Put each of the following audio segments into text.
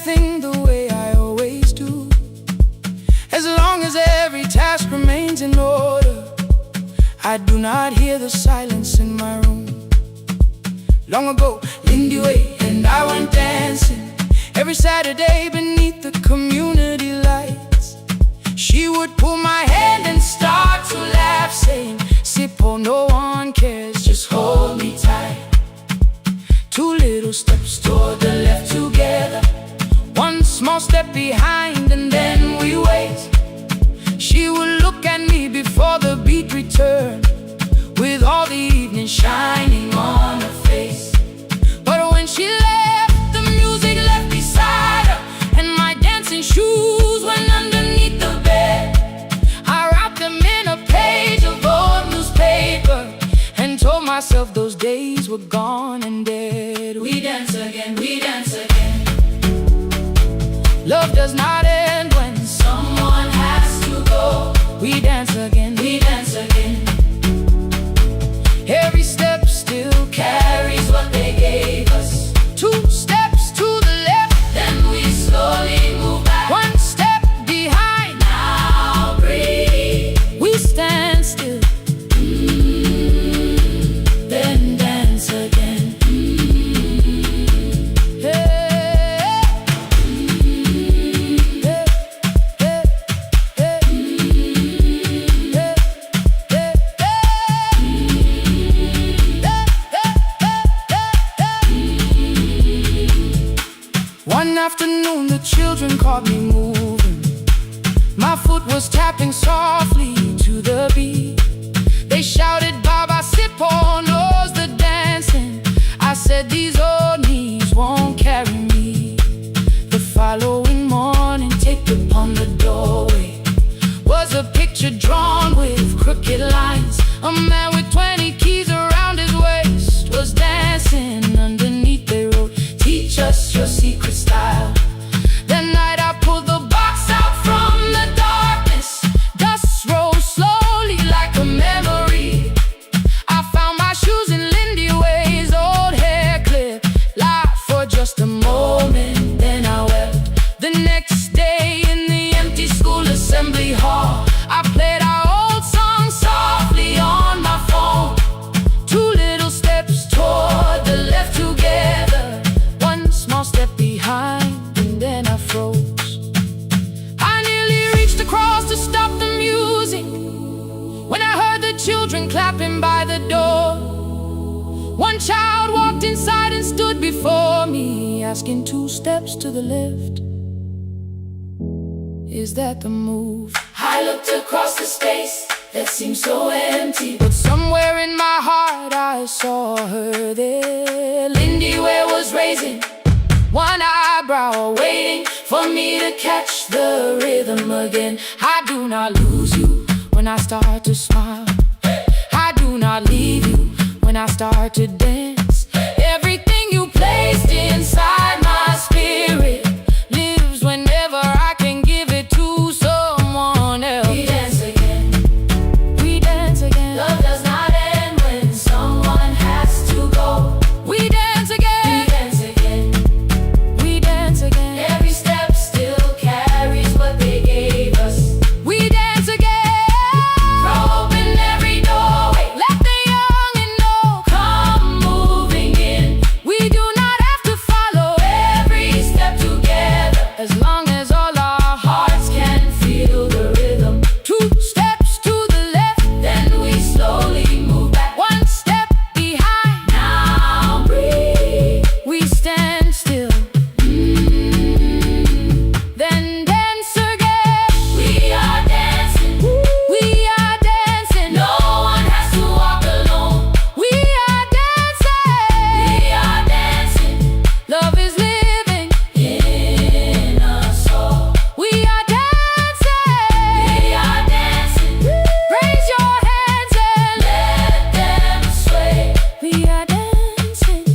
everything the way I always do. As long as every task remains in order, I do not hear the silence in my room. Long ago, Lindy Way and I went dancing every Saturday beneath the community lights. She would pull my hand and start to laugh, saying, "Sippo, no one cares, just hold me tight." Two little steps toward the left together, one small step behind, and then we wait. She would look at me before the beat returned, with all the evening shining on her face. But when she left, the music left beside her, and my dancing shoes went underneath the bed. I wrapped them in a page of old newspaper and told myself those days were gone and dead. We dance again, we dance again. Love does not end when someone has to go. We dance again, we dance again. Every step still carries what they gave us. Two steps to the left, then we slowly move back. One step behind, now breathe. We stand still, then dance again. One afternoon the children caught me moving. My foot was tapping softly to the beat. They shouted, "Baba Sippo knows the dancing." I said, "These old knees won't carry me." The following morning, taped upon the doorway was a picture drawn with crooked lines. A man with 20 keys around his waist was dancing. Underneath they wrote, "Teach us your secret style." That night I pulled the box out from the darkness. Dust rose slowly like a memory. I found my shoes in Lindy Way's old hair clip. Laughed for just a moment, then I wept. The next day in the empty school assembly hall, I played our old song softly on my phone. Two little steps toward the left together, one small step behind, and then I froze. I nearly reached across to stop the music when I heard the children clapping by the door. One child walked inside and stood before me, asking, "Two steps to the left, is that the move?" I looked across the space that seemed so empty, but somewhere in my heart I saw her there. Lindy Ware was raising one eyebrow, waiting for me to catch the rhythm again. I do not lose you when I start to smile. I do not leave you when I start to dance. Everything you placed inside my spirit lives whenever I can give it to someone else. We dance again, we dance again. Love does not end when someone has to go. We dance again, we dance again. We dance again. Every step still carries what they gave us. We dance again. Throw open every doorway, let the young and old come moving in. We do not have to follow every step together, as long as all our hearts can feel the rhythm. Two steps to the left, then we slowly move back. One step behind, now breathe. We stand still, then dance again. We are dancing, we are dancing. No one has to walk alone. We are dancing, we are dancing. Love is living in us all. We are dancing, we are dancing. Raise your hands and let them sway. We are dancing,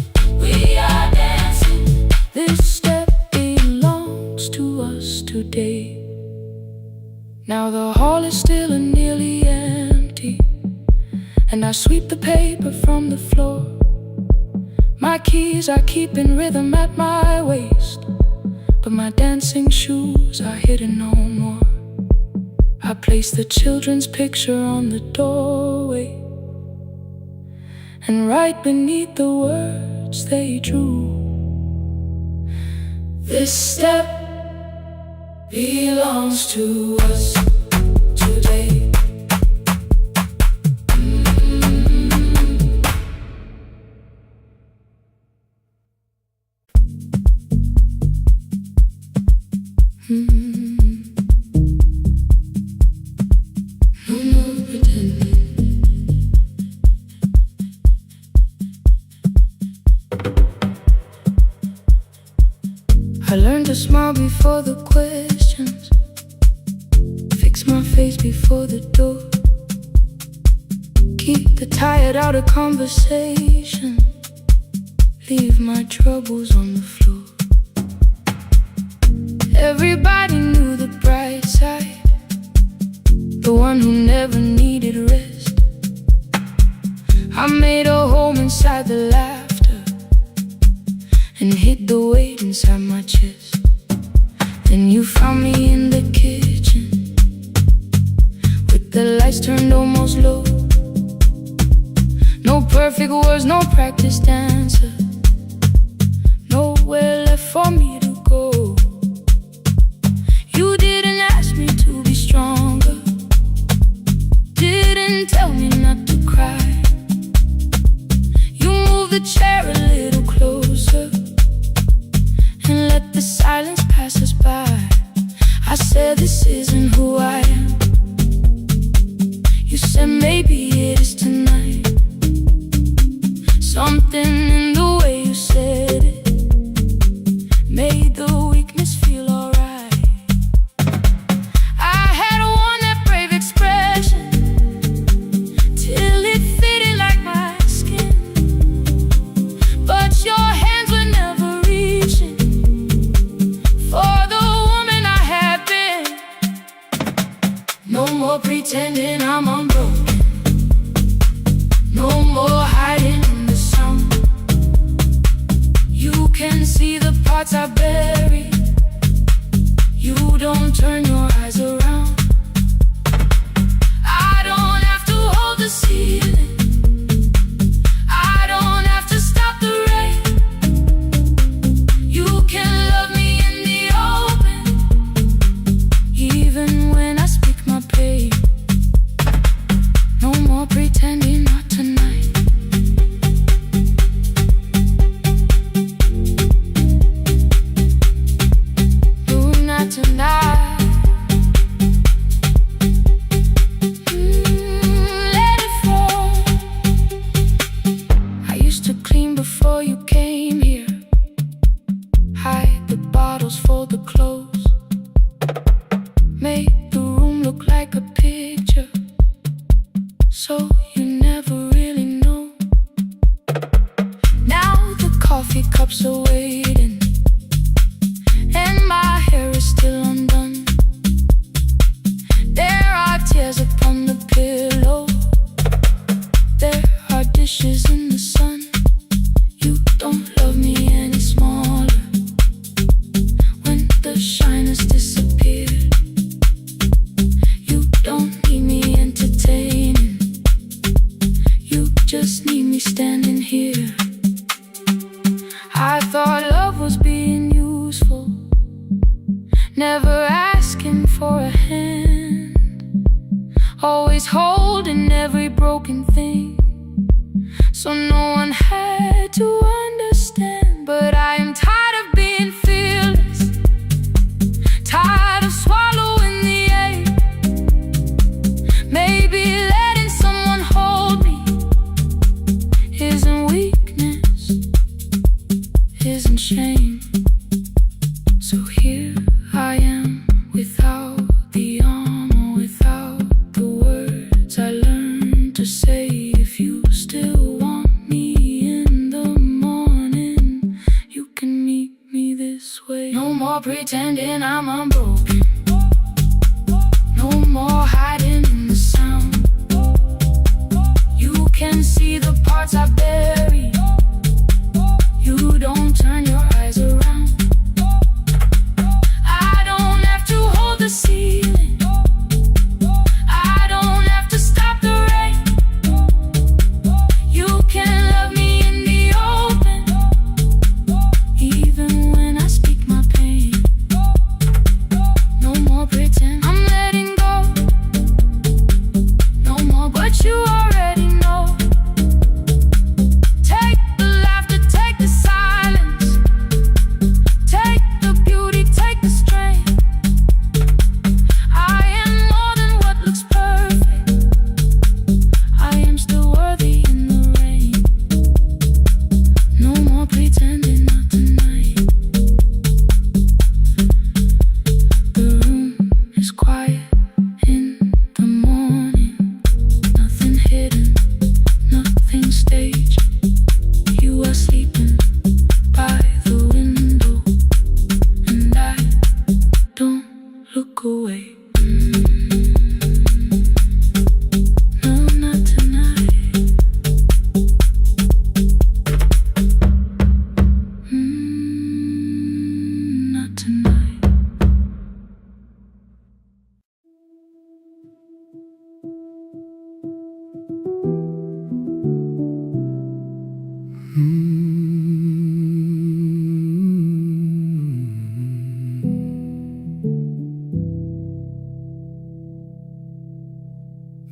we are dancing. This step belongs to us today. Now the hall is still and nearly empty, and I sweep the paper from the floor. My keys are keeping rhythm at my waist, but my dancing shoes are hidden no more. I place the children's picture on the doorway, and right beneath the words they drew, this step belongs to us today. I learned to smile before the questions, fix my face before the door, keep the tired out of conversation, leave my troubles on the floor. Everybody knew the bright side, the one who never needed rest. I made a home inside the laughter and hid the weight inside my chest. Then you found me in the kitchen with the lights turned almost low. No perfect words, no practice dancer, nowhere left for me to go. You didn't ask me to be stronger, didn't tell me not to cry. You moved the chair a little closer and let the silence pass us by. I said, this isn't who I am. You said, maybe it is tonight. Something in the way you said it made the weakness feel alright. I had worn that brave expression till it fitted like my skin, but your hands were never reaching for the woman I had been. No more pretending I'm unbroken, no more hiding in the sound. You can see the parts I bury, you don't turn your eyes around. I don't have to hold the ceiling, I don't have to stop the rain. You can love me in the open, even when I speak my pain. No more pretending, not tonight. No, not tonight. Let it fall. I used to clean before you came here, hide the bottles, fold the clothes, make the room look like a picture, so you never really know. Now the coffee cups are waiting, and my hair is still undone. There are tears upon the pillow, there are dishes in the sun. You don't love me any smaller when the shine has disappeared. You don't need me entertaining, you just need me standing here. I thought love was being useful, never asking for a hand, always holding every broken thing, so no one had to understand. But I am tired of being fearless, tired of swallowing the ache. Maybe letting someone hold me isn't weakness, isn't shame. So here I am, without the armor, without the words I learned to say. If you still want me in the morning, you can meet me this way. No more pretending I'm unbroken, no more hiding in the sound. You can see the parts I bury, you don't turn your eyes around.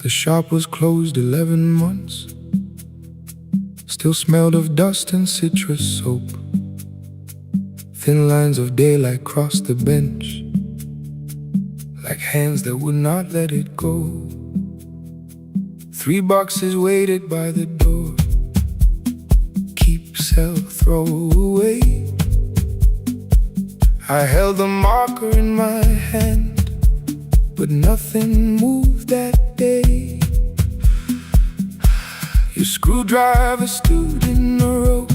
The shop was closed 11 months. Still smelled of dust and citrus soap. Thin lines of daylight crossed the bench, like hands that would not let it go. 3 boxes waited by the door. Keep, sell, throw away. I held the marker in my hand, but nothing moved that day. Your screwdriver stood in a row.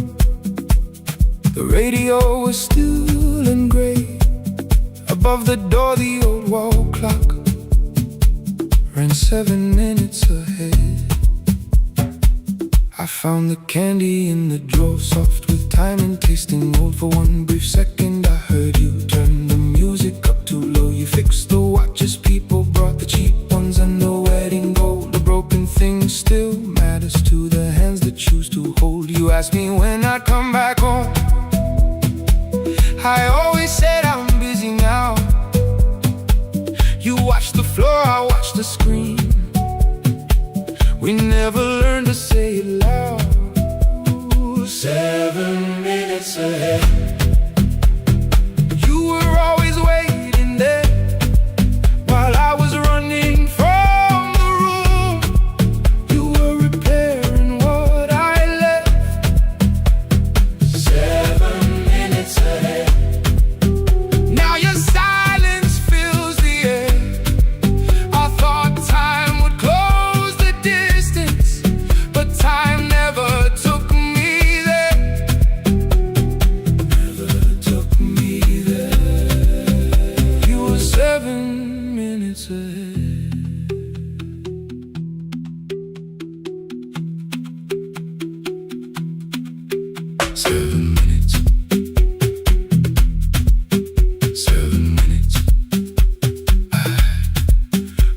The radio was still and gray. Above the door the old wall clock ran 7 minutes ahead. I found the candy in the drawer, soft with time and tasting old. For one brief second I heard you turn the music up too low. You fixed the watches, people brought the cheap ones and the wedding gold. The broken thing still matters to the hands that choose to hold. You asked me when I'd come back home. I always said I'm busy now. You watched the floor, I watched the screen. We never learned to say it loud. 7 minutes ahead. You were always waiting there while I was running from the room. You were repairing what I left. 7 minutes ahead. Now your silence fills the air. I thought time would close the distance, but time never took me there. Never took me there. You were 7 minutes ahead.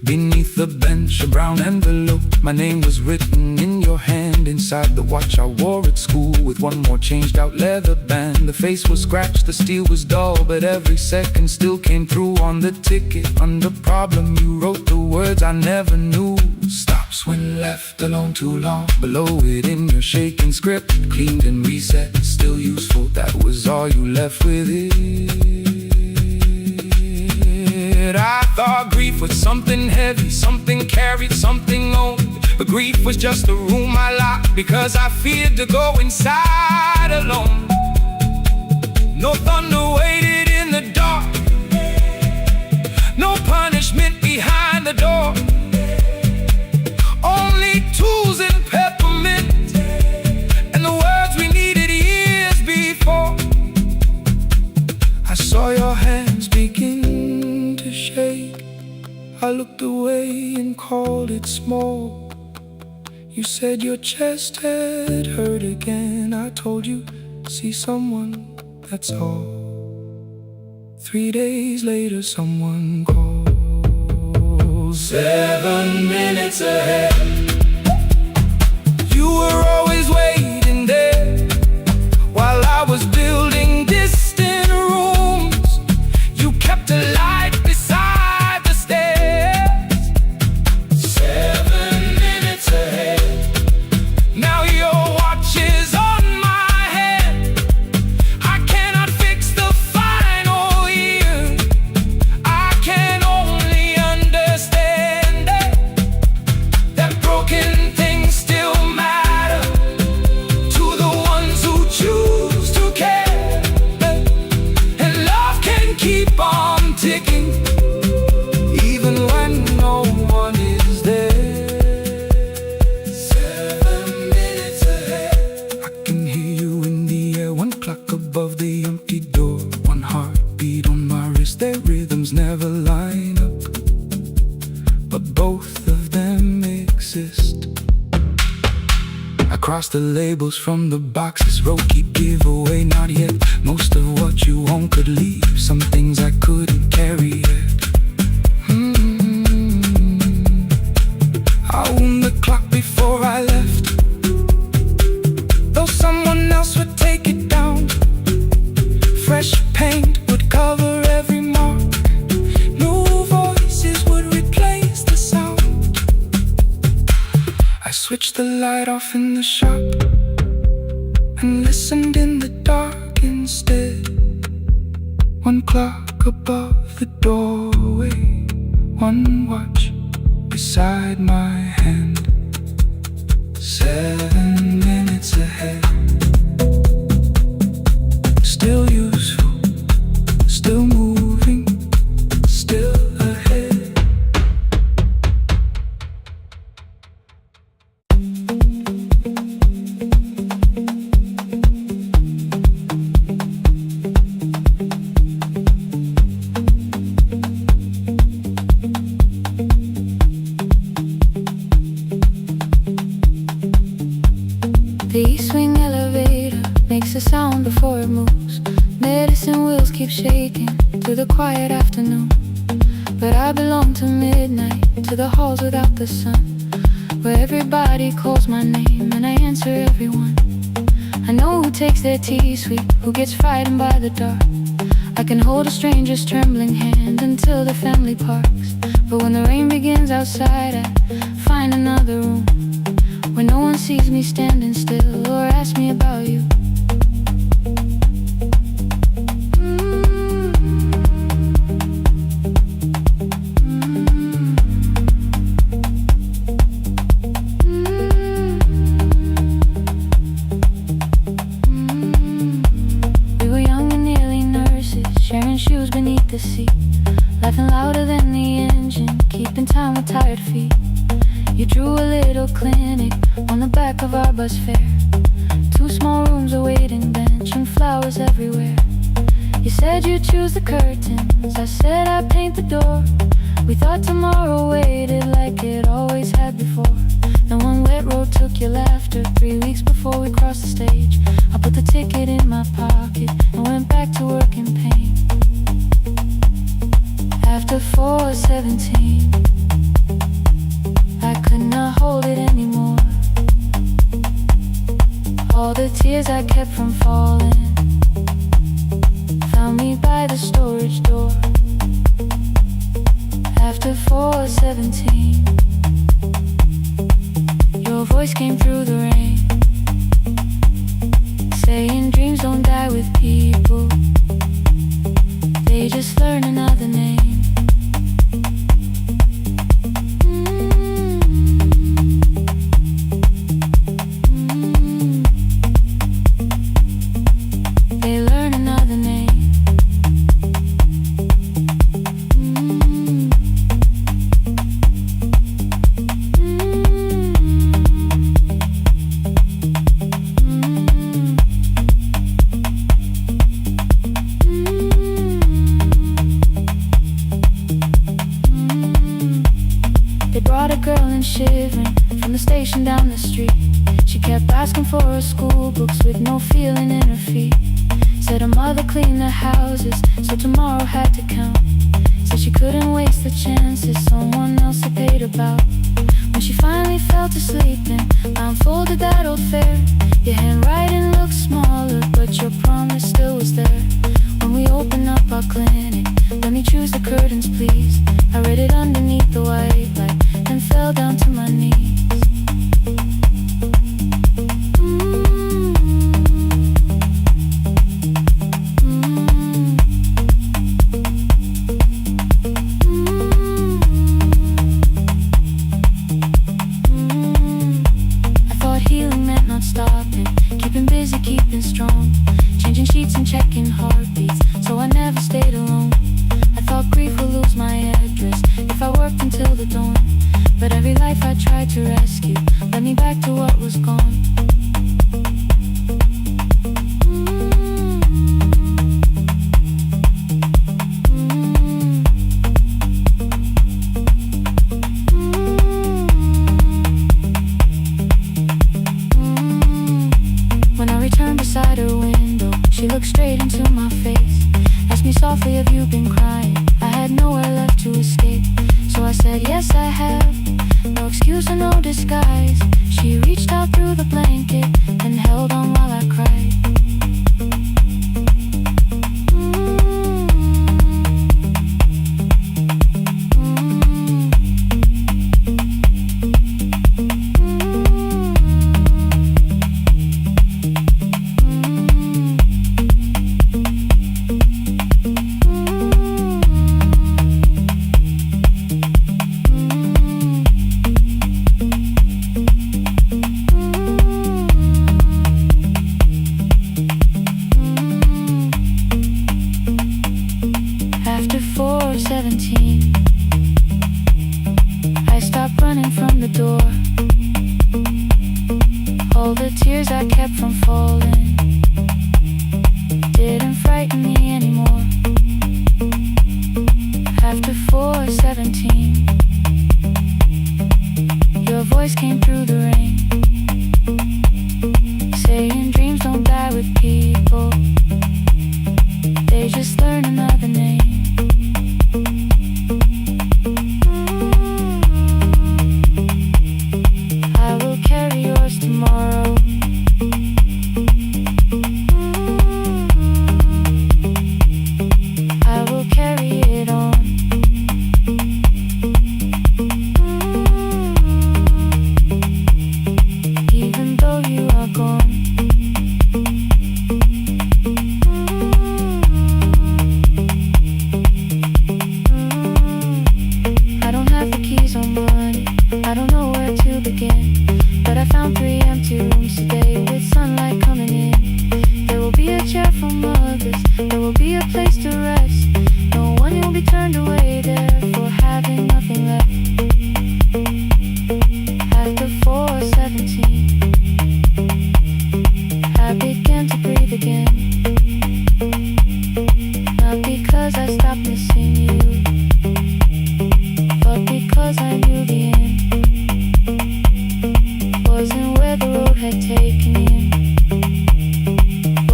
Beneath the bench, a brown envelope. My name was written in your hand. Inside the watch I wore at school, with one more changed out leather band. The face was scratched, the steel was dull, but every second still came through on the ticket. Under problem you wrote the words I never knew. Stops when left alone too long. Below it in your shaking script, cleaned and reset, still useful. That was all you left with it. I thought grief was something heavy, something carried, something owned. But grief was just a room I locked because I feared to go inside alone. No thunder waited in the dark, no punishment behind the door. Only tools and peppermint, and the words we needed years before. I saw your hands begin to shake. I looked away and called it smoke. You said your chest had hurt again. I told you, see someone, that's all. 3 days later someone called. 7 minutes ahead. You were always waiting there while I was building distant rooms. You kept a light beside the stairs. 7 minutes ahead. Now your watch is on my head. I cannot fix the final year. I can only understand that broken things still matter to the ones who choose to care. And love can keep on ticking even when no one is there. 7 minutes ahead. I can hear you in the air, 1 clock above the empty door. 1 heartbeat on my wrist, their rhythms never line up, but both of them exist. I crossed the labels from the boxes, wrote keep, give away, not yet. Most of what you own could leave, some things I couldn't carry yet. I wound the clock before I left, though someone else would take it down. Fresh paint would cover every mark, new voices would replace the sound. switched the light off in the shop and listened in the dark instead. One clock above the doorway, one watch beside my hand. 7 minutes ahead. Still useful, still moving, still ahead. The east wing elevator makes a sound before it moves. Medicine wheels keep shaking through the quiet afternoon. But I belong to midnight, to the halls without the sun, where everybody calls my name and I answer everyone. I know who takes their tea sweet, who gets frightened by the dark. I can hold a stranger's trembling hand until the family parks. But when the rain begins outside, I find another room where no one sees me standing still or asks me about you. We were young and nearly nurses, sharing shoes beneath the seat, laughing louder than the engine, keeping time with tired feet. You drew a little clinic on the back of our bus fare. 2 small rooms, a waiting bench, and flowers everywhere. You said you'd choose the curtains, I said I'd paint the door. We thought tomorrow waited like it always had before. Then one wet road took your laughter. 3 weeks before we crossed the stage, I put the ticket in my pocket and went back to work in pain. After 4:17, I could not hold it anymore. All the tears I kept from falling found me by the storage door. After 4:17, your voice came through the rain, saying dreams don't die with people, they just learn another name. Shivering from the station down the street, she kept asking for her school books with no feeling in her feet. Said her mother cleaned the houses, so tomorrow had to count. Said she couldn't waste the chances someone else had paid about. When she finally fell to sleep and I unfolded that old fare, your handwriting looked smaller, but your promise still was there. When we opened up our clinic, let me choose the curtains please. I read it underneath the white light and fell down to my knees. I thought healing meant not stopping, keeping busy, keeping strong, changing sheets and checking heartbeats, so I never stayed alone. I thought grief would lose my address if I worked until the dawn. But every life I tried to rescue led me back to what was gone. When I returned beside her window, she looked straight into my face, asked me softly, have you been crying? I had nowhere left to escape, so I said, yes I have. No excuse or no disguise. She reached out through the blanket and held on while I cried. 17, I stopped running from the door. All the tears I kept from falling didn't frighten me anymore. After 4:17, your voice came through the rain, saying dreams don't die with people, they just learn another name. I will carry yours tomorrow. I will carry it on. Even though you are gone. I don't have the keys or money, I don't know where to begin, but I found 3 empty rooms today with sunlight coming in. There will be a chair for mothers, there will be a place to rest. No one will be turned away there for having nothing left. After 4:17, I began to breathe again. Not because I stopped missing you, but because I knew the end wasn't where the road had taken him,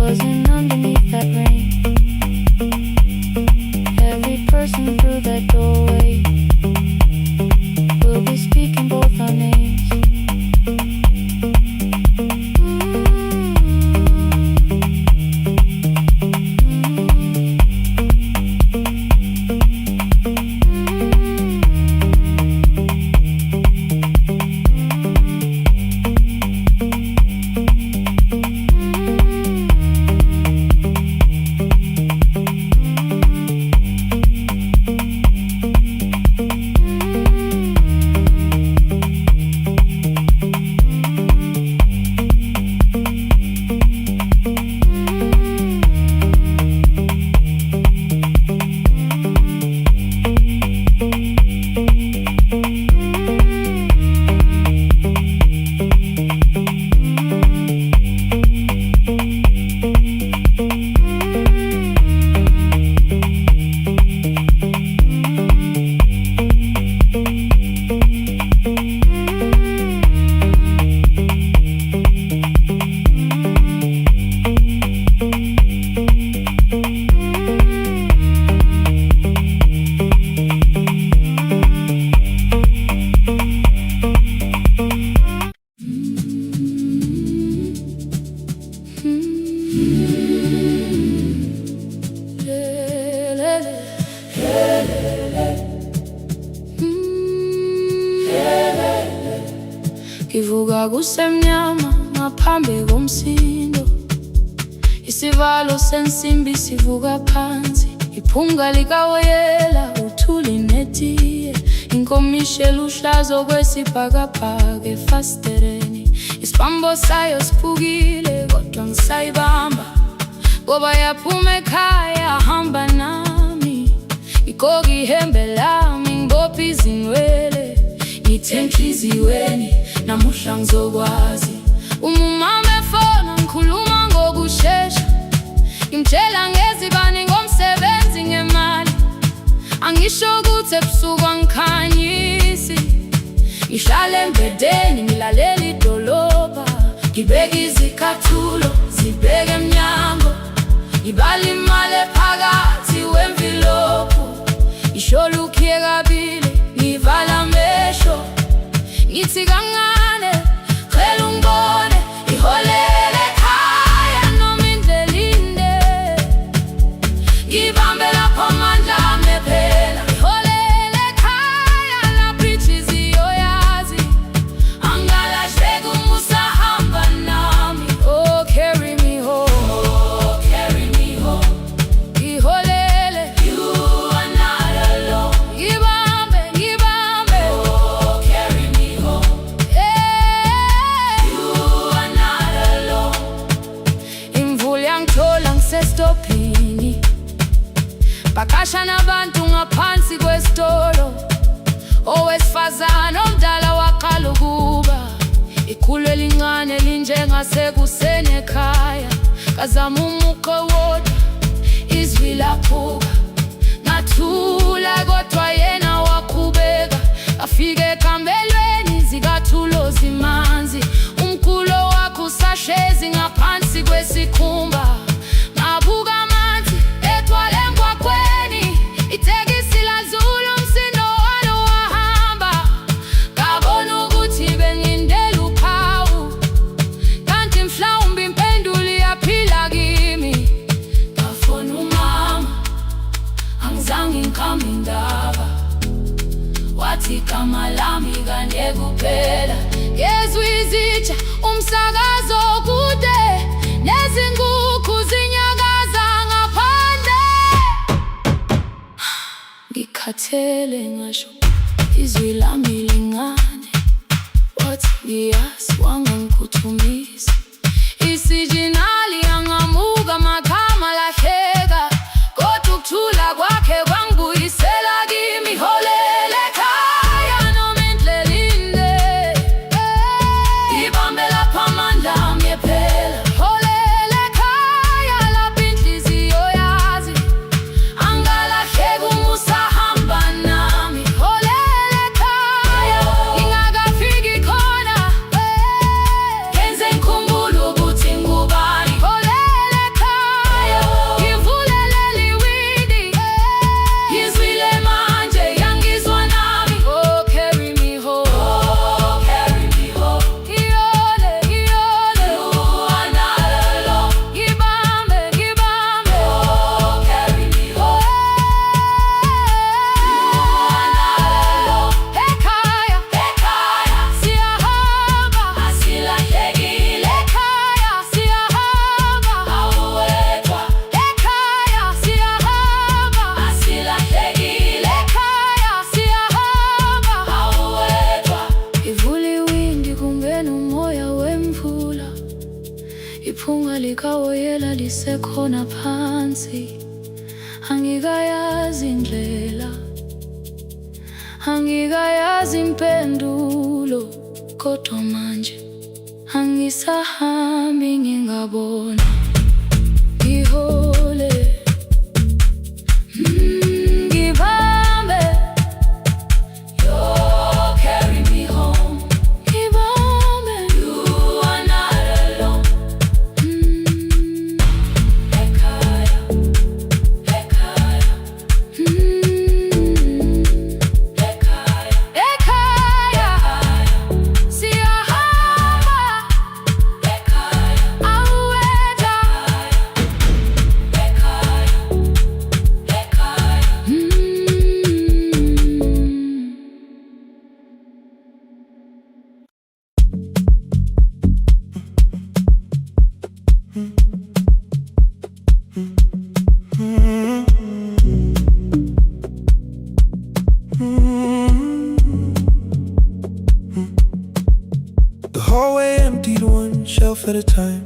wasn't underneath that rain. Every person through that doorway will be speaking both our names. Ngivuka kusemnyama ngaphambi komsindo, isivalo sensimbi sivuka phansi, iphunga likawoyela uthuli netiye, inkomishi luhlazo kwesibhakabhaka efasitereni, isibambo sayo siphukile kodwa ngisayibamba, ngoba yaphuma ekhaya hamba nami, igqoka ihembe lami ngibopha izinwele, ngithe enhliziyweni namuhla ngizokwazi. Umama efona ngikhuluma ngokushesha, ngimtshela ngezibani ngomsebenzi ngemali, angisho ukuthi ebusuku angikhanyisi, ngihlala embedeni ngilalela idolobha, ngibeka izicathulo zibheke emnyango, ngibala imali ephakathi wemvilophu, ngisho lukhiye kabili ngivala amehlo, ngithi kancane cela ungibone, iholele ekhaya noma indlela inde, ngibambe lapho amandla ami ephela, iholele ekhaya lapho inhliziyo yazi, angalahleki uma usahamba nami. Oh carry me home, oh carry me home, iholele, you are not alone, ngibambe ngibambe, oh carry me home, you are not alone. Imvula yangithola ngisestophini, Percussion abantu ngaphansi kwesitolo, owesifazane omdala waqalukuba. Ikhulu elincane linjengasekuseni ekhaya, kazama umuqo wodwa, izwi laphuka. Ngathula kodwa yena waqhubeka, afike ekambelweni zikathulo zimanzi. Umkhulo wakhe usahlezi ngaphansi kwesikhumba. Ngabuka amanzi ethwala emgwaqweni, itekisi ladlula umsindo walo wahamba. Ngabona ukuthi bengindela uphawu, kanti mhlawumbe impendulo iyaphila kimi. Ngafona umama, angizange ngikhambe indaba, wathi igama lami kanye kuphela. Ngezwe izitsha, umsakazo kude, nezinkukhu zinyakaza ngaphandle. Ngikhathele ngasho izwi lami lingane, wathi ngiyazi wangangiphuthumisa. Isijinali angamuka magama lahleka, kodwa ukuthula kwakhe kwangibuyisela kimi. Holela ekhaya noma indlela inde, ibambe lapha amandla ami ephela. Holela ekhaya lapha inhliziyo yazi, angalahleki uma usahamba nami. Holela ekhaya ngingakafiki khona, ngenze ngikhumbule ukuthi ngubani. Holela ekhaya ngivulelele iwindi, ngizwile manje yangizwa nami. Oh, carry me home, oh, carry me home. Iyole, iyole, you are not alone. Ngibambe, ngibambe, oh, carry me home. You are not alone. Ekhaya, ekhaya, siyahamba, asilahlekile. Ekhaya, siyahamba, awuwedwa. Ekhaya, siyahamba, asilahlekile. Ekhaya, siyahamba, awuwedwa. Ivula iwindi kungena umoya wemvula, iphunga likawoyela lisekhona phansi. Angikayazi indlela, angikayazi impendulo, kodwa manje angisahambi ngingabona. Ngihole, ngibambe, you carry me home. Ngibambe, you are not alone. Ekhaya, ekhaya, ekhaya, ekhaya, siyahamba. Ekhaya, awuwedwa. Ekhaya, ekhaya. The hallway emptied one shelf at a time.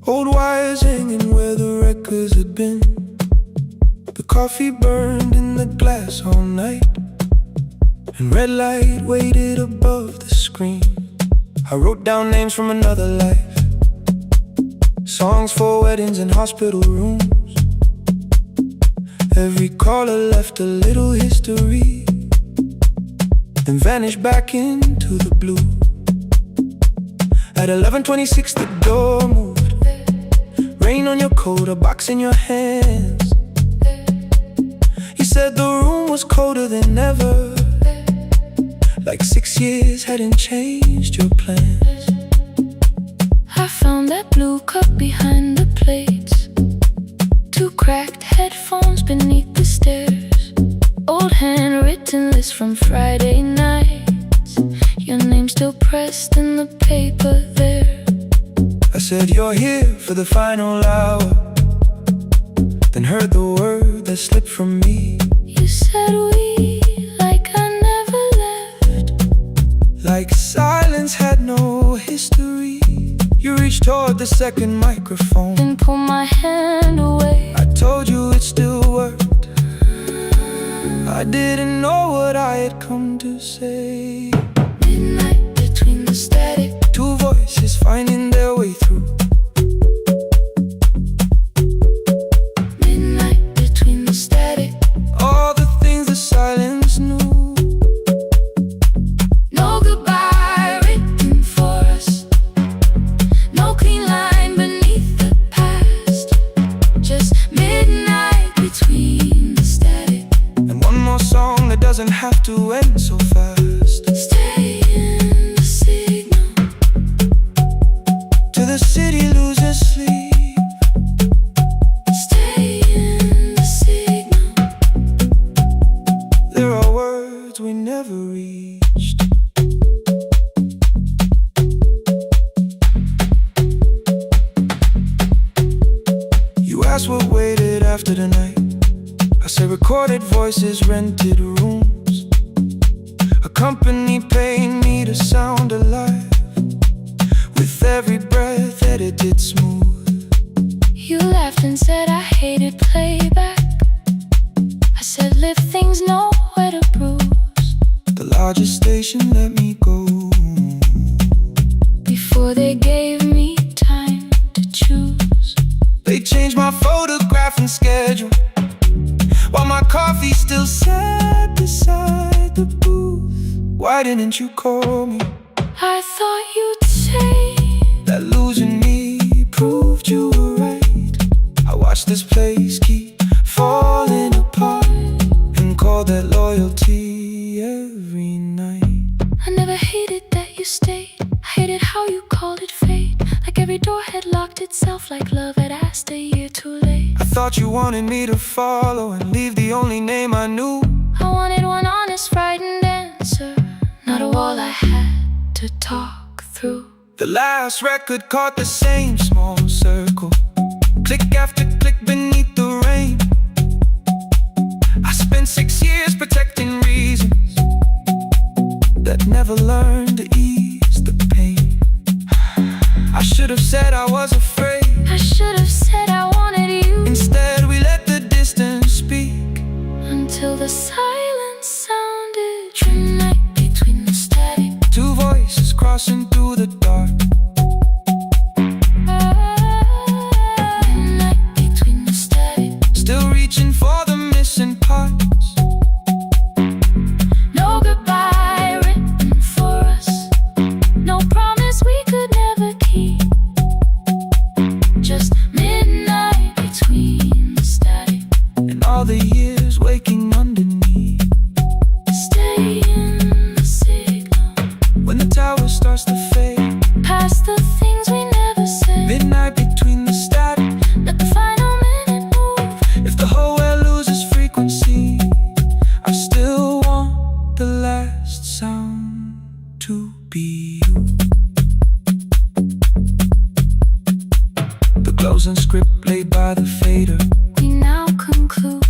Old wires hanging where the records had been. The coffee burned in the glass all night, and red light waited above the screen. I wrote down names from another life, songs for weddings and hospital rooms. Every caller left a little history, then vanished back into the blue. At 11:26 the door moved, rain on your coat, a box in your hands. You said the room was colder than ever, like 6 years hadn't changed your plans. I found that blue cup behind the plates, 2 cracked headphones beneath the stairs, old handwritten list from Friday nights, your name still pressed in the paper there. I said you're here for the final hour, then heard the word that slipped from me. You said we, like I never left, like silence had no history. You reached toward the second microphone, then pulled my hand away. I told you it still worked, I didn't know what I had come to say. Midnight between the static. Two voices finding their way through. Midnight between the static. All the things the silence knew. No goodbye written for us. No clean line beneath the past. Just midnight between the static. And one more song that doesn't have to end so fast. Stay in the signal. Till the city loses sleep. Stay in the signal. There are words we never reached. You asked what waited after the night. I say recorded voices, rented rooms. A company paying me to sound alive. With every breath edited smooth. You laughed and said I hated playback. I said live things nowhere to bruise. The largest station let me go. Before they gave me time to choose. They changed my photograph and schedule, while my coffee still sat beside the booth. Why didn't you call me? I thought you'd say That losing me proved you were right. I watched this place keep falling apart, and called that loyalty every night. I never hated that you stayed. I hated how you called it fate. Like every door had locked itself, like love had asked a year too late. I thought you wanted me to follow and leave the only name I knew. I wanted one honest, frightened answer, not a wall I had to talk through. The last record caught the same small circle, click after click beneath the rain. I spent 6 years protecting reasons that never learned to ease the pain. I should have said I was afraid. I should have said I wanted you. Instead we let the distance speak. Until the silence sounded. Midnight between the static. Two voices crossing through the dark. Midnight between the static. Still reaching for the missing parts. No goodbye written for us. No promise we could never keep. Just midnight between the static. And all the years waking underneath. Stay in the signal. When the tower starts to fade. Past the things we never said. Midnight between the static. Let the final minute move. If the whole world loses frequency, I still want the last sound to be you. The closing script laid by the fader. We now conclude.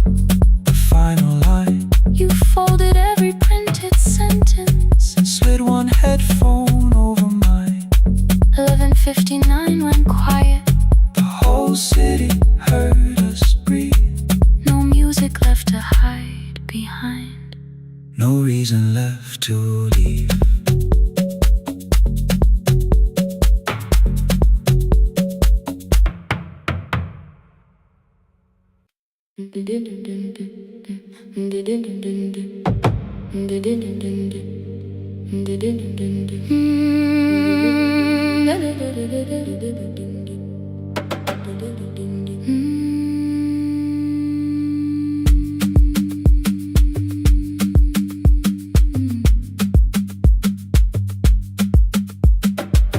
The final line. You folded every printed sentence And slid one headphone over mine. 11:59 went quiet. The whole city heard us breathe. No music left to hide behind. No reason left to leave.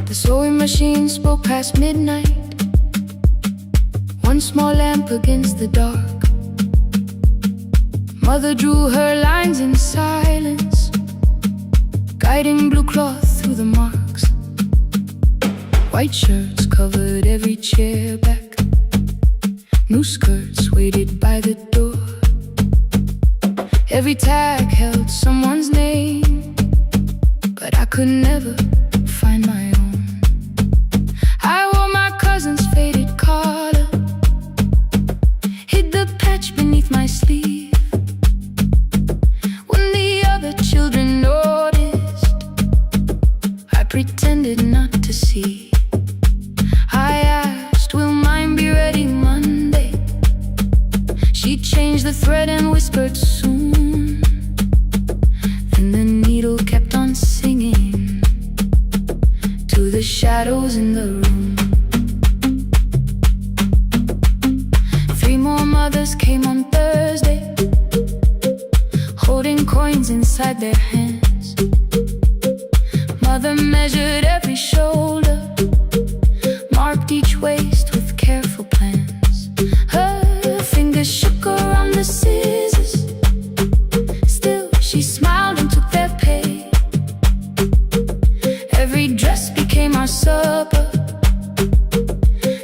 The sewing machine spoke past midnight. One small lamp against the dark. Mother drew her lines in silence, guiding blue cloth through the marks. White shirts covered every chair back. New skirts waited by the door. Every tag held someone's name, but I could never find my own. I wore my cousin's faded collar, hid the patch beneath my sleeve. She changed the thread and whispered soon, and the needle kept on singing to the shadows in the room. 3 more mothers came on Thursday, holding coins inside their hands. Mother measured every shoulder, marked each waist with careful plans. Her fingers shook around the scissors, still she smiled and took their pay. Every dress became our supper,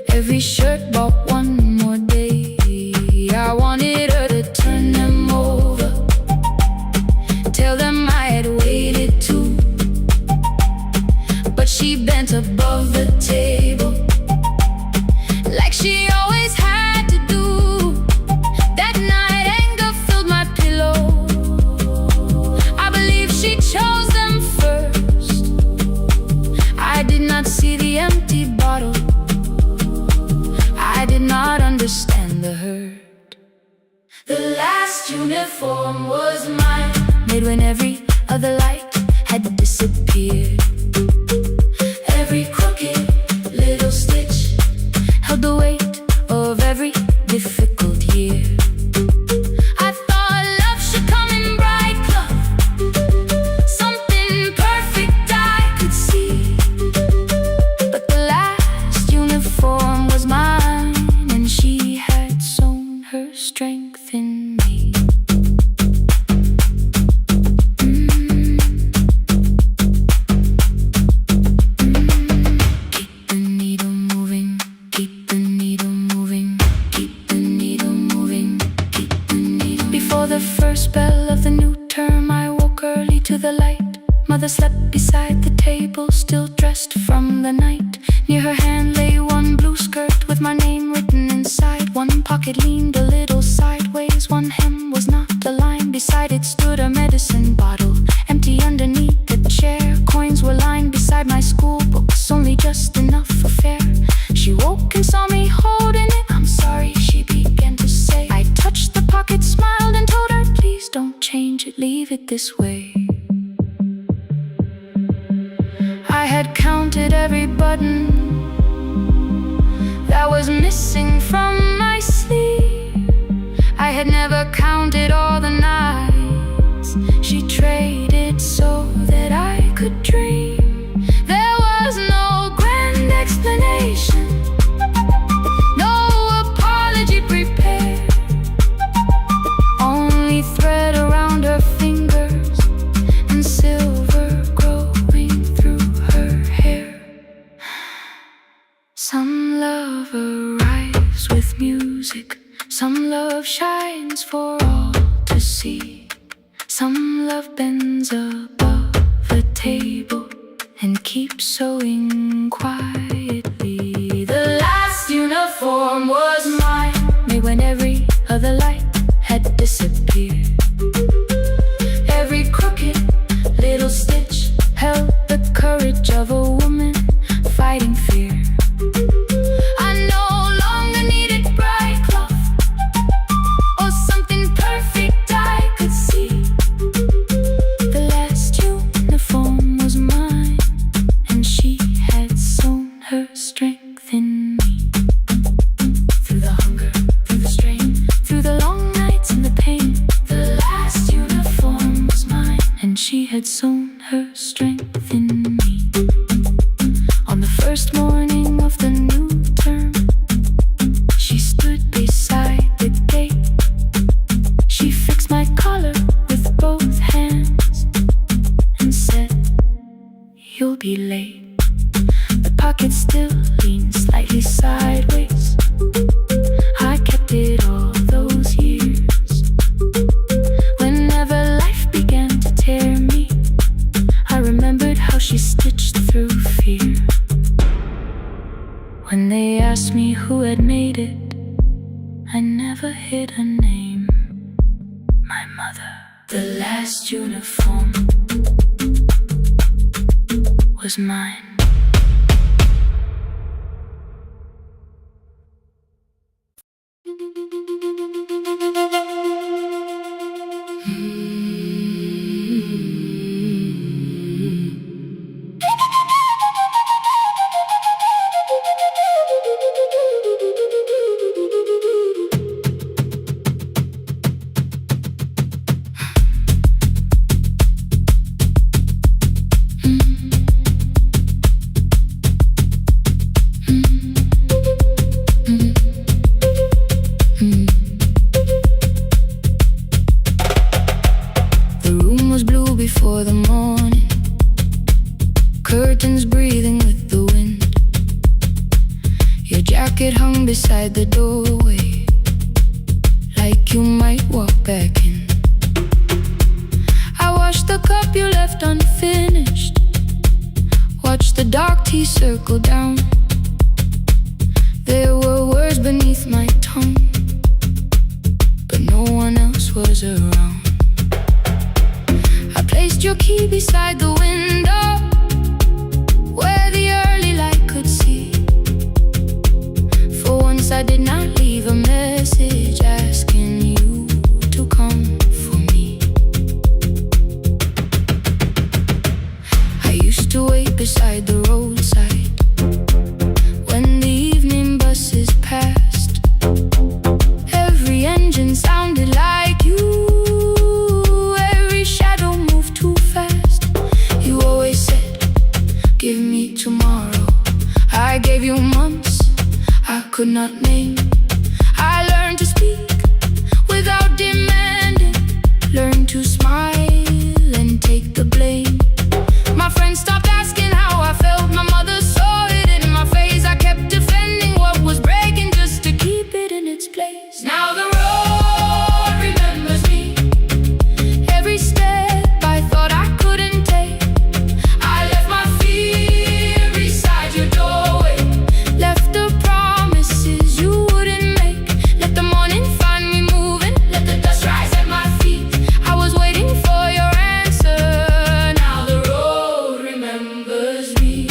every shirt bought one more day. I wanted her to turn them over, tell them I had waited too, but she bent above the table like she always had to do. That night anger filled my pillow. I believe she chose them first. I did not see the empty bottle, I did not understand the hurt. The last uniform was mine, made when every other light had disappeared. Every crooked little stitch held the weight of every difficult year. I thought love should come in bright color, something perfect I could see. But the last uniform was mine, and she had sown her strength in me. The light, mother slept beside the table, still dressed from the night. Near her hand lay one blue skirt with my name written inside. One pocket leaned a little sideways, one hem was not aligned. Beside it stood a medicine bottle, empty underneath the chair. Coins were lying beside my school books, only just enough for fare. She woke and saw me holding it. I'm sorry, she began to say. I touched the pocket, smiled and told her, please don't change it, leave it this way. I had counted every button that was missing from my sleeve. I had never counted all the nights she traded so that I could dream. There was no grand explanation, no apology prepared, only thread around her fingers and silver growing through her hair. Some love arrives with music, some love shines for all to see. Some love bends above the table and keeps sewing quietly. The last uniform was mine, made when every other light had disappeared. Every crooked little stitch held the courage of a woman fighting fear. I no longer needed bright cloth or something perfect I could see. The last uniform was mine, and she had sown her strength in me. Through the hunger, through the strain, through the long nights and the pain, the last uniform was mine, and she had sown her strength in me. On the first morning of the new term, she stood beside the gate. She fixed my collar with both hands and said, you'll be late. The pocket still leaned slightly sideways. I kept it all those years. Whenever life began to tear me, I remembered how she stitched through fear. When they asked me who had made it, I never hid her name. My mother. The last uniform was mine. before the morning, curtains breathing with the wind. Your jacket hung beside the doorway, like you might walk back in. I washed the cup you left unfinished, watched the dark tea circle down. There were words beneath my tongue, but no one else was around. I placed your key beside the window, where the early light could see. For once I did not leave a message asking you to come for me. I used to wait beside the roadside when the evening buses passed. Every engine sounded like you, every shadow moved too fast. You always said, give me tomorrow. I gave you months I could not name. I learned to speak without demanding, learned to smile and take the blame. My friends stopped asking how I felt, my mother saw it in my face. I kept defending what was breaking just to keep it in its place. Now the road remembers me, every step I thought I couldn't take. I left my fear beside your doorway, left the promises you wouldn't make. Let the morning find me moving, let the dust rise at my feet. I was waiting for your answer, now the road remembers me.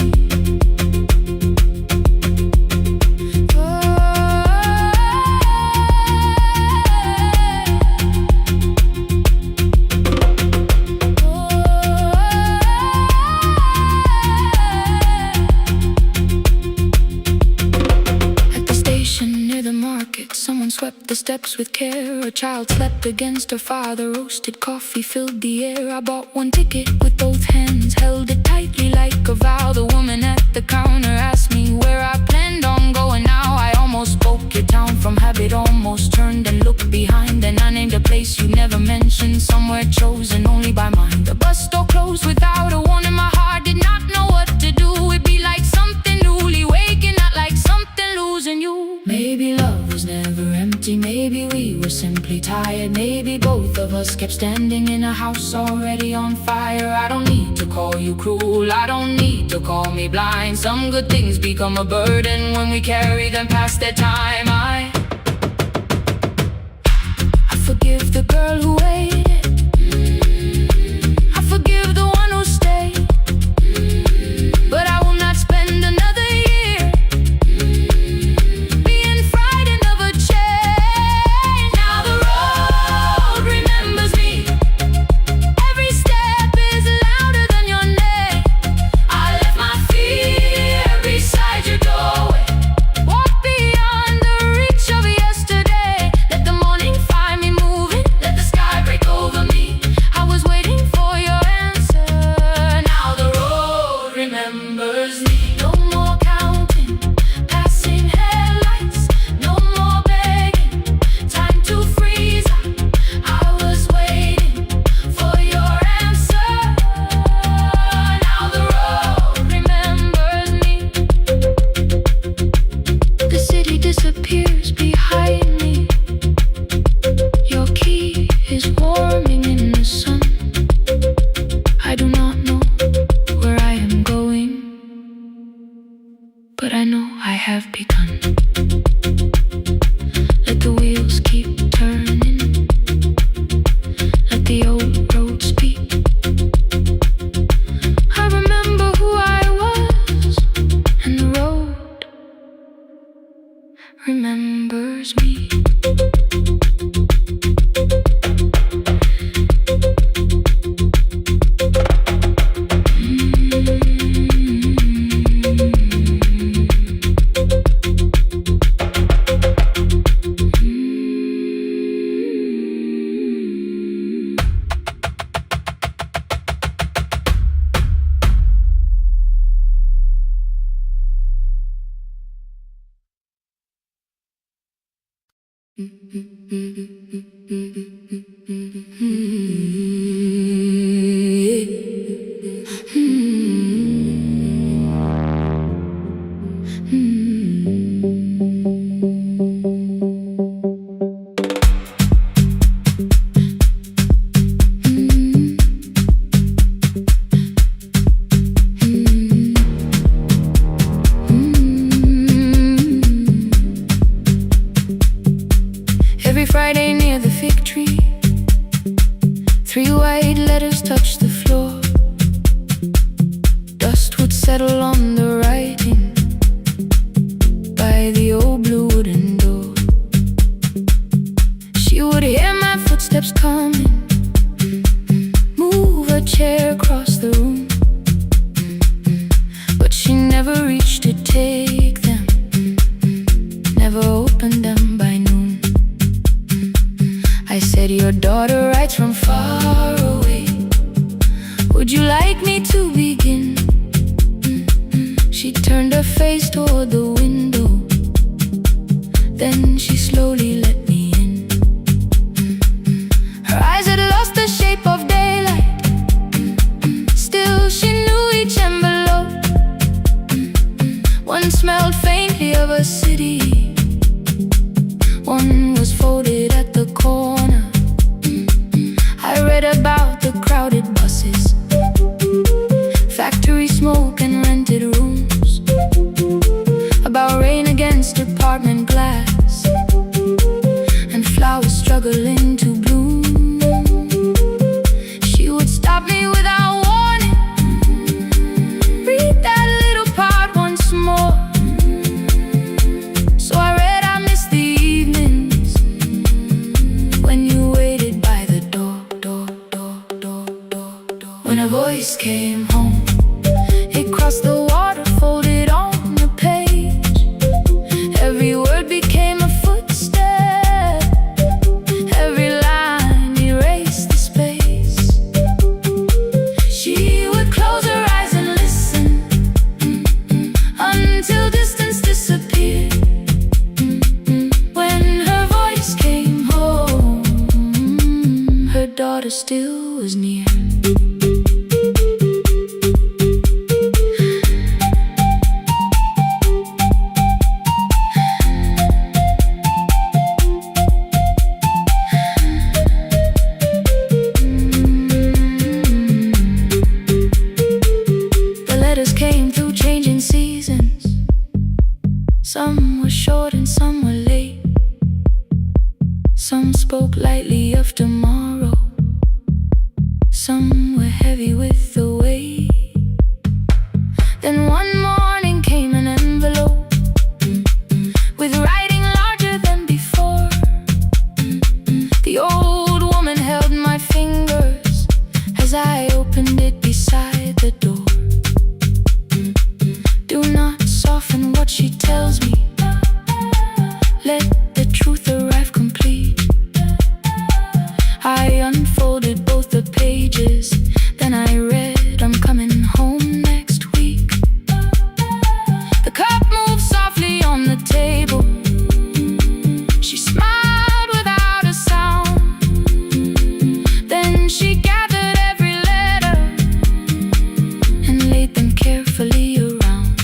At the station near the market, someone swept the steps with care. A child slept against her father, roasted coffee filled the air. I bought one ticket with both hands, held it tightly like a vow. The woman at the counter asked me where I planned on going now. I almost spoke your town from habit, almost turned and looked behind. Then I named a place you never mentioned, somewhere chosen only by mine. The bus door closed without a warning, my heart did not know what to do. It'd be like something newly waking, not like something losing you. Maybe love was never empty, maybe we were simply tired. Maybe both of us kept standing in a house already on fire. I don't need to call you cruel, I don't need to call me blind. Some good things become a burden when we carry them past their time. I forgive the girl who waited, I forgive the one who stayed, but I will not spend another year being frightened of a change. Now the road remembers me, every step is louder than your name. I left my fear beside your doorway, walk beyond the reach of yesterday. Let the morning find me moving, let the sky break over me. I was waiting for your answer, now the road remembers me. No more counting, passing headlights, no more begging, time to freeze up. I was waiting for your answer, now the road remembers me. The city disappears behind me, your key is warming in the sun. I do not know where I am going, but I know I have begun. Let the wheels keep turning, let the old road speak. I remember who I was, and the road remembers me. day near the fig tree, 3 white letters touched the floor. Dust would settle on the writing by the old blue wooden door. She would hear my footsteps coming, move a chair across the room, but she never reached to take them, never opened them by noon. I said, your daughter writes from far away, would you like me to begin? She turned her face toward the window, then she slowly let me in. Her eyes had lost the shape of daylight, still she knew each envelope. One smelled faintly of a city, one was folded at the corner. I read about the crowded buses, factory smoke and rented rooms, about rain against apartment glass, and flowers struggling to bloom. She would stop me without warning, read that little part once more. So I read, I miss the evenings when you waited by the door. When a voice came home, it crossed the water, folded on the page. Every word became a footstep, every line erased the space. She would close her eyes and listen until distance disappeared. When her voice came home, her daughter still was near. Some were short and some were late. Some spoke lightly of tomorrow, some were heavy with the weight. Then one morning came an envelope with writing larger than before. The old woman held my fingers as I opened it beside the door. Do not soften what she tells me, let the truth arrive complete. I unfolded both the pages, then I read, I'm coming home next week. The cup moved softly on the table, she smiled without a sound. Then she gathered every letter and laid them carefully around.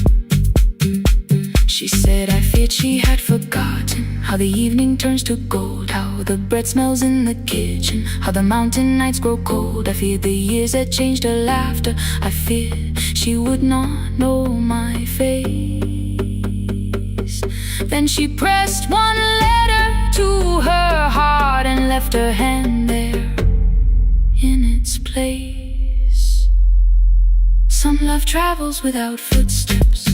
She said, I feared she had forgotten how the evening turns to gold, how the bread smells in the kitchen, how the mountain nights grow cold. I feared the years had changed her laughter, I feared she would not know my face. Then she pressed one letter to her heart and left her hand there in its place. Some love travels without footsteps,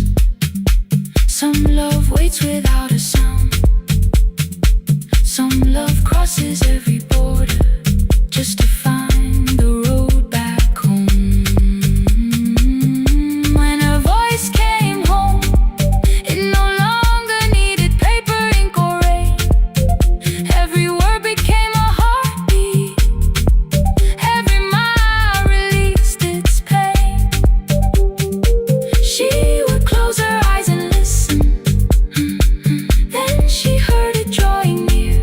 some love waits without a sound. Some love crosses every border just to find the road back home. When her voice came home, it no longer needed paper, ink, or rain. Every word became a heartbeat, every mile released its pain. She would close her eyes and listen, then she heard it drawing near.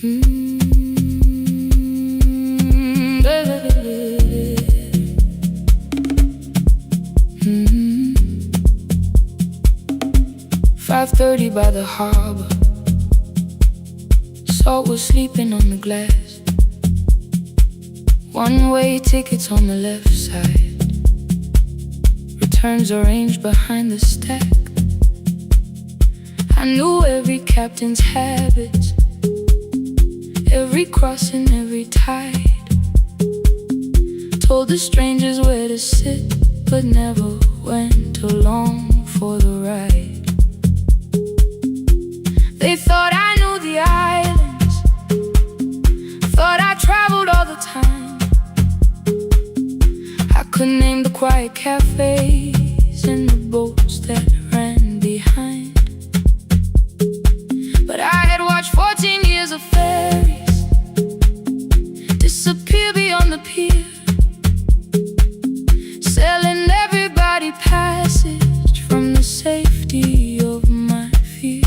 Mm. 5:30 by the harbor. Salt was sleeping on the glass. One-way tickets on the left side. Returns arranged behind the stack. I knew every captain's habits, every crossing, every tide. Told the strangers where to sit, but never went along for the ride. They thought I knew the islands, thought I traveled all the time. I could name the quiet cafes and the boats that ran behind. But I had watched 14 years of ferries disappear beyond the pier, selling everybody passage from the safety of my fear.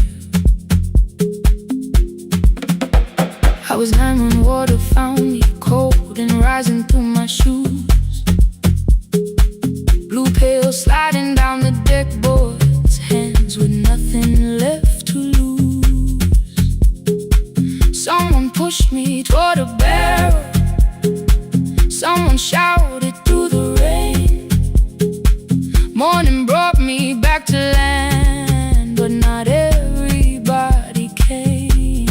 I was 9 when water found me, cold and rising through my shoes. Blue pail sliding down the deck boards, hands with nothing left to lose. Someone pushed me toward a barrel, someone shouted through the rain. Morning brought me back to land, but not everybody came.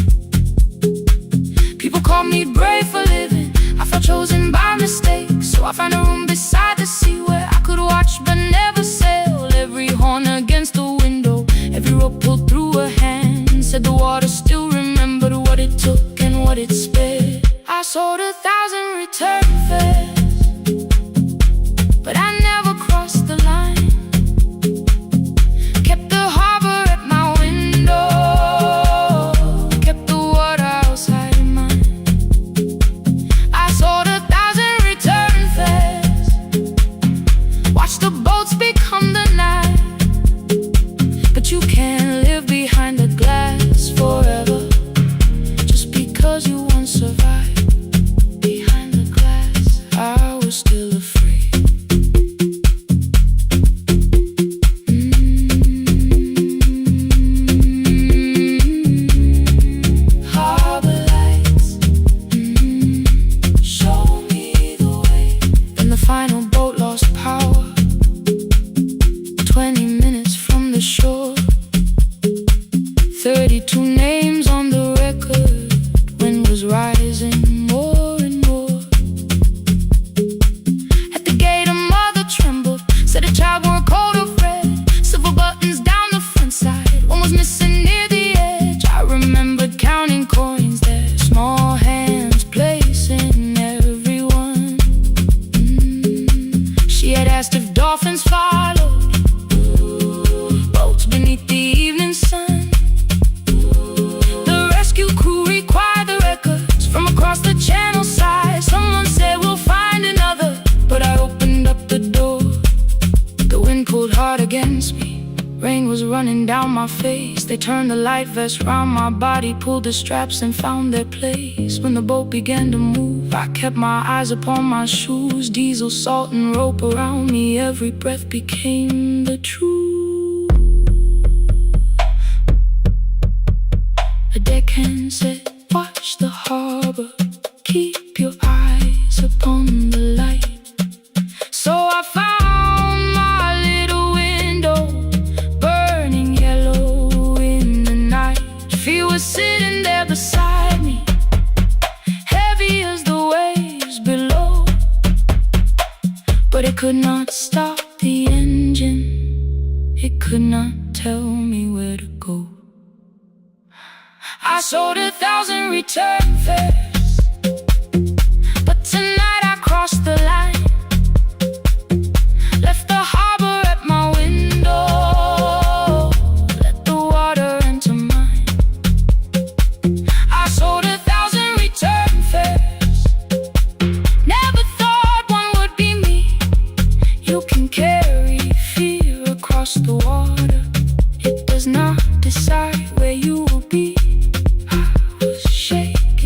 People called me brave for living, I felt chosen by mistake. So I found a room beside the sea where I could watch but never sail. Every horn against the window, every rope pulled through a hand, said the water still remembered what it took and what it spared. I sold 1,000 return fares, but I never crossed the line. Kept the harbor at my window, kept the water outside of mine. I sold 1,000 return fares, watched the boats become the night. But you can't live behind the glass forever, just because you once survived. Behind the glass, I was still afraid. Harbor lights, show me the way. Then the final boat lost power, 20 minutes from the shore. 32 names on the record, wind was rising more and more. At the gate a mother trembled, said a child wore a coat of red, silver buttons down the front side, one was missing near the edge. I remembered counting coins there, small hands placing everyone. She had asked if dolphins followed, boats beneath the evening sun. The rescue crew required the records from across the channel side. Someone said we'll find another, but I opened up the door. The wind pulled hard against me, rain was running down my face. They turned the life vest round my body, pulled the straps and found their place. When the boat began to move, I kept my eyes upon my shoes. Diesel, salt and rope around me, every breath became the truth. A deckhand said, watch the harbor, keep your eyes upon the light. So I found my little window, burning yellow in the night. Fear was sitting there beside me, heavy as the waves below, but it could not stop the engine, it could not tell me where to go. I sold 1,000 return fares, but tonight I crossed the line. Left the harbor at my window, let the water enter mine. I sold 1,000 return fares, never thought one would be me. You can carry fear across the water, it does not decide where you will be. I was shaking.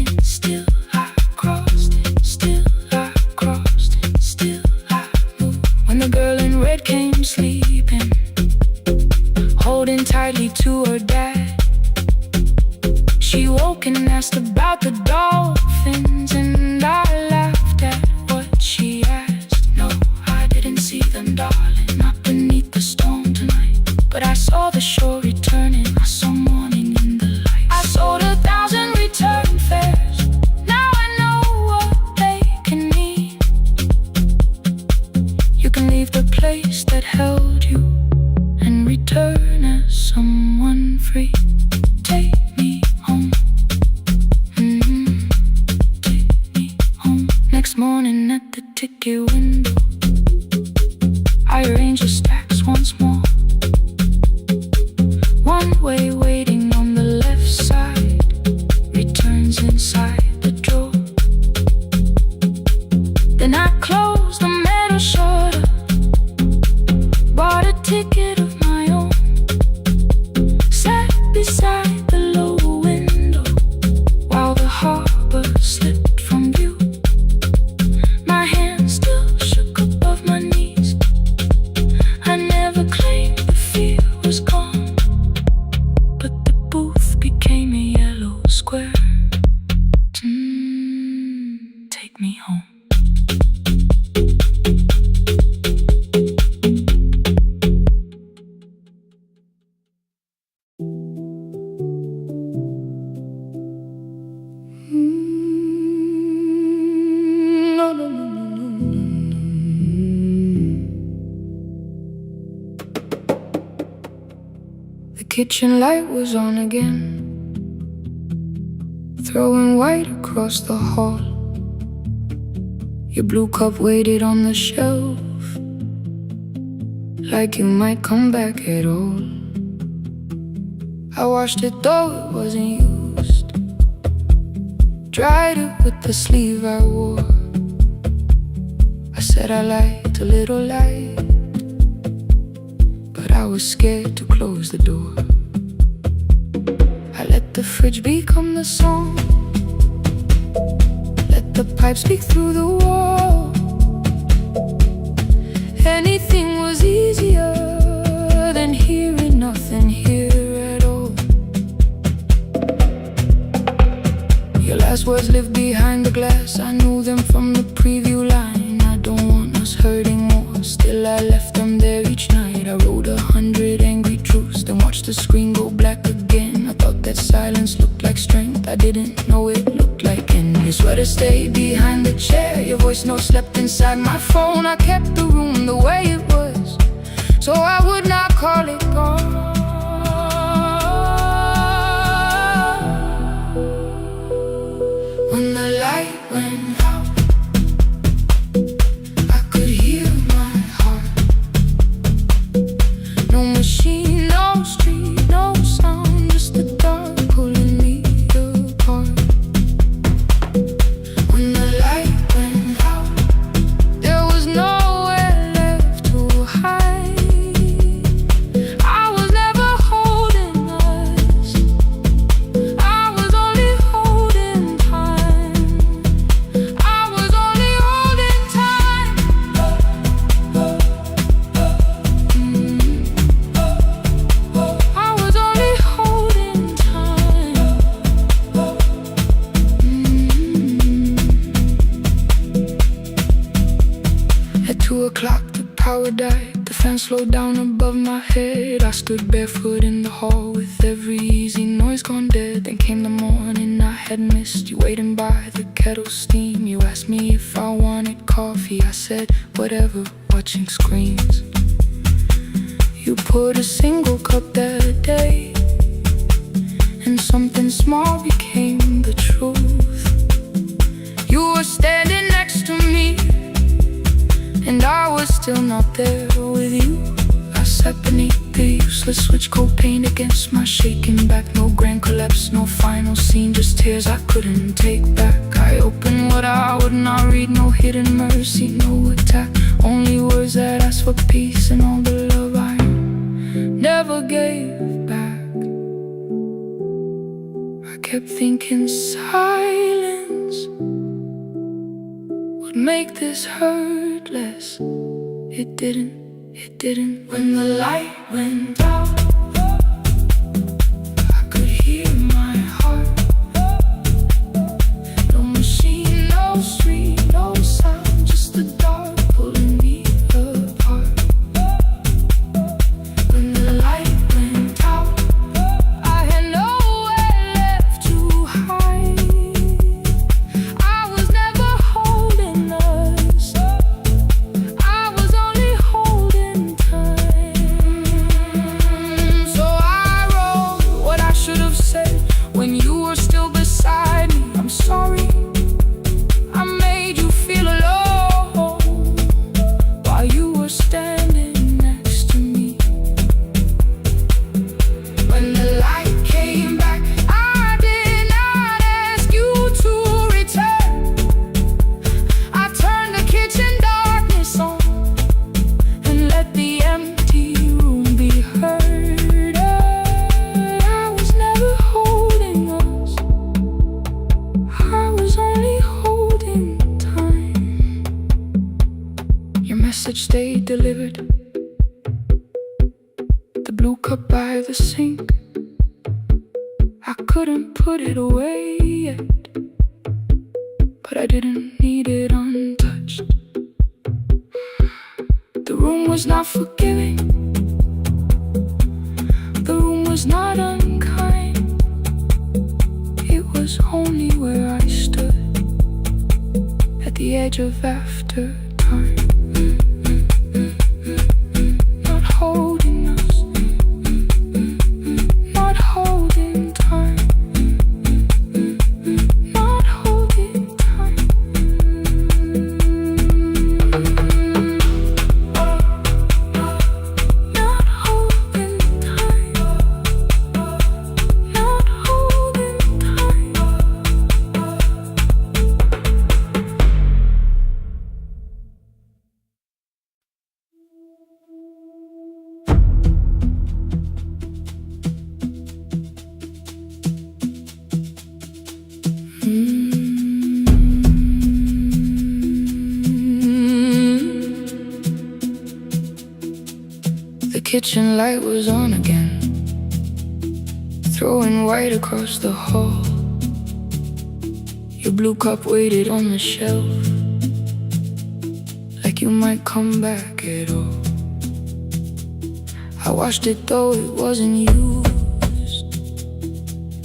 asked about the dolphins, and I laughed at what she asked. No, I didn't see them, darling, not beneath the storm tonight. But I saw the shore returning, I saw morning in the light. I sold 1,000 return fares, now I know what they can mean. You can leave the place that held you and return as someone free. Take me home, take me home. Next morning at the ticket window, I arrange the stacks once more. One way waiting on the left side, returns inside the drawer. Then I closed the metal shutter, bought a ticket of my own, sat beside the low window while the harbor slipped from view. My hands still shook above my knees. I never claimed the fear was gone, but the booth became a yellow square. Take me home. No, no, no, no, no, no, no. The kitchen light was on again, throwing white across the hall. Your blue cup waited on the shelf, like you might come back at all. I washed it though it wasn't used, dried it with the sleeve I wore. I said I liked a little light, but I was scared to close the door. I let the fridge become the song, let the pipe speak through the wall. Anything was easier than hearing nothing here at all. Your last words lived behind the glass, I knew them from the preview line. I don't want us hurting more, still I left them there each night. I wrote 100 angry truths, then watched the screen go black again. I thought that silence looked like strength, I didn't know it looked like end. Your sweater stayed behind the chair, your voice note slept inside my phone. I kept the room the way it was, so I would not call it gone. When the light went out, I could hear my heart. No machine, no street, no sound, just the dark pulling me apart. When the light went out, there was nowhere left to hide. I was never holding us, I was only holding time. I was only holding time. I was only holding time. At 2 o'clock the power died, the fan slowed down above my head. I stood barefoot in the hall with every easy noise gone dead. Then came the morning I had missed, you waiting by the kettle steam. You asked me if I wanted coffee, I said whatever, watching screens. You poured a single cup that day, and something small became the truth. You were standing next to me, and I was still not there with you. I sat beneath the useless switch, coat paint against my shaking back. No grand collapse, no final scene, just tears I couldn't take back. I opened what I would not read, no hidden mercy, no attack. Only words that asked for peace and all the love I never gave back. I kept thinking silence would make this hurt less. It didn't. When the light went out, I could hear my heart. message stayed delivered. The blue cup by the sink, I couldn't put it away yet, but I didn't need it untouched. The room was not forgiving, the room was not unkind. It was only where I stood at the edge of after time. Not holding us, not holding time, not holding time. Not holding time, not holding time. The kitchen light was on again, throwing white across the hall. Your blue cup waited on the shelf, like you might come back at all. I washed it though it wasn't used,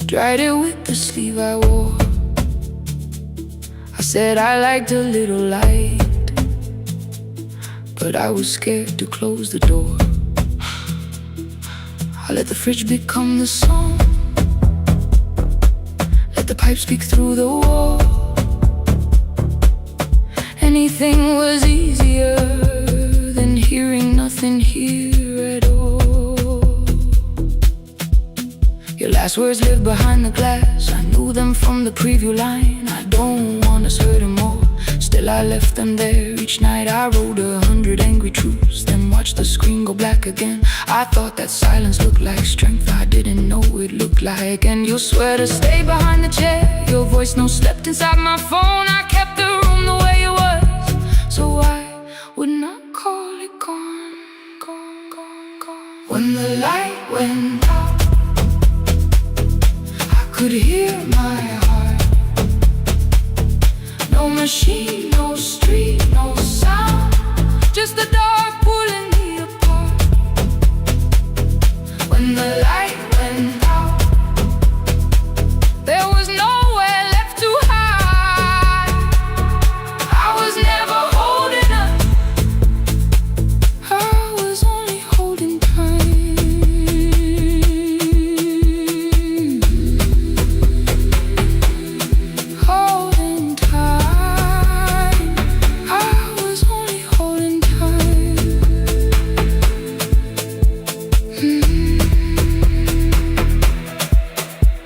dried it with the sleeve I wore. I said I liked a little light, but I was scared to close the door. I let the fridge become the song, let the pipe speak through the wall. Anything was easier than hearing nothing here at all. Your last words lived behind the glass, I knew them from the preview line. I don't want us hurting more, still I left them there. Each night I wrote 100 angry truths, then watched the screen go black again. I thought that silence looked like strength, I didn't know it looked like. And you swear to stay behind the chair, your voice no slept inside my phone. I kept the room the way it was, so I would not call it gone, gone, gone, gone. When the light went out, I could hear my heart. No machine, no street, no sound, just the dark pulling me apart. When the light went out, there was nowhere left to hide. I was never holding up, I was only holding time. Holding time, I was only holding time.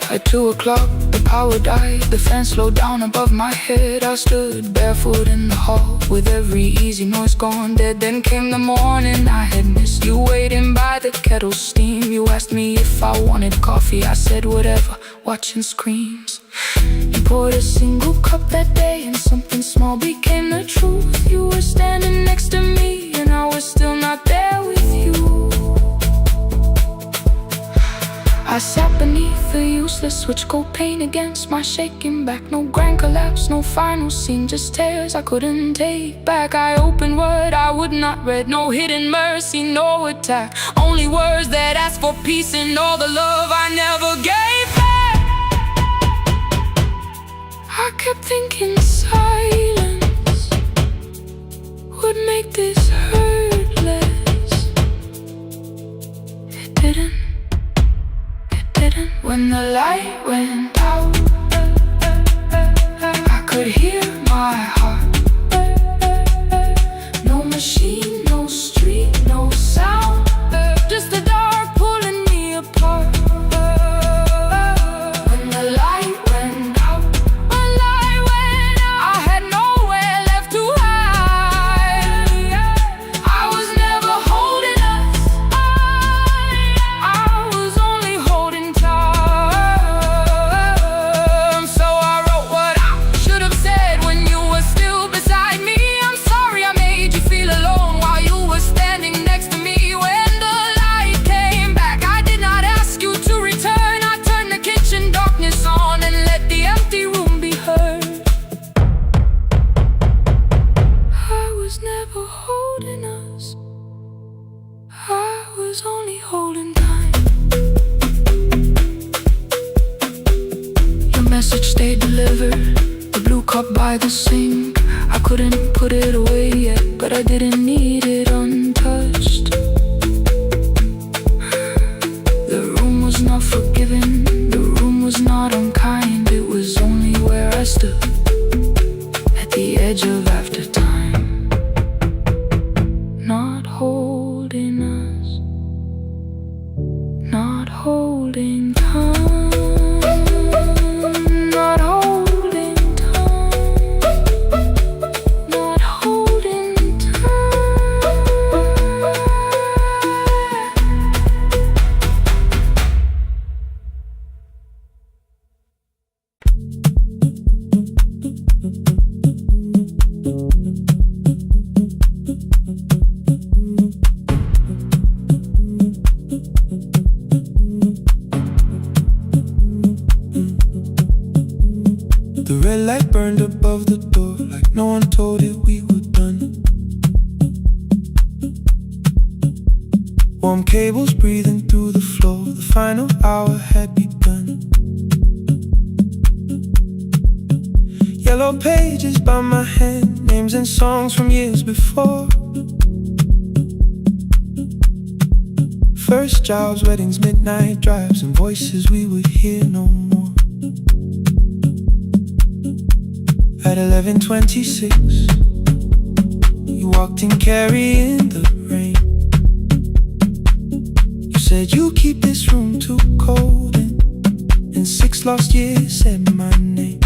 At 2 o'clock, the power died, the fan slowed down above my head. I stood barefoot in the hall, with every easy noise gone dead. Then came the morning, I had missed you waiting by the kettle steam. You asked me if I wanted coffee, I said whatever, watching screens. You poured a single cup that day, and something small became the truth. You were standing next to me, and I was still not there with you. I sat beneath the useless switch, cold pain against my shaking back. No grand collapse, no final scene, just tears I couldn't take back. I opened what I would not read, no hidden mercy, no attack, only words that asked for peace and all the love I never gave back. I kept thinking silence would make this hurt less. It didn't. When the light went out, I could hear my heart. No machine, no street, no sound, just the dark pulling me apart. When the light went out, I had nowhere left to hide. I was never holding us, I was only holding time. So I wrote what I should have said when you were still A blue cup by the sink, I couldn't put it away yet, but I didn't need it untouched. The room was not forgiving, the room was not unkind. It was only where I stood at the edge of after time, not holding us, not holding time, not holding time, not holding time. The red light burned above the door, like no one told it we were done. Warm cables breathing through the floor, the final hour had begun. Yellow pages by my hand, names and songs from years before. First jobs, weddings, midnight drives, and voices we would hear no more. At 11:26, you walked in carrying the rain. You said you keep this room too cold, and in 6 lost years said my name.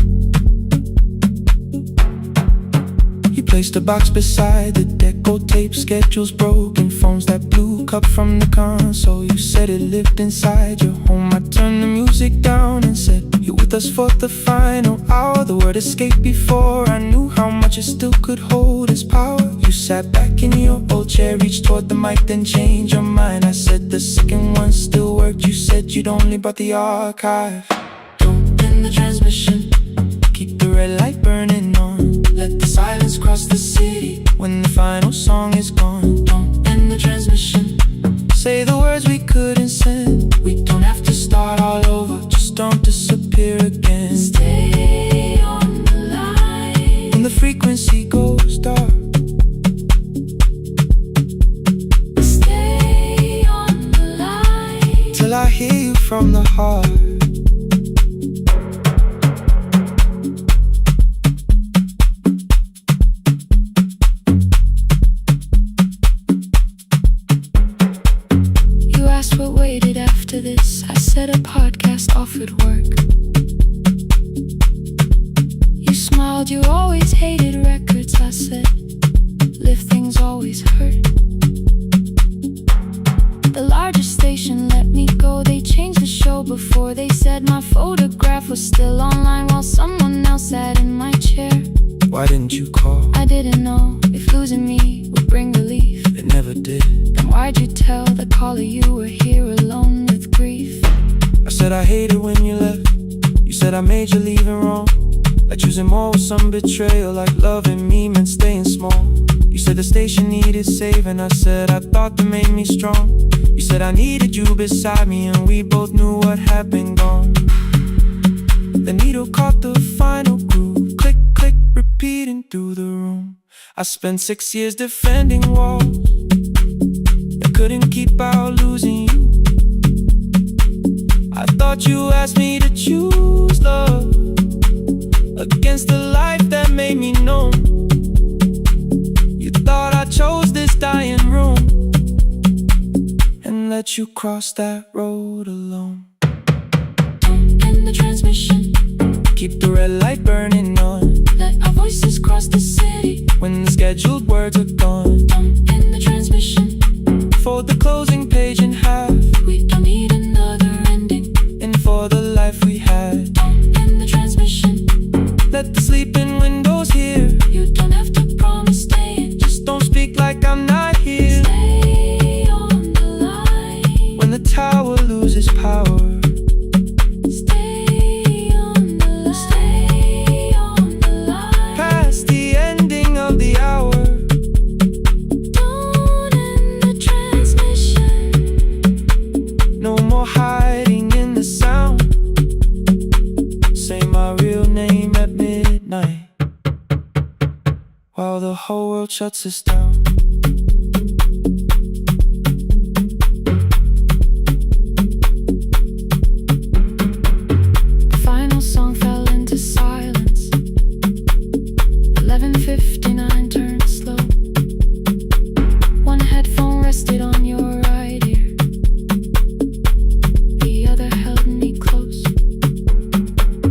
You placed a box beside the deco tape, schedules broken, phones that blew, cup from the console. You said it lived inside your home. I turned the music down and said, you're with us for the final hour. The word escaped before I knew how much it still could hold its power. You sat back in your old chair, reached toward the mic, then changed your mind. I said the second one still worked. You said you'd only brought the archive. Don't end the transmission, keep the red light burning on. Let the silence cross the city when the final song is gone. Don't end the transmission, say the words we couldn't send. We don't have to start all over, just don't disappear again. Stay on the line when the frequency goes dark. Stay on the line till I hear you from the heart. What waited after this? I said a podcast offered work. You smiled, you always hated records. I said, live things always hurt. The largest station let me go. They changed the show before they said my photograph was still online while someone else sat in my chair. Why didn't you call? I didn't know if losing me would bring relief. It never did. Then why'd you tell the caller you were here alone with grief? I said I hated when you left. You said I made you leaving wrong, like choosing more with some betrayal, like loving me meant staying small. You said the station needed saving. I said I thought that made me strong. You said I needed you beside me, and we both knew what had been gone. The needle caught the final groove, click, click, repeating through the room. I spent 6 years defending walls that couldn't keep out losing you. I thought you asked me to choose love against the life that made me numb. You thought I chose this dying room and let you cross that road alone. Don't end the transmission, keep the red light burning on. Let our voices cross the city when the scheduled words are gone. Don't end the transmission, fold the closing page in half. We don't need another ending, and for the life we had. Don't end the transmission, let the sleeping windows hear. You don't have to promise staying, just don't speak like I'm not here. Stay on the line when the tower loses power. Stay on the line, stay on the line past the ending of the hour. Don't end the transmission. while the whole world shuts us down. The final song fell into silence. 11:59 turned slow. One headphone rested on your right ear, the other held me close.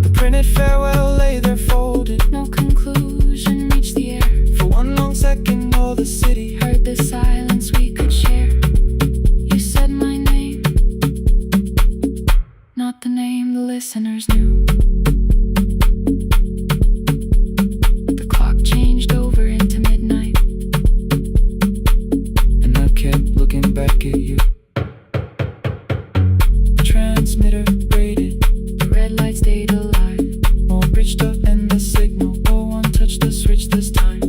The printed farewell lay there folded. No conclusion reached the air. For one long second all the city Heard the silence we could share. You said my name, not the name the listeners knew. The clock changed over into midnight, and I kept looking back at you. The transmitter braided, the red light stayed alive. more bridged up and the signal. No one touched the switch this time.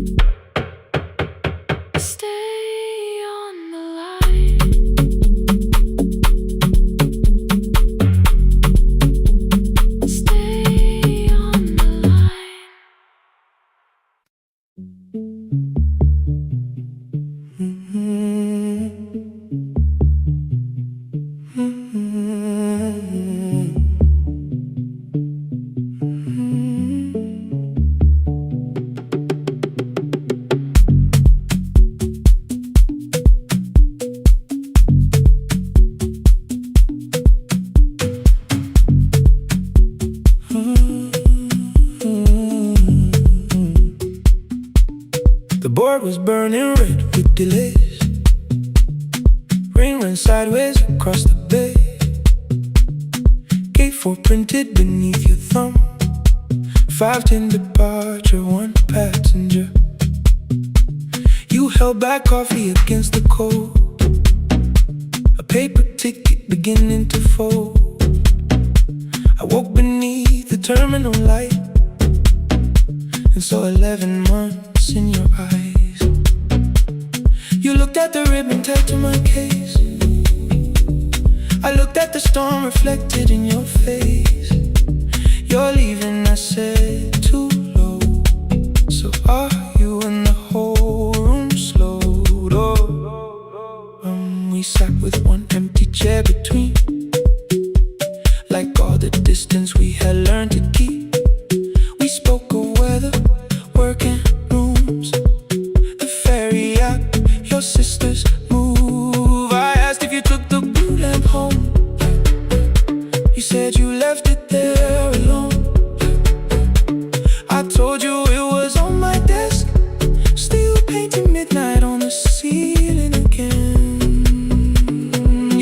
Stay on the line. Stay on the line. The board was burning red with delays. Rain ran sideways across the bay. Gate 4 printed beneath your thumb. 5:10 departure, 1 passenger. You held back coffee against the cold. A paper ticket beginning to fold. I woke beneath the terminal light and saw 11 months in your eyes. You looked at the ribbon tied to my case. I looked at the storm reflected in your face. You're leaving, I said, too low. So are you? And the whole room slowed. We sat with one empty chair between, like all the distance we had learned to keep. We spoke of weather, work and rooms, the ferry out, your sister's move. I asked if you took the blue lamp home. You said you left it there alone. I told you it was on my desk, still painting midnight on the ceiling again.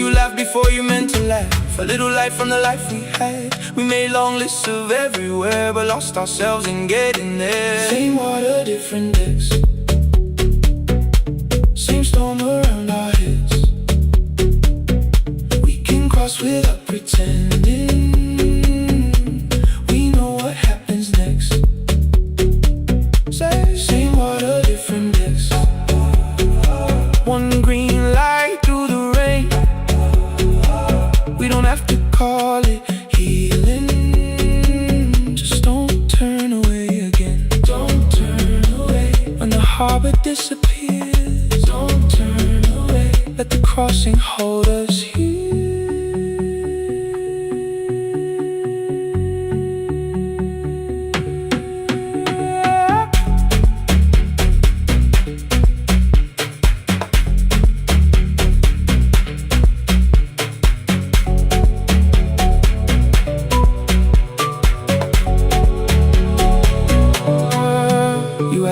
You laughed before you meant to laugh. A little light from the life we had. We made long lists of everywhere, but lost ourselves in getting there. Same water, different decks. Same storm around our heads. We can cross without pretending. We know what happens next. Same water, different decks. One green light through the rain. We don't have to call it healing. Just don't turn away again. Don't turn away. When the harbor disappears, don't turn away. Let the crossing hold us here.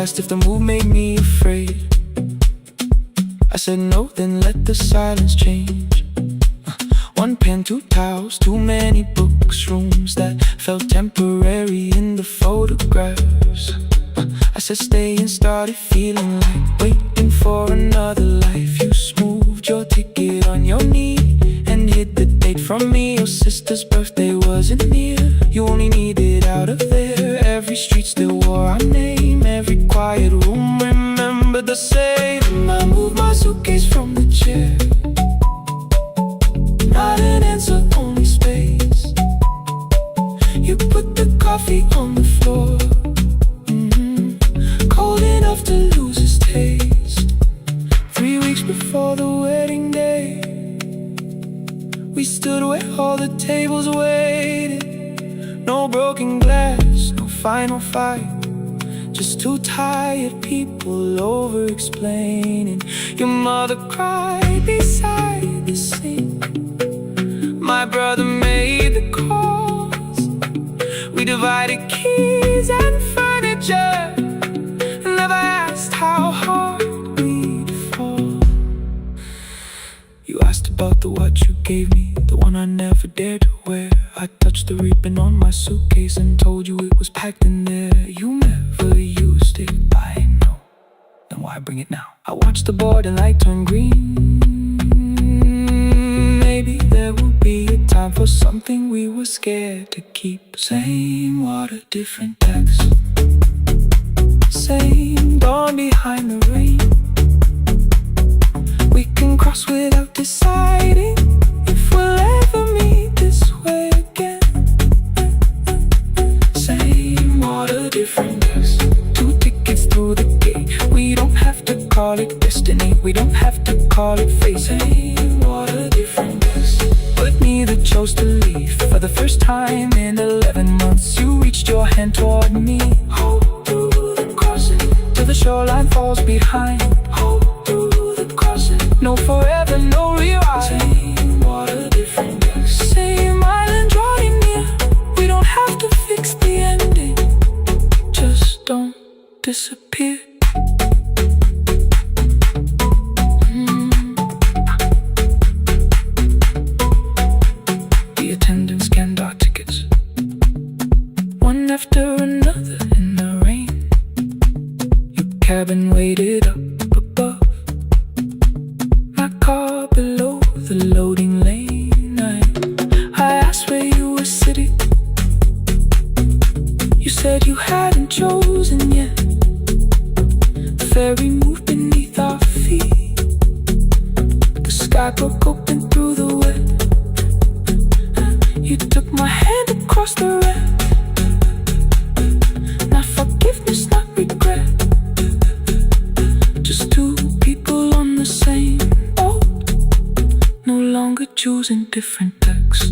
Asked if the move made me afraid. I said no, then let the silence change. One pen, 2 towels, too many books, rooms that felt temporary in the photographs. I said stay and started feeling like waiting for another life. You smoothed your ticket on your knee and hid the date from me. Your sister's birthday wasn't near. You only needed out of there. Every street still wore our name. Every quiet room remembered the same. I moved my suitcase from the chair. Not an answer, only space. You put the coffee on the floor, cold enough to all the tables waited. No broken glass, no final fight. Just two tired people over-explaining. Your mother cried beside the sink. My brother made the calls. We divided keys and furniture. Never asked how hard we'd fall. You asked about the watch you gave me, the one I never dared to wear. I touched the ribbon on my suitcase and told you it was packed in there. You never used it, I know. Then why bring it now? I watched the board and light turn green. Maybe there will be a time for something we were scared to keep. Same water, different text. Same dawn behind the rain. We can cross without deciding if we'll ever meet this way again. Same water, different text. Two tickets through the gate. We don't have to call it destiny. We don't have to call it fate. Same water, different text. But neither chose to leave. For the first time in 11 months, you reached your hand toward me. Hold through the crossing till the shoreline falls behind. Hold through the crossing. No forever, no rewind. Same water, different text. Same island drawing near. We don't have to fix the ending. Just don't disappear. The attendant scanned our tickets, one after another in the rain. Your cabin waited up above, my car below the loading lane. I asked where you were sitting. You said you hadn't chosen yet. The ferry moved beneath our feet. The sky broke open through the wet. You took my hand across the wreck. Not forgiveness, not regret. Just two people on the same boat, no longer choosing different texts.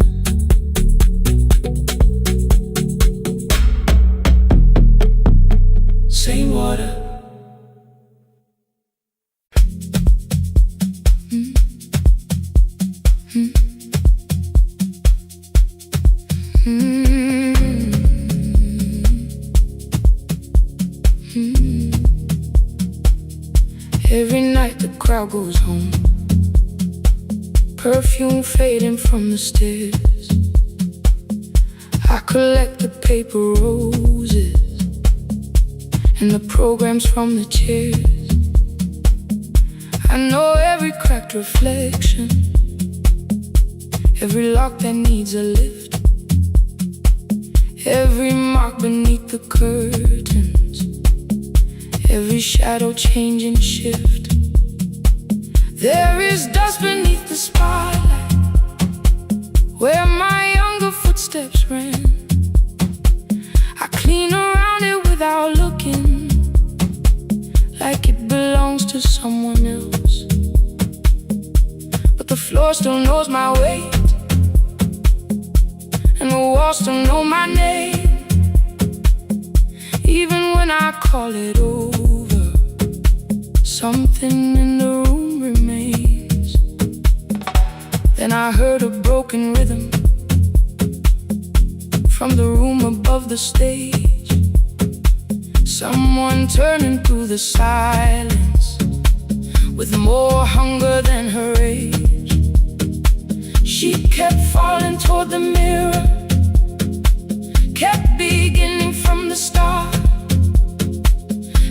Same water. Every night the crowd goes home, perfume fading from the stairs. I collect the paper roses and the programs from the chairs. I know every cracked reflection, every lock that needs a lift, every mark beneath the curtains, every shadow changing shift. There is dust beneath the spotlight where my younger footsteps ran. I clean around it without looking, like it belongs to someone else. But the floor still knows my weight, and the walls still know my name. Even when I call it over, something in the room remains. Then I heard a broken rhythm from the room above the stage. Someone turning through the silence with more hunger than her age. She kept falling toward the mirror, kept beginning from the start.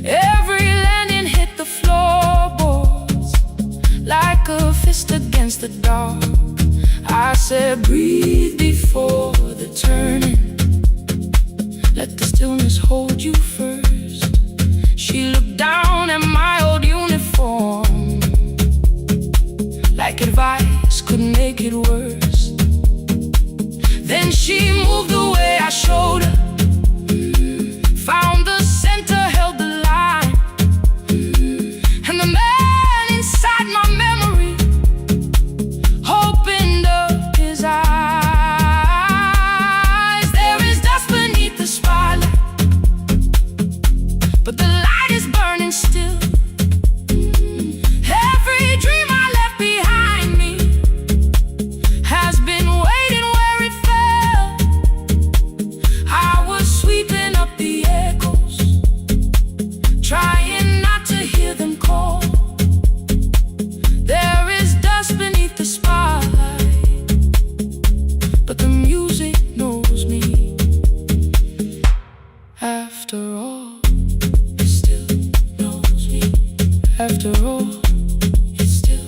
Every landing hit the floorboards like a fist against the dark. I said, breathe before the turning. Let the stillness hold you first. She looked down at my old uniform, like advice could make it worse. Then she moved the way I showed her, found the center, held the line, and the man inside my memory opened up his eyes. After all, it still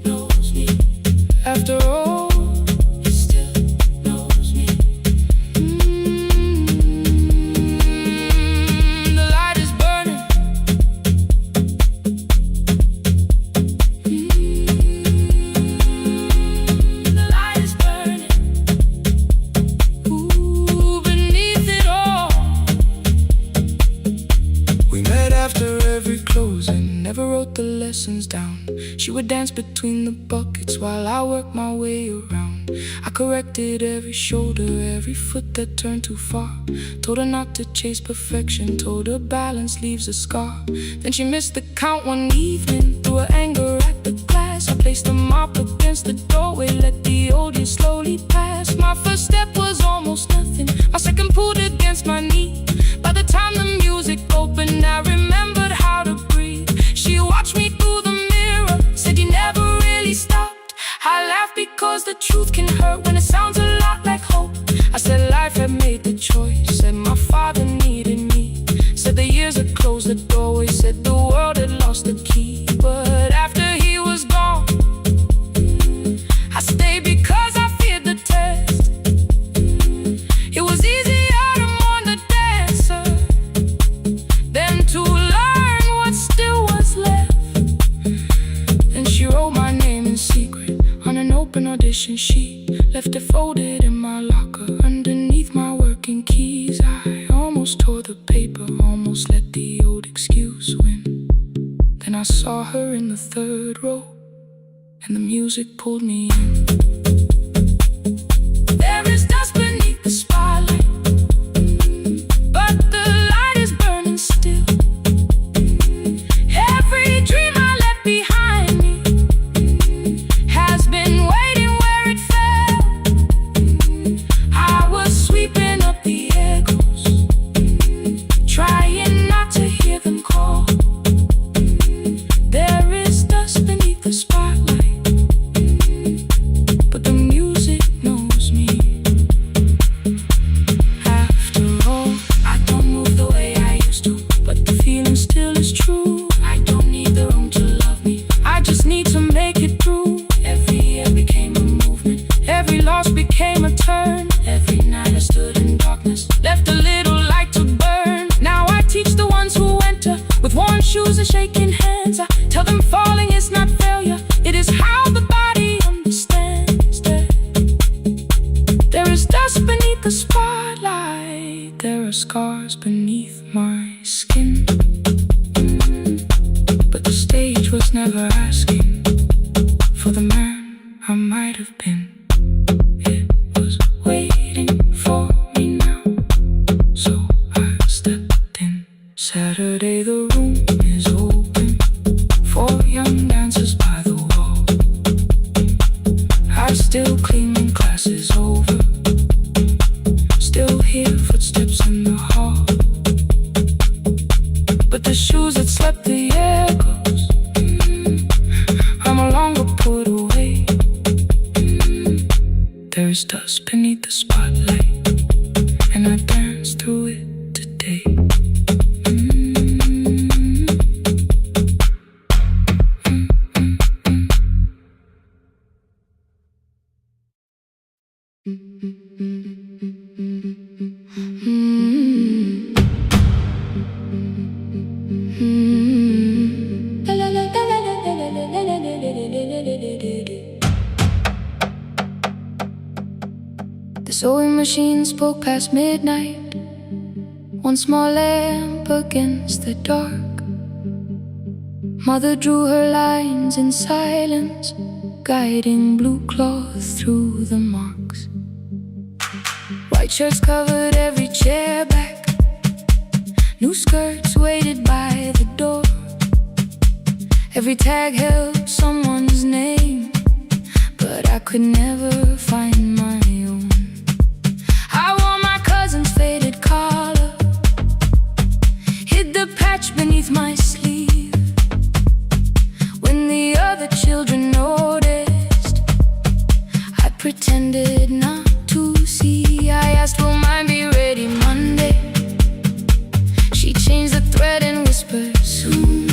knows me. After all, it still knows me. The light is burning. The light is burning. Ooh, beneath it all. We met after every closing, never wrote the lessons down. She would dance between the buckets while I worked my way around. I corrected every shoulder, every foot that turned too far. Told her not to chase perfection, told her balance leaves a scar. Then she missed the count one evening, threw her anger at the glass. I placed the mop against the doorway, let the old years slowly pass. My first step was almost nothing, my second pulled against my knee. By the time the music opened, I remembered how to breathe. She watched me through the mirror, said you never really stopped. I laughed because the truth can hurt when it sounds a lot like hope. I said life had made the choice, said my father needed me. Said the years had closed the doorway, said the world had lost the key. But after he was gone, I stayed because I feared the test. It was easier to mourn the dancer than to learn what still was left. Then she wrote my name in secret on an open audition sheet, left it folded in my locker underneath my working keys. I almost tore the paper, almost let the old excuse win. Then I saw her in the third row, and the music pulled me in. There is dust beneath the spotlight, but the light is burning still. Every dream I left behind me has been waiting where it fell. I was sweeping up the echoes, trying not to hear them call. There is dust beneath the spotlight, but the music knows me. After all, I don't move the way I used to, but the feeling still is true. I don't need the room to love me, I just need to make it through. Every year became a movement, every loss became a turn. Every night I stood in darkness, left a little light to burn. Now I teach the ones who enter with worn shoes and shaking hands. I tell them falling is not failure, it is how the body understands. There is dust beneath the spotlight, there are scars beneath my skin. But the stage was never asking for the man I might have been. It was waiting for me now, so I stepped in. Saturday the room is open for young dancers by the wall. I still clean when class is over, still hear footsteps in the hall. But the shoes that slept the echoes, are no longer put away. There's dust beneath the spotlight, and I dance through it today. The sewing machine spoke past midnight, one small lamp against the dark. Mother drew her lines in silence, guiding blue cloth through the marks. White shirts covered every chair back, new skirts waited by the door. Every tag held someone's name, but I could never find my own. I wore my cousin's faded collar, hid the patch beneath my sleeve. When the other children noticed, I pretended not to see. I asked, will mine be ready Monday? She changed the thread and whispered, soon.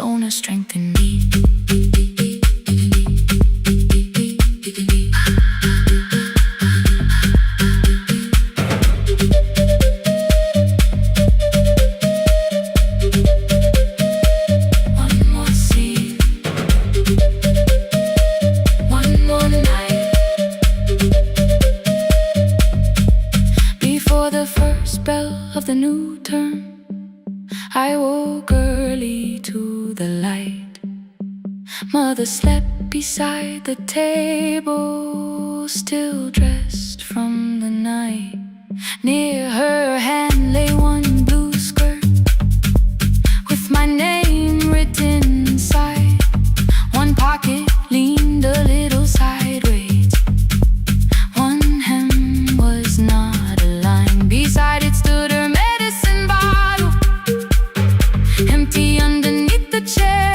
sown a strength in me. The new term, I woke early to the light. Mother slept beside the table, still dressed from the night. Near her hand lay one blue skirt with my name written inside. One pocket leaned a little sideways, one hem was not aligned. Beside it stood her medicine bottle, empty underneath the chair.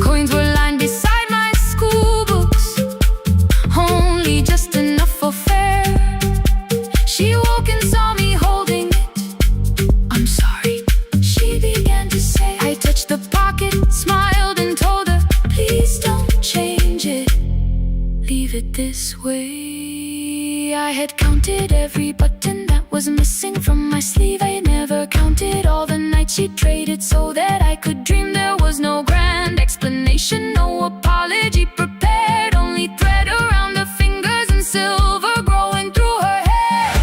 Coins were lined beside my school books, only just enough for fare. She woke and saw me holding it. I'm sorry, she began to say. I touched the pocket, smiled and told her, please don't change it, leave it this way. I had counted every button that was missing from my sleeve. I had never counted all the nights she traded so that I could dream. There was no grand explanation, no apology prepared, only thread around her fingers and silver growing through her hair.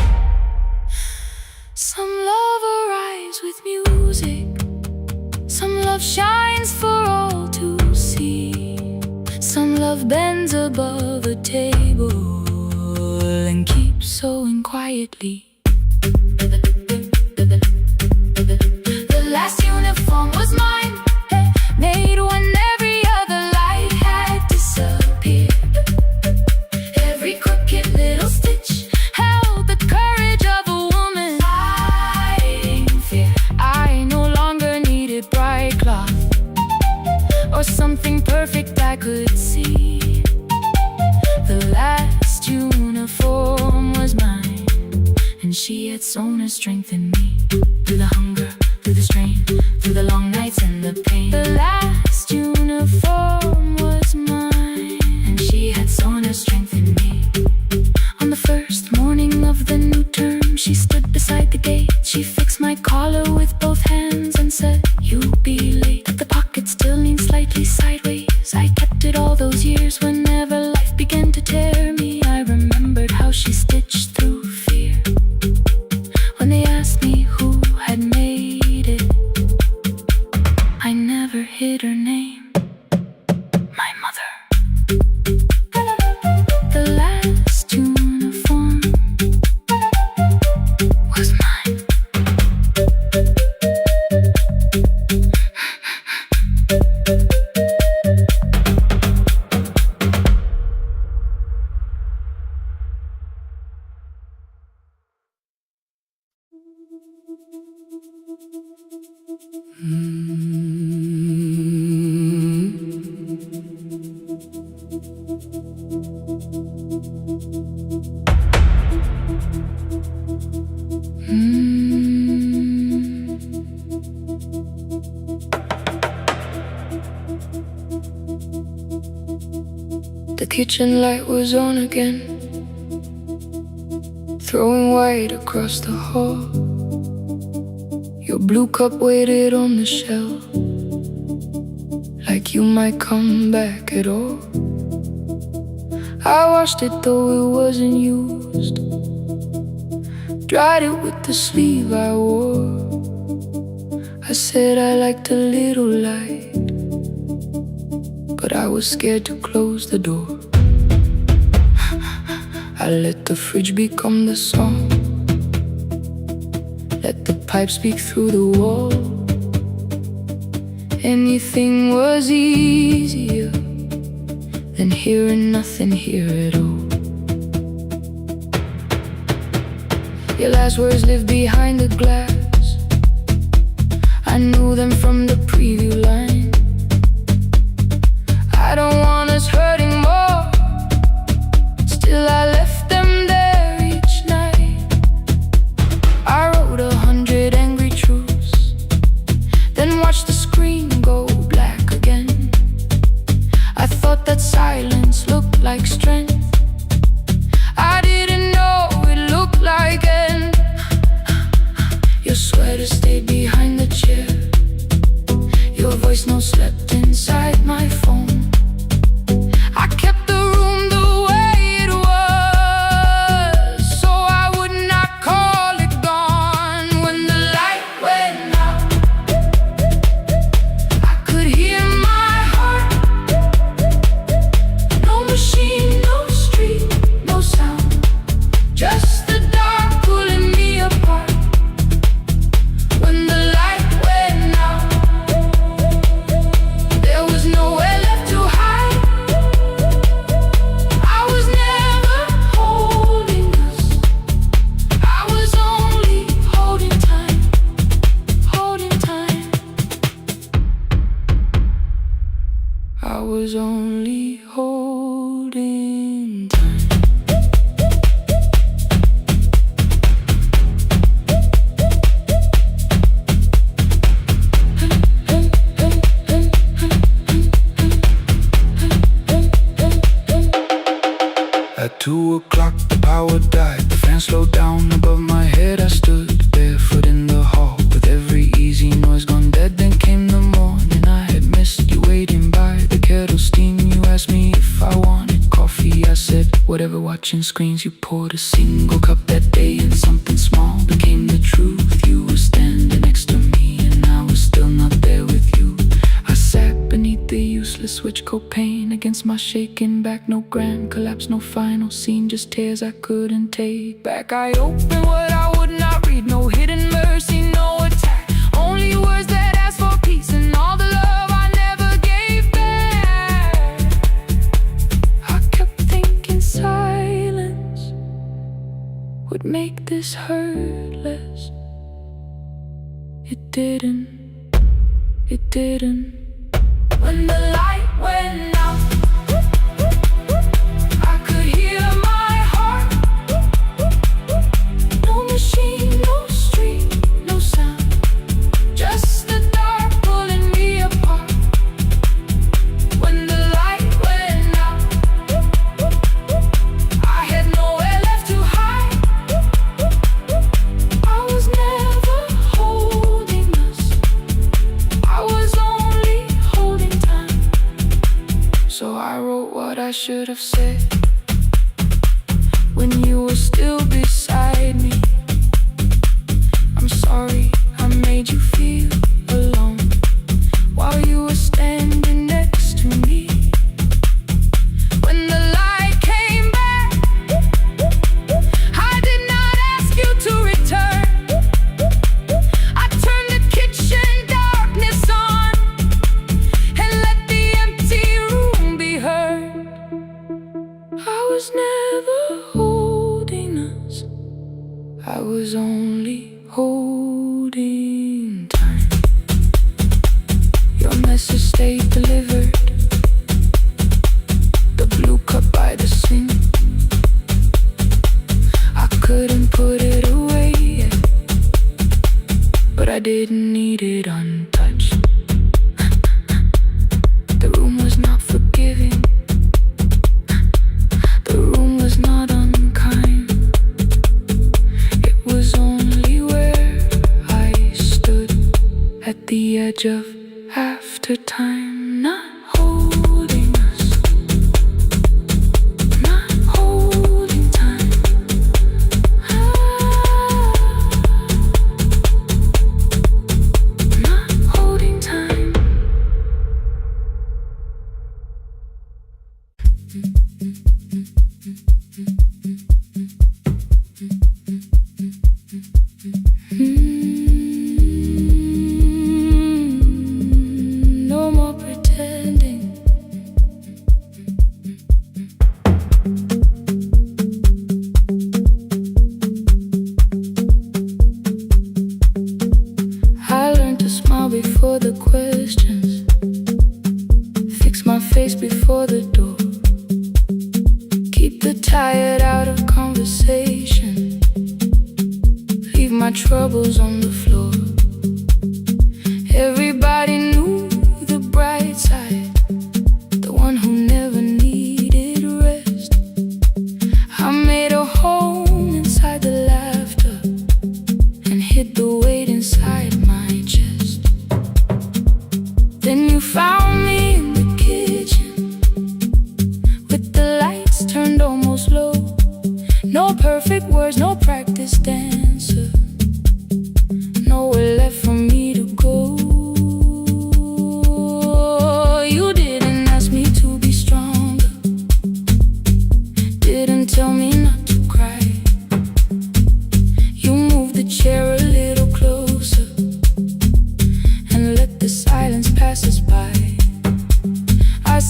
Some love arrives with music, some love shines for all to see. Some love bends above a table and keeps sewing quietly. The last uniform was mine, made when every other light had disappeared. Every crooked little stitch held the courage of a woman fighting fear. I no longer needed bright cloth or something perfect I could see. The last uniform was mine, and she had sown her strength in me. Through the hunger, through the strain, through the long nights and the pain. The last uniform was mine, and she had sown her strength in me. On the first morning of the new term, she stood beside the gate. She fixed my collar with both hands and said, you'll be late. But the pocket still leaned slightly sideways. I kept it all those years. Whenever life began to tear me, I remembered how she stitched through fear. When they asked me who had made it, I never hid her name, my mother. The last uniform was mine. The kitchen light was on again, throwing white across the hall. Your blue cup waited on the shelf, like you might come back at all. I washed it though it wasn't used, dried it with the sleeve I wore. I said I liked a little light, but I was scared to close the door. I let the fridge become the song, let the pipe speak through the wall. Anything was easier than hearing nothing here at all. Your last words live behind the glass, I knew them from the preview line. I don't want us hurting more, still I left them there each night. I wrote 100 angry truths, then watched the screen thought that silence looked like strength. I didn't know it looked like end. Your sweater stayed behind the chair. Your voice no slept inside my phone. I kept the room the way it was, so I would not call it gone. When the light went out, I could hear my heart. No machine, no street, no sound, just the dark pulling me apart. When the light went out, there was nowhere left to hide. I was never holding us, I was only holding time, holding time. I was only holding time. At 2 o'clock the power died, the fan slowed down above my head. I stood barefoot in the hall with every easy noise gone dead. Then came the morning, I had missed you waiting by the kettle steam. You asked me if I wanted coffee, I said whatever. Watching screens, you poured a single cup that day, and something small became the truth. You were standing next to me and I was still not there with you. I sat beneath the useless switch, copain against my shaking back. No grand collapse, no final scene, just tears I couldn't take back. I opened what I would not read, no hidden mercy, no attack, only words that ask for peace and all the love I never gave back. I kept thinking silence would make this hurt less. It didn't, it didn't. When the light went out, I could hear my heart. No machine, no street, no sound, just the dark pulling me apart. When the light went out, I had nowhere left to hide. I was never holding us, I was only holding time. So I wrote what I should have said when you were still beside me. I'm sorry I made you feel alone while you were standing next to me. When the light came back, I did not ask you to return. I turned the kitchen darkness on and let the empty room be heard. I was never holding us, I was only holding time. Your message stayed delivered, the blue cup by the sink. I couldn't put it away yet, but I didn't need it untouched. The room was not forgiving, the room was not unkind. It was only where I stood at the edge of after time, not holding us, not holding time. Not holding time. No more pretending. I learned to smile before the questions, fix my face before the door, keep the tired out of conversation, leave my troubles on the floor. Everybody knew the bright side, the one who never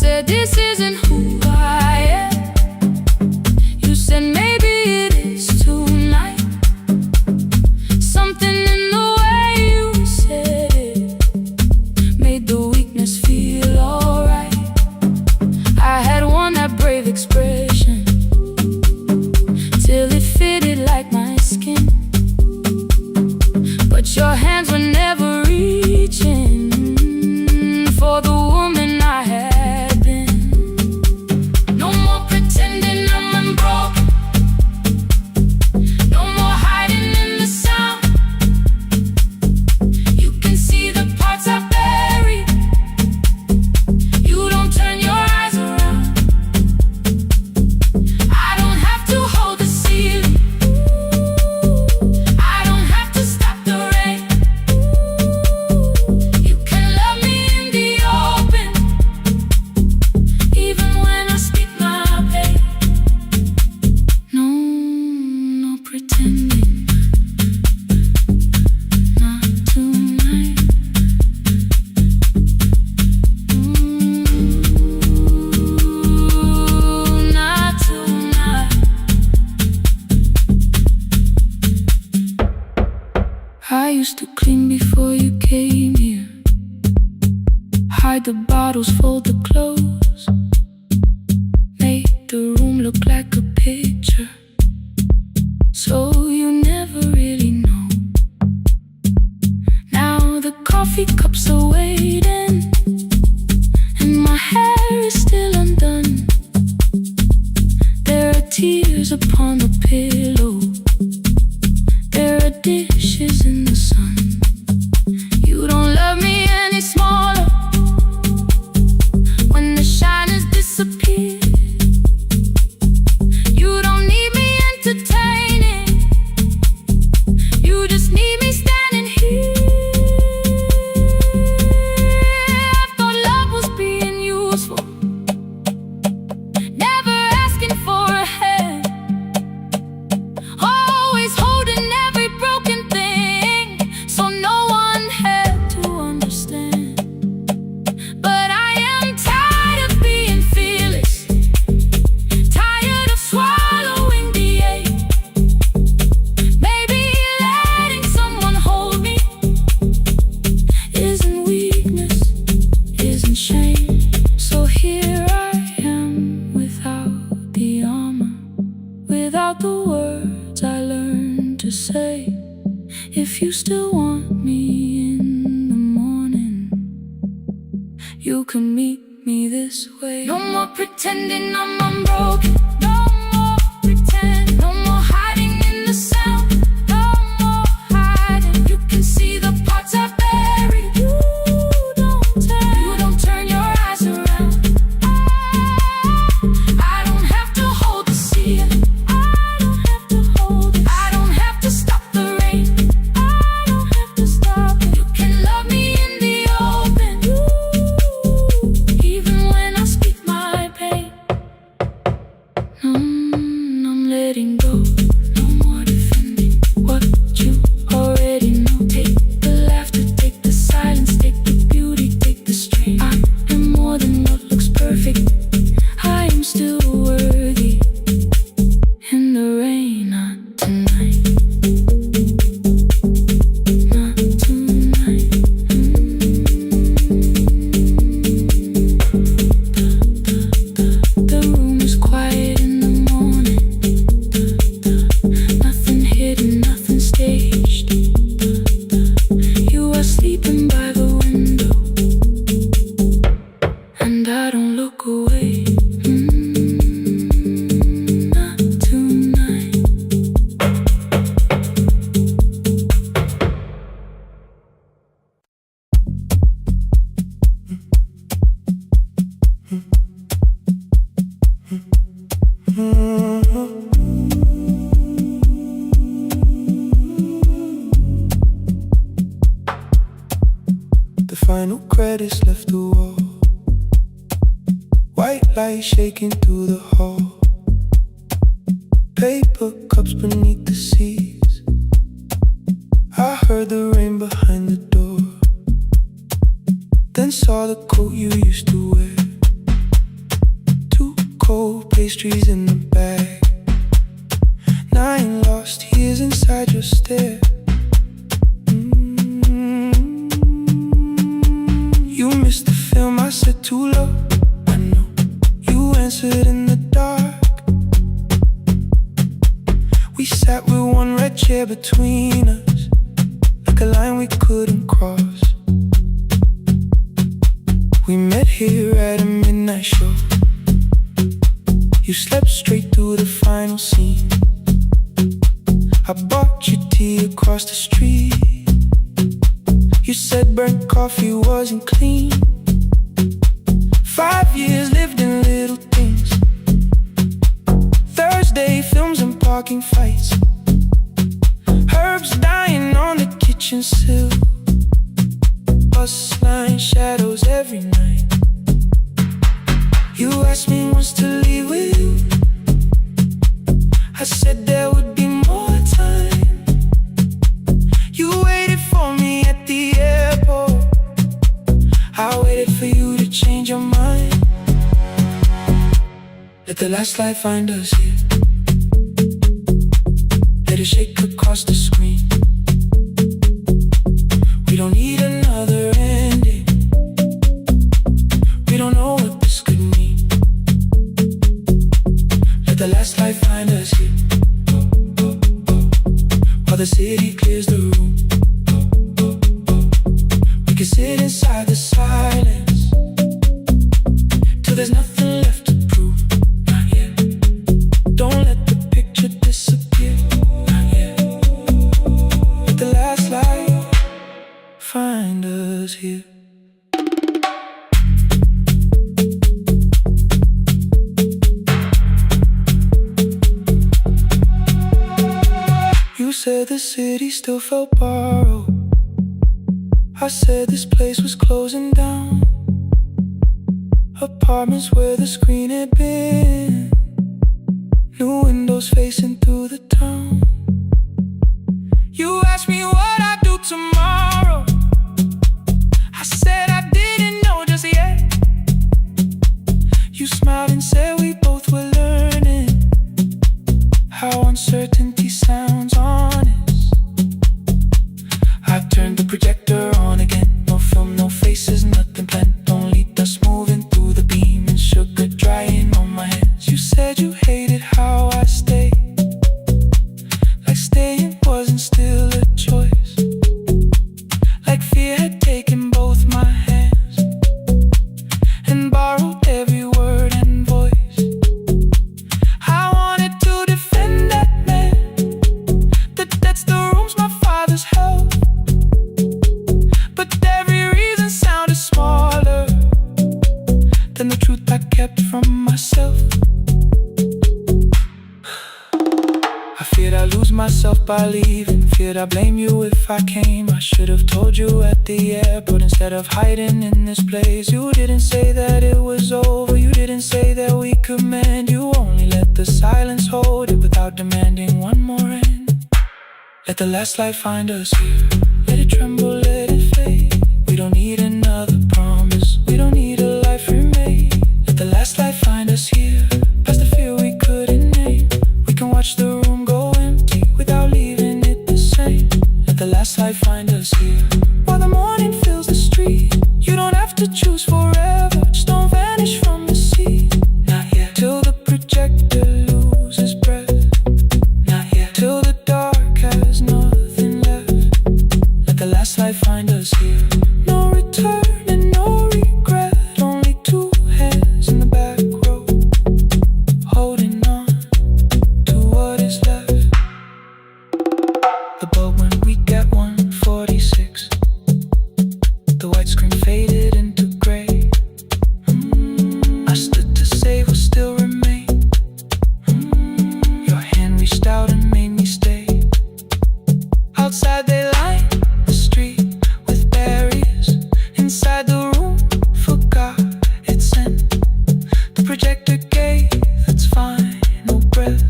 said this isn't who I am. You said maybe it is tonight. Something in the way you said it made the weakness feel alright. I had worn that brave expression till it fitted like my skin, but your hands were never reaching for the woman I had been. No more pretending I'm unbroken. No more hiding in the sound. You can see the parts I buried. You don't turn your eyes around. I don't have to hold the ceiling. I don't have to stop the rain. You can love me in the open, even when I speak my pain. No, no pretending, not tonight. Not tonight. I used to clean before you came here, hide the bottles, fold the clothes, make the room look like a picture, so you never really know. Now the coffee cups are waiting, and my hair is still undone. There are tears upon the pillow. There are dishes in the sun. You don't love me any smaller when the shine has disappeared. You don't need me entertaining. You just need me standing here. I thought love was being useful, never asking for a hand, always holding every broken thing, so no one had to understand. But I am tired of being fearless, tired of swallowing the ache. Maybe letting someone hold me isn't weakness, isn't shame. So here I am without the armor, without the words I learned to say. If you still want me in the morning, you can meet me this way. No more pretending I'm unbroken. No more pretend. No more hiding in the sound. No more hiding. You can see the parts I buried. You don't turn your eyes around. I don't have to hold the ceiling. I don't have to hold it. I don't have to stop the rain. I don't have to stop it. You can love me in the open, even when I speak my pain. I'm letting go. No more defending what you already know. Take the laughter, take the silence, take the beauty, take the strain. I am more than what looks perfect. I am still worthy. In the rain, not tonight. Not tonight. The room is quiet in the morning. Nothing hidden, nothing staged. You are sleeping by the window, and I don't look away. Not tonight. The final credits left the wall. White light shaking through the hall. Paper cups beneath the seas. I heard the rain behind the door, then saw the coat you used to wear. pastries in the bag. 9 lost years inside your stare. You missed the film, I said too low. I know you answered in the dark. We sat with one red chair between us, like a line we couldn't cross. We met here at a midnight show. You slept straight through the final scene. I bought you tea across the street. You said burnt coffee wasn't clean. 5 years lived in little things. Thursday films and parking fights. Herbs dying on the kitchen sill. Bus line shadows every night. You asked me once to leave with you. I said there would be more time. You waited for me at the airport. I waited for you to change your mind. Let the last light find us here. Let it shake across the screen. We don't need another ending. We don't know what this could mean. Let the last light find us here. While the city clears the room, we can sit inside the silence till there's nothing left to prove. Not yet. Don't let the picture disappear. Not yet. Let the last light find us here. You said the city still felt borrowed. I said this place was closing down. Apartments where the screen had been. New windows facing through the town. You asked me what I'd do tomorrow. I said I didn't know just yet. You smiled and said we both were learning how uncertainty sounds honest. I turned the projector on again. No film, no faces, nothing planned. Only dust moving through the beam and sugar drying on my hands. You said you hated how I stayed, like staying wasn't still a choice. Like fear had taken both my hands and borrowed every word and voice. I wanted to defend that man that's the rooms my father's held. But every reason sounded smaller than the truth I kept from myself. I feared I'd lose myself by leaving. Feared I'd blame you if I came. I should have told you at the airport instead of hiding in this place. You didn't say that it was over. You didn't say that we could mend. You only let the silence hold it without demanding one more end. Let the last light find us here. Let it tremble, let it fade. We don't need another promise. We don't need a life remade. Let the last light find us here. Past the fear we couldn't name. We can watch the room go empty without leaving it the same. Let the last light find us here. While the morning fills the street, you don't have to choose forever. Just don't vanish from the sea. Not yet. Till the projector loses breath. Not yet. Till the dark has nothing left. Let the last light find us here. No return and no regret. Only two hands in the back row, holding on to what is left. The bulb when we get 146. The white screen faded into gray. I stood to save what still remained. Your hand reached out and made me stay. Outside they line the street with barriers. Inside the room forgot its end. The projector gave its final breath.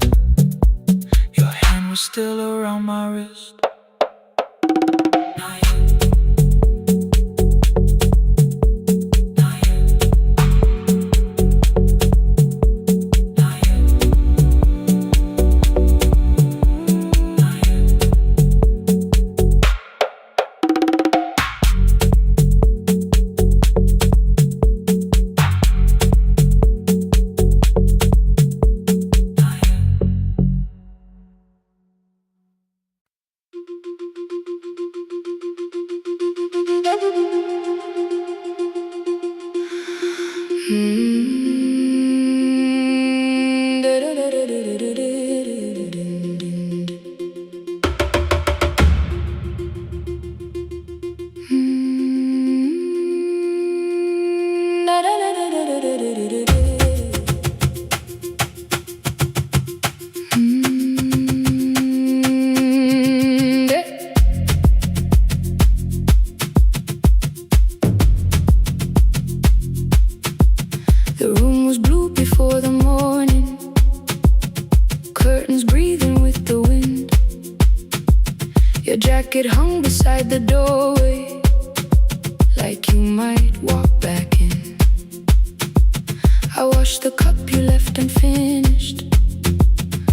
Your hand was still around my wrist. Not yet. Not yet. Not yet. The room was blue before the morning, curtains breathing with the wind. Your jacket hung beside the doorway, like you might walk back in. I washed the cup you left unfinished,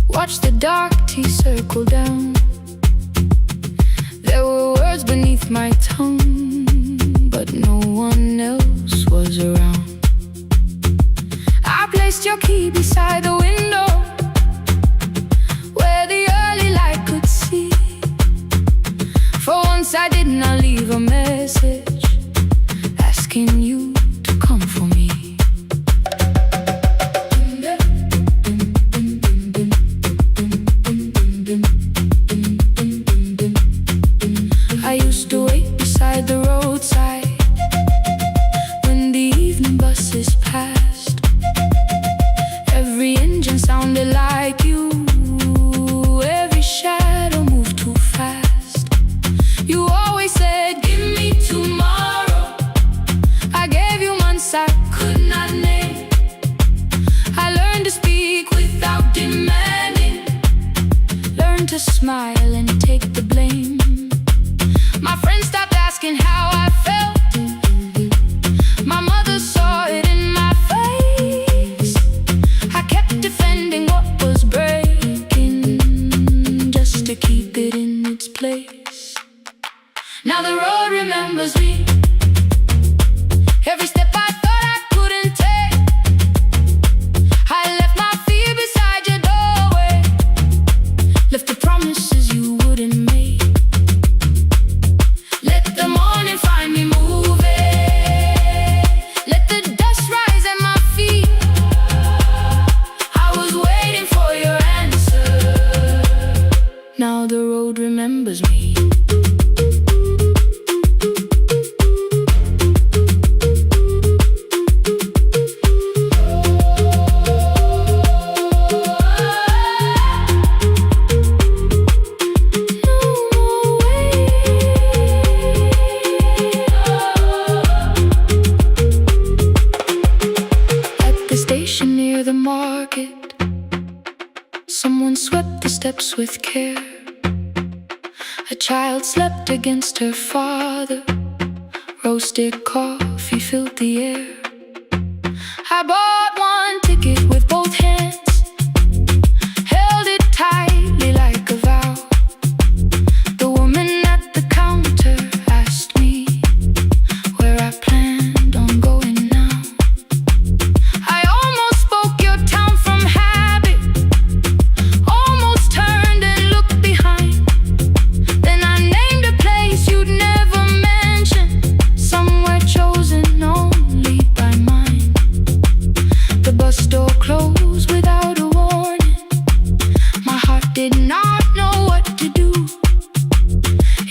watched the dark tea circle down. There were words beneath my tongue, but no one else was around. I placed your key beside the window, where the early light could see. For once I did not leave a message asking you to come for me. I used to wait beside the roadside when the evening buses passed. Every engine sounded like you, every shadow moved too fast. You always said, give me tomorrow. I gave you months I could not name. I learned to speak without demanding, learned to smile and take the blame. My friends stopped asking how I felt. My mother saw it in my face. I kept defending what was breaking, just to keep it in its place. Now the road remembers me. Every step I thought I couldn't take, I left my fear beside your doorway, left the promises you wouldn't make. Let the morning find me moving, let the dust rise at my feet. I was waiting for your answer. Now the road remembers me. Near the market, someone swept the steps with care. A child slept against her father, roasted coffee filled the air. I bought one ticket with both hands, held it tightly like a vow. The woman at the counter asked me where I planned on going now. I almost spoke your town from habit, almost turned and looked behind. Then I named a place you'd never mention, somewhere chosen only by mine. The bus door closed without a warning. My heart did not know what to do.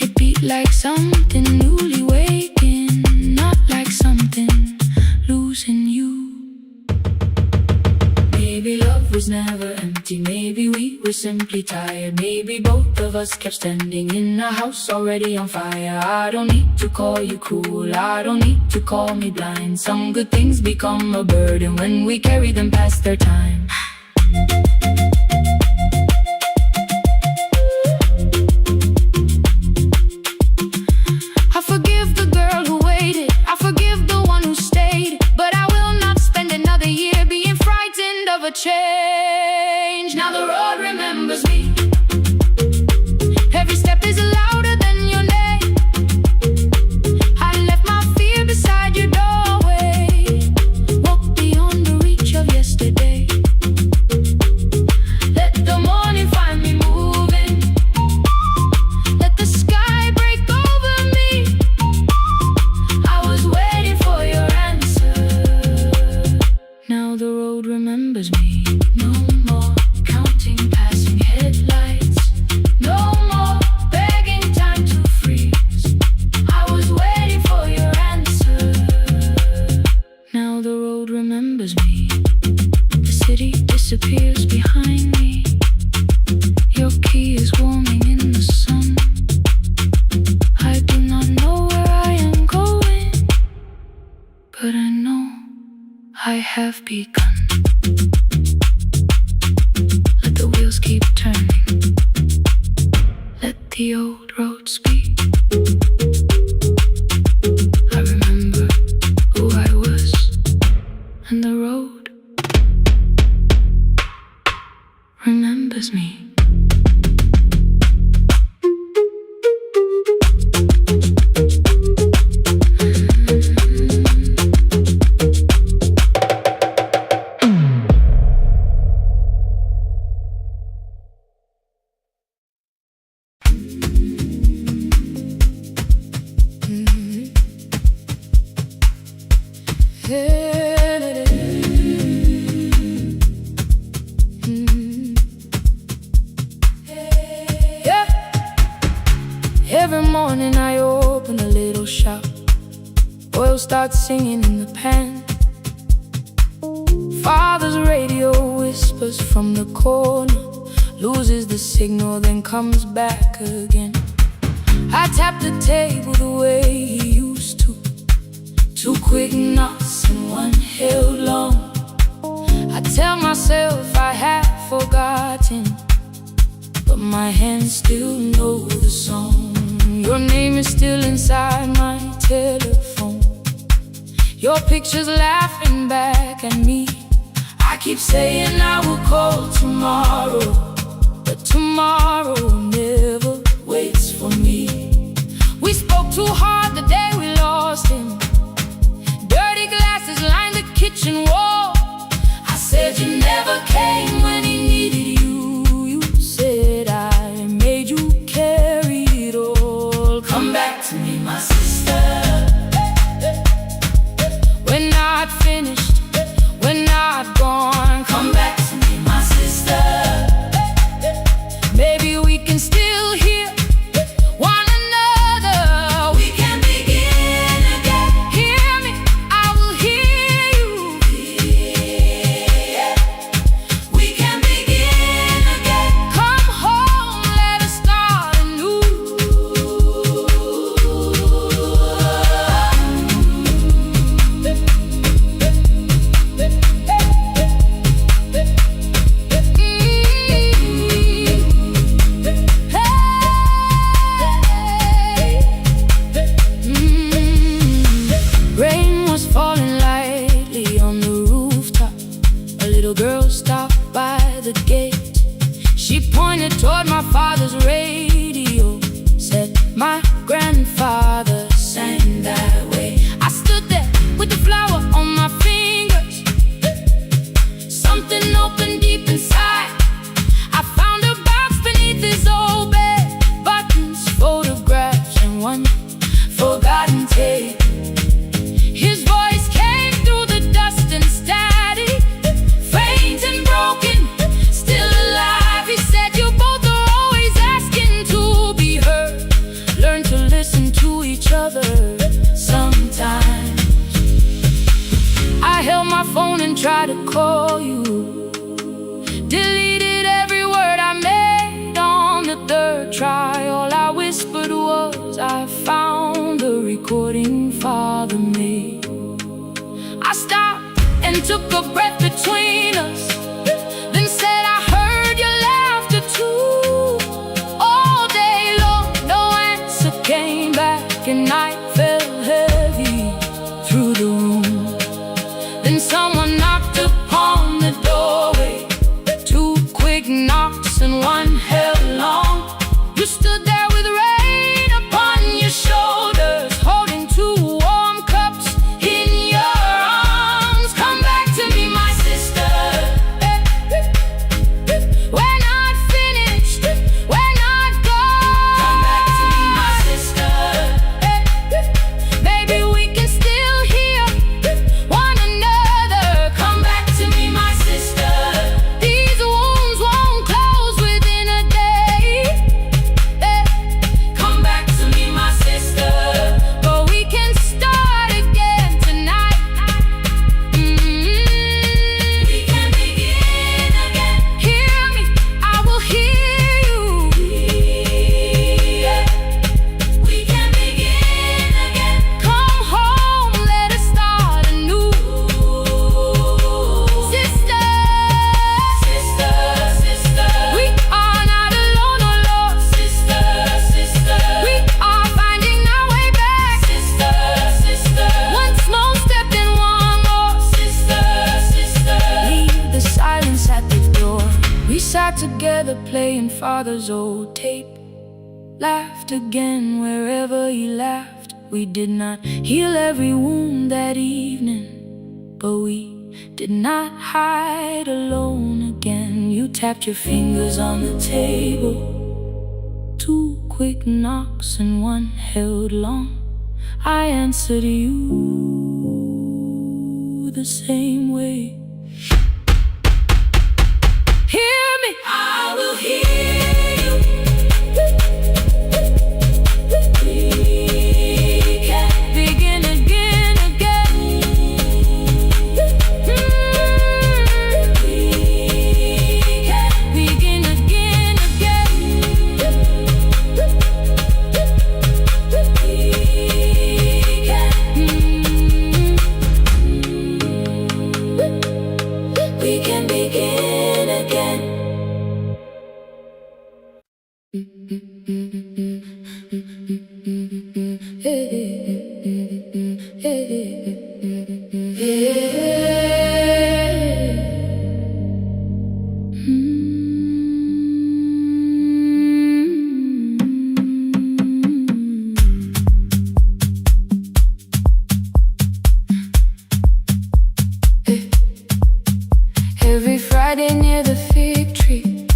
It beat like something newly waking, not like something losing you. Maybe love was never empty, maybe we were simply tired. Maybe both of us kept standing in a house already on fire. I don't need to call you cruel, I don't need to call me blind. Some good things become a burden when we carry them past their time. I forgive the girl who waited, I forgive the one who stayed, but I will not spend another year being frightened of a change. Now the road remembers me. Every step is louder than your name. I left my fear beside your doorway, walked beyond the reach of yesterday. Let the morning find me moving, let the sky break over me. I was waiting for your answer. Now the road remembers me. No more counting passing headlights, no more begging time to freeze. I was waiting for your answer. Now the road remembers me. The city disappears behind me. Your key is warming in the sun. I do not know where I am going, but I know I have have begun. Let the wheels keep turning. Let the old road speak. I remember who I was, and the road remembers me. Every morning I open a little shop. Oil starts singing in the pan. Father's radio whispers from the corner, loses the signal, then comes back again. I tap the table the way he used to. Two quick knocks and one held long. I tell myself I have forgotten, but my hands still know the song. Your name is still inside my telephone. Your picture's laughing back at me. I keep saying I will call tomorrow, but tomorrow never waits for me. We spoke too hard the day we lost him. Dirty glasses lined the kitchen wall. I said you never came when he needed you. You said I made you carry it all. Come back to me, my sister. We're not finished, we're not gone. Come back to me, my sister. Maybe we can still hear one another. We can begin again. Hear me, I will hear you. Yeah. We can begin again. Come home, let us start anew. Rain was falling lightly on the rooftop. A little girl stopped by the gate. She pointed toward my father's radio, said my grandfather sang that way. I stood there with the flower on my fingers. Something opened deep inside. I found a box beneath his old bed. Buttons, photographs, and one forgotten tape. His voice came through the dust and static, faint and broken, still alive. He said, you both are always asking to be heard. Learn to listen to each other sometimes. I held my phone and tried to call you. Deleted every word I made on the third try. All I whispered was, I found the recording Father made. I stopped and took a breath between us, then said I heard your laughter too. All day long, no answer came back, and night fell heavy through the room. Then someone knocked upon the doorway. Two quick knocks and one held long. You stood there with rain upon your shoulders, holding two warm cups in your arms. Come back to me, my sat together playing father's old tape. Laughed again wherever he laughed. We did not heal every wound that evening, but we did not hide alone again. You tapped your fingers on the table, 2 quick knocks and 1 held long. I answered you the same way. Hear me, I will hear you. We can begin again, again. We can begin again, again. We can begin again. Every Friday near the fig tree,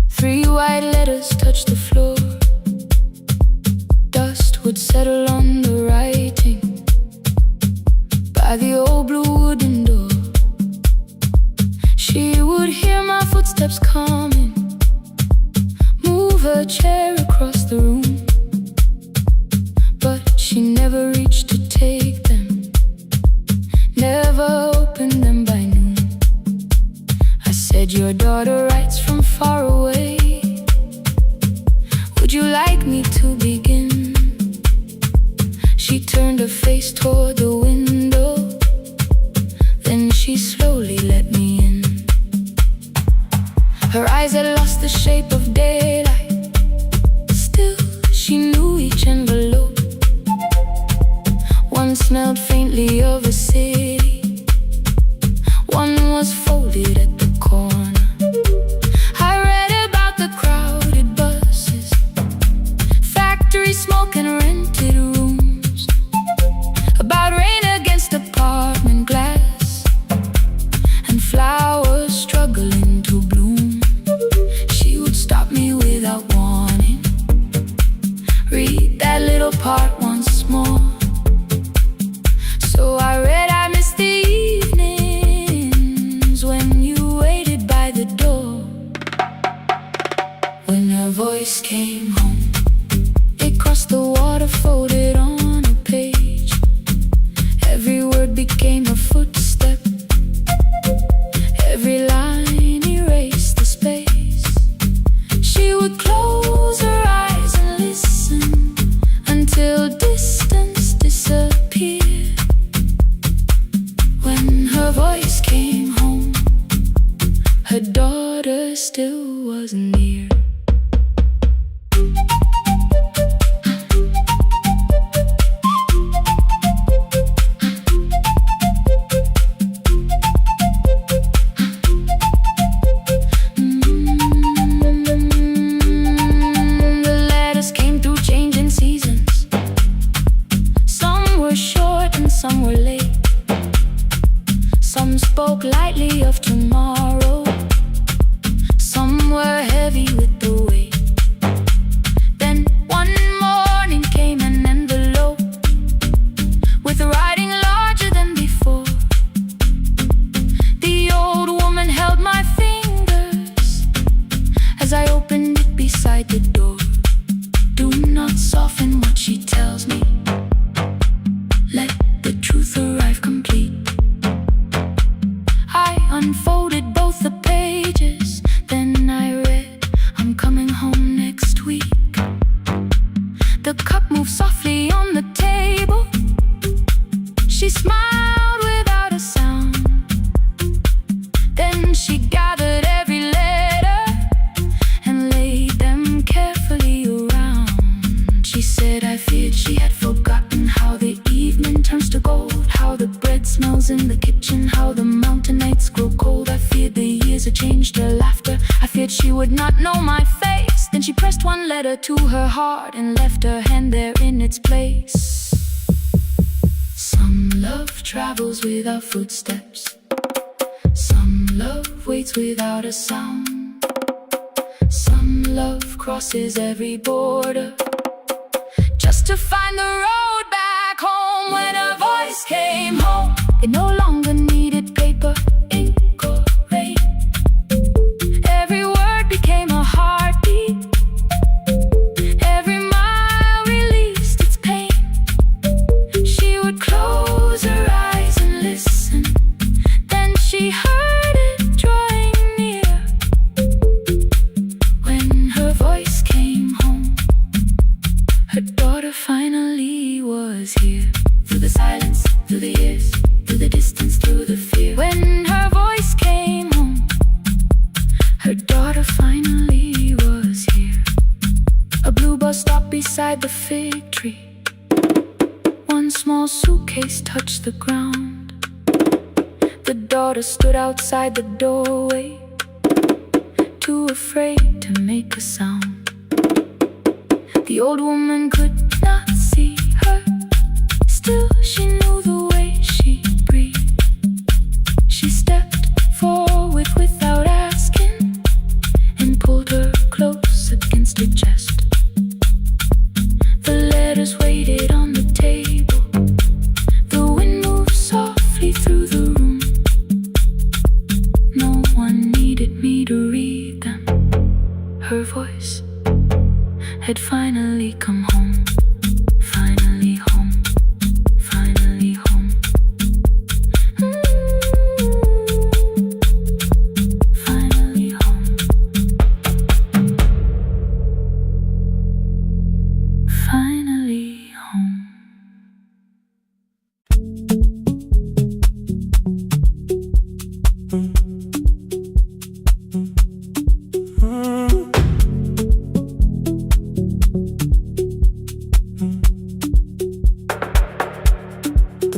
3 white letters touched the floor. Dust would settle on the writing by the old blue wooden door. She would hear my footsteps coming, move her chair across the room, but she never reached to take them, never opened them by noon. I said, your daughter writes from far away. Would you like me to begin? She turned her face toward the window, then she slowly let me in. Her eyes had lost the shape of daylight, still she knew each envelope. One smelled faintly of a city, one was folded at the corner. I read about the crowded buses, factory smoke and rented rooms, about rain against apartment glass and flowers struggling to bloom. She would stop me without warning, read that little part once more. So I read, I missed the evenings when you waited by the door. When her voice came home, it crossed the water, folded on a page. Every word became a footstep, every line erased the space. She would close her eyes and listen until distance disappeared. When her voice came home, her daughter still wasn't near. The letters came through changing seasons. Some were short and some were late. Some spoke lightly of tomorrow, some were heavy with the weight. Then one morning came an envelope with writing larger than before. The old woman held my fingers as I opened it beside the door. Do not soften what she tells me, let the truth arrive complete. I unfolded both the pages, then I read, I'm coming home next week. The cup moved softly on the table. She smiled without a sound. Then she gathered every letter and laid them carefully around. She said, I feared she had forgotten how the evening turns to gold, how the bread smells in the kitchen, how the mountain nights grow cold. I feared the years had changed her laughter. I feared she would not know my face. Then she pressed one letter to her heart and left her hand there in its place. Some love travels without footsteps. Some love waits without a sound. Some love crosses every border just to find the road back home. When her voice came home, it no longer needed paper, ink or rain. Every word became a heartbeat. Every mile released its pain. She would close her eyes and listen. Then she heard it drawing near. When her voice came home, her daughter finally was here. Through the silence, through the years, through the distance, through the fear. When her voice came home, her daughter finally was here. A blue bus stopped beside the fig tree. One small suitcase touched the ground. The daughter stood outside the doorway, too afraid to make a sound. The old woman could not see her. Still she knew the way she breathed. She stepped forward without asking and pulled her close against her chest. The letters waited on the table. The wind moved softly through the room. No one needed me to read them. Her voice had finally come home. Finally home. Finally home. Finally home. Finally home.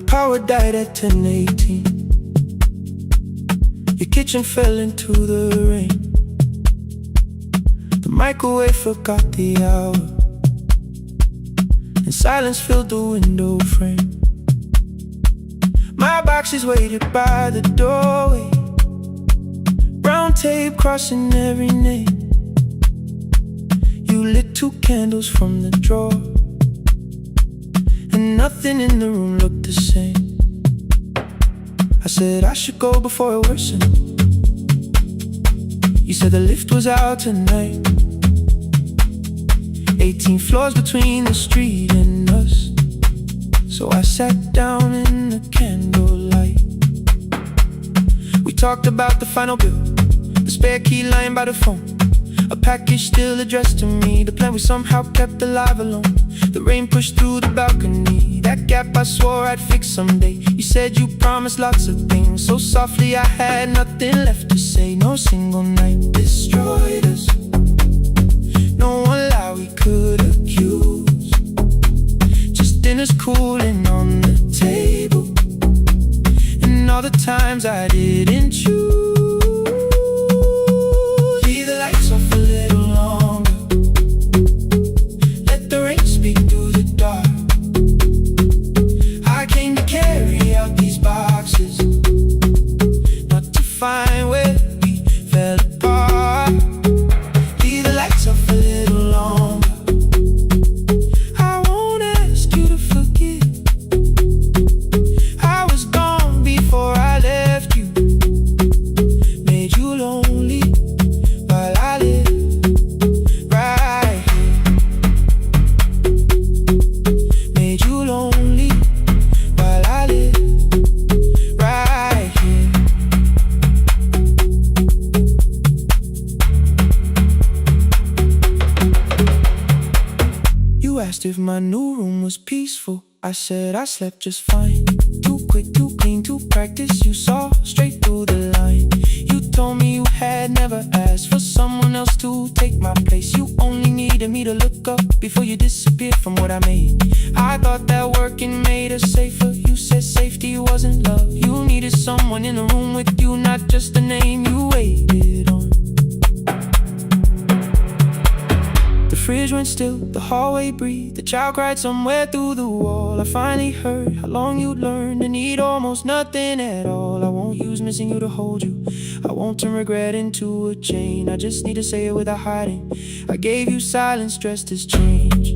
Power died at 10:18. Your kitchen fell into the rain. The microwave forgot the hour, and silence filled the window frame. My boxes waited by the doorway, brown tape crossing every name. You lit 2 candles from the drawer, and nothing in the room looked the same. I said I should go before it worsened. You said the lift was out tonight. 18 floors between the street and us. So I sat down in the candlelight. We talked about the final bill, the spare key lying by the phone, a package still addressed to me, the plan we somehow kept alive alone. The rain pushed through the balcony, that gap I swore I'd fix someday. You said you promised lots of things, so softly I had nothing left to say. No single night destroyed us, no one lie we could accuse. Just dinners cooling on the table, and all the times I didn't choose. Leave the lights off a little longer, let the rain speak through the dark. I came to carry out these boxes, not to find where we fell apart. Leave the lights off a little longer. I won't ask you to forget. I was gone before I left you, made you lonely while I live right here. Made you lonely while I live right here. You asked if my new room was peaceful. I said I slept just fine. Too quick, too clean, too practiced. You saw straight through the line. You told me you had never asked for someone else to take my place. You only needed me to look up before you disappeared from what I made. I thought that working made us safer. You said safety wasn't love. You needed someone in the room with you, not just the name you waited on. still, the hallway breathed. The child cried somewhere through the wall. I finally heard how long you'd learned to need almost nothing at all. I won't use missing you to hold you. I won't turn regret into a chain. I just need to say it without hiding. I gave you silence dressed as change.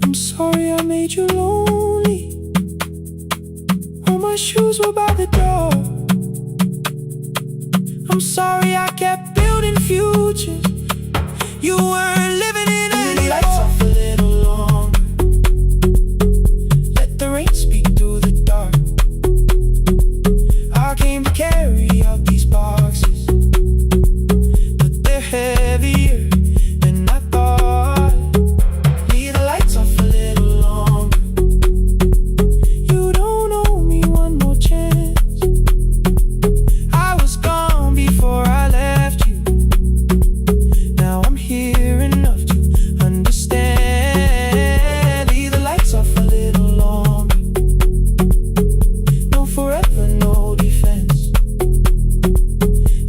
I'm sorry I made you lonely. All my shoes were by the door. I'm sorry I kept building futures. You weren't living in any lights off a little longer. Let the rain speak through the dark. I came to carry out these boxes, but they're heavier than I thought. Leave the lights off a little longer. You don't owe me one more chance. I was gone before I left you. Now I'm here enough to understand. Leave the lights off a little longer. No forever, no defense.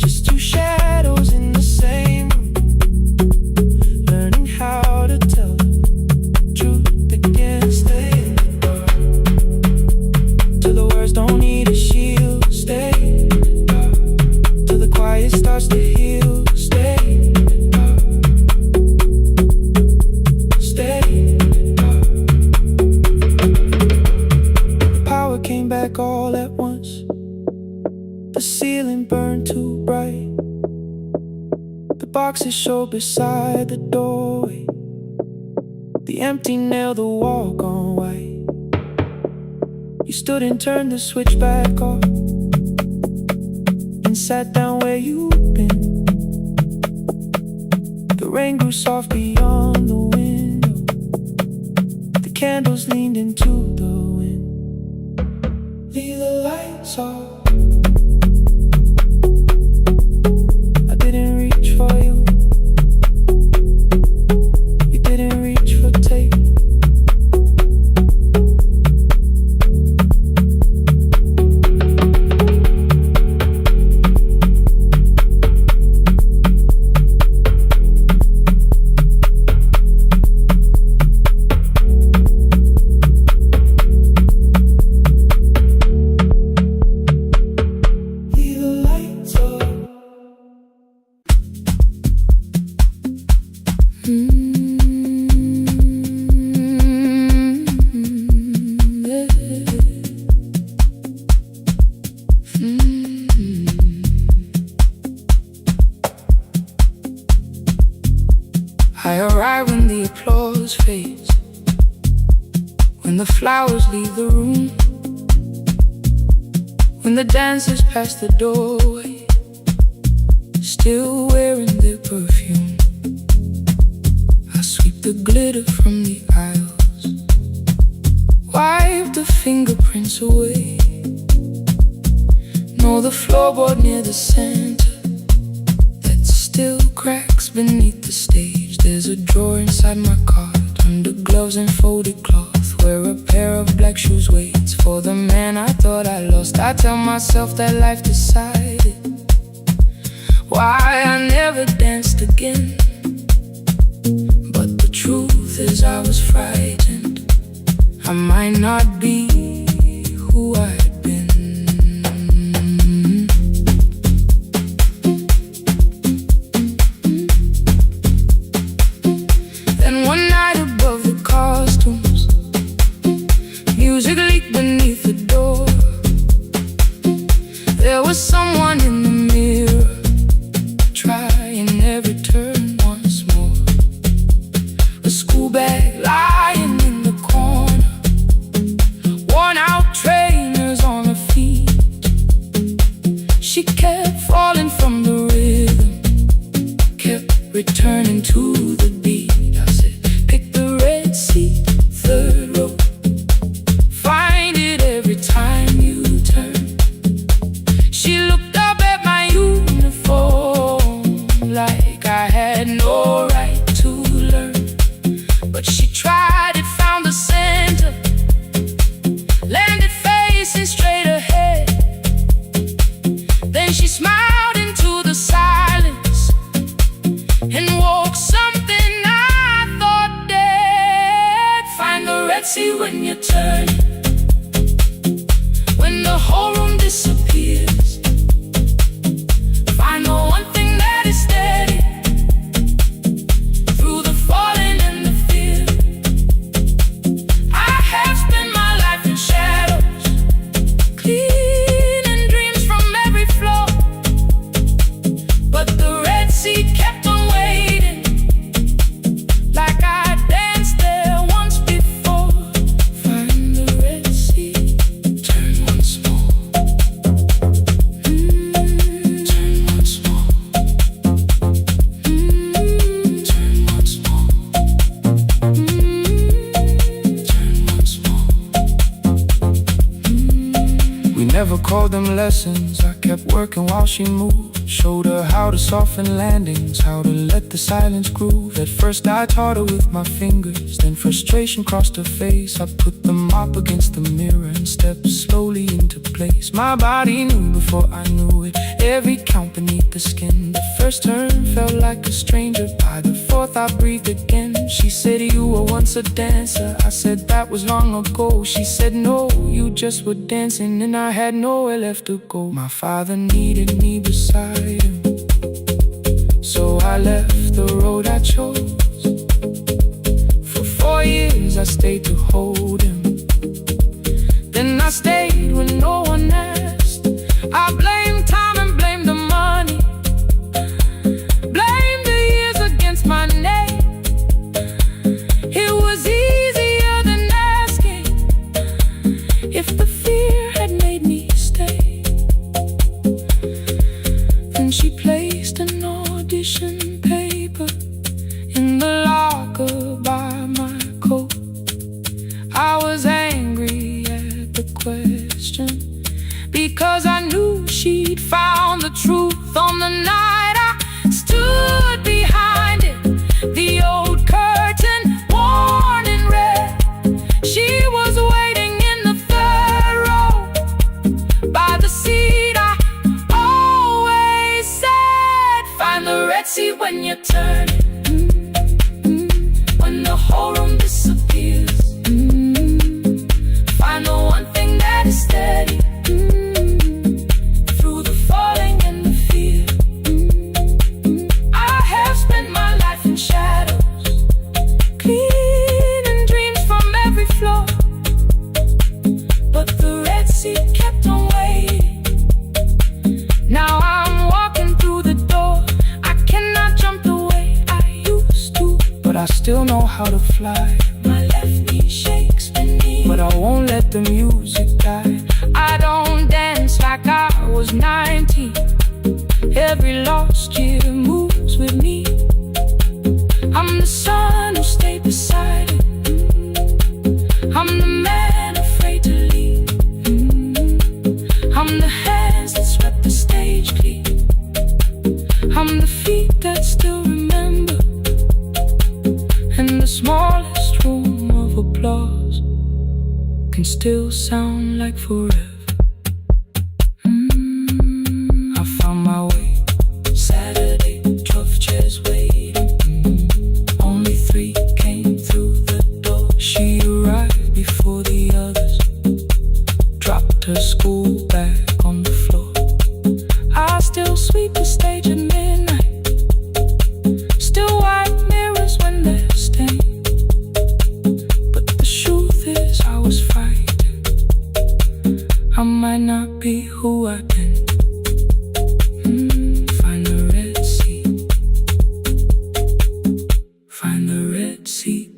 Just two shadows in the same room, learning how to tell the truth again. Stay in the dark till the words don't need a shield. Stay in the dark till the quiet starts to heal. Stay in the dark. Stay in the dark. The power came back all at once. The ceiling burned too bright. The boxes showed beside the doorway. The empty nail, the wall gone white. You stood and turned the switch back off and sat down where you'd been. The rain grew soft beyond the window. The candles leaned into the wind. Leave the lights off. I didn't reach for you. You didn't reach for tape. Leave the lights off. I arrive when the applause fades, when the flowers leave the room, when the dancers pass the doorway, still wearing their perfume. I sweep the glitter from the aisles, wipe the fingerprints away. Know the floorboard near the center that still cracks beneath the stage. There's a drawer inside my cart, under gloves and folded cloth, where a pair of black shoes waits for the man I thought I lost. I tell myself that life decided why I never danced again. But the truth is I was frightened. I might not be who I had been. Then one night above the costumes, music leaked beneath the door. There was someone in the mirror, trying every turn once more. A school bag lying in the corner, worn out trainers on her feet. She kept falling from the rhythm, kept returning to the beat. I said, pick the red seat, third row. Find it every time you turn. She looked up at my uniform like I had no right to learn. But she tried it, found the center, landed facing straight ahead. Then she smiled into the silence and woke something called them lessons. I kept working while she moved. Showed her how to soften landings, how to let the silence groove. At first I taught her with my fingers, then frustration crossed her face. I put the mop against the mirror and stepped slowly into place. My body knew before I knew it, every count beneath the skin. The first turn felt like a stranger, by the fourth I breathed again. She said, you were once a dancer. I said, that was long ago. She said, no, you just were dancing, and I had nowhere left to go. My father needed me beside him, so I left the road I chose. For 4 years I stayed to hold him, then I stayed when no one asked. I blamed time and blamed the money, blamed the years against my name. It was easier than asking if the fear had made me stay. Then she placed an audition paper in the locker by my coat. I was angry at the question, because I knew she'd found the truth on the night I stood behind it. The old curtain, worn in red. She was waiting in the third row by the seat I always said, find the red seat when you turn it. When the whole room disappears, find the one thing that is steady through the falling and the fear. I have spent my life in shadows, cleaning dreams from every floor, but the red seat kept on waiting. Now I'm walking through the door. I cannot jump the way I used to, but I still know how to fly. My left knee shakes beneath, but I won't let the music die. I don't dance like I was 19. Every lost year moves with me. I'm the son who stayed beside it. I'm the man afraid to leave. I'm the hands that swept the stage clean. I'm the feet that still remember, and the smallest room of applause can still sound like forever. I found my way. Saturday, 12 chairs waiting. Only 3 came through the door. She arrived before the others, dropped her school bag on the floor. I still sweep the stage at midnight, still wipe mirrors when they're stained. But the truth is I was frightened. I might not be who I've been. Find the red seat. Find the red seat.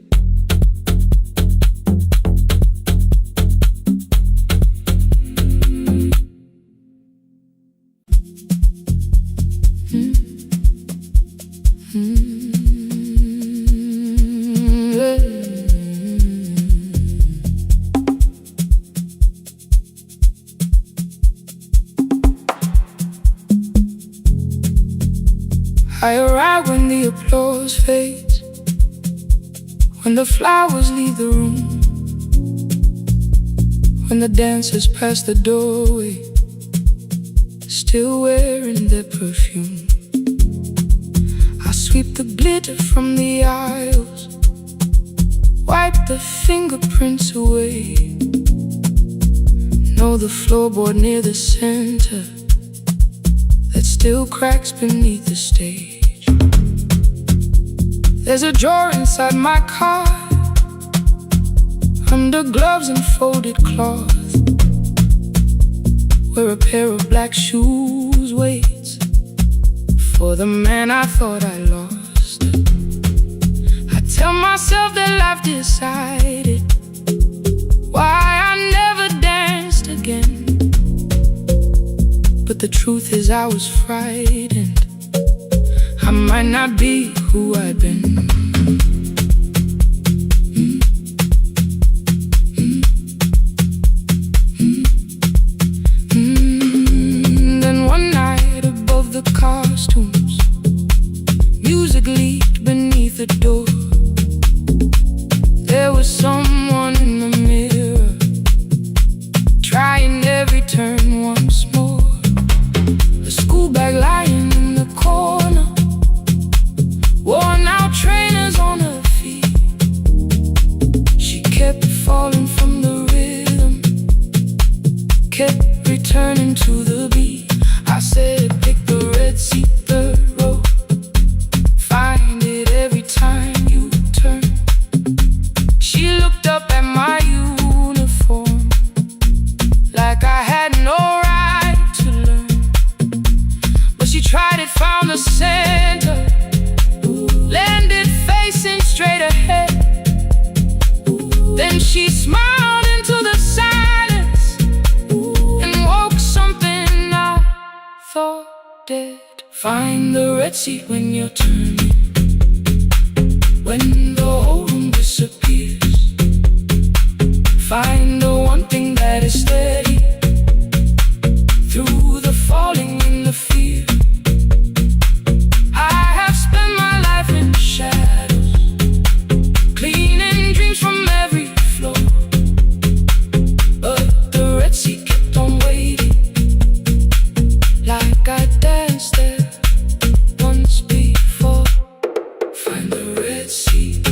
I arrive when the applause fades, when the flowers leave the room, when the dancers pass the doorway, still wearing their perfume. I sweep the glitter from the aisles, wipe the fingerprints away. Know the floorboard near the center that still cracks beneath the stage. There's a drawer inside my car, under gloves and folded cloth, where a pair of black shoes waits for the man I thought I lost. I tell myself that life decided why I never danced again, but the truth is I was frightened. I might not be who I've been. school bag lying in the corner, worn out trainers on her feet. She kept falling from the rhythm, kept returning to the beat. I said, pick the red seat, third row, find it every time you turn. She looked up at my uniform like I had no right to learn. But she tried it, found the center, landed facing straight ahead. Then she smiled into the silence and woke something I thought dead. Find the red seat when you're turning, when the whole room disappears. Find the one thing that is steady through the falling and the fear. I have spent my life in shadows, cleaning dreams from every floor. But the red seat kept on waiting, like I danced there once before. Find the red seat,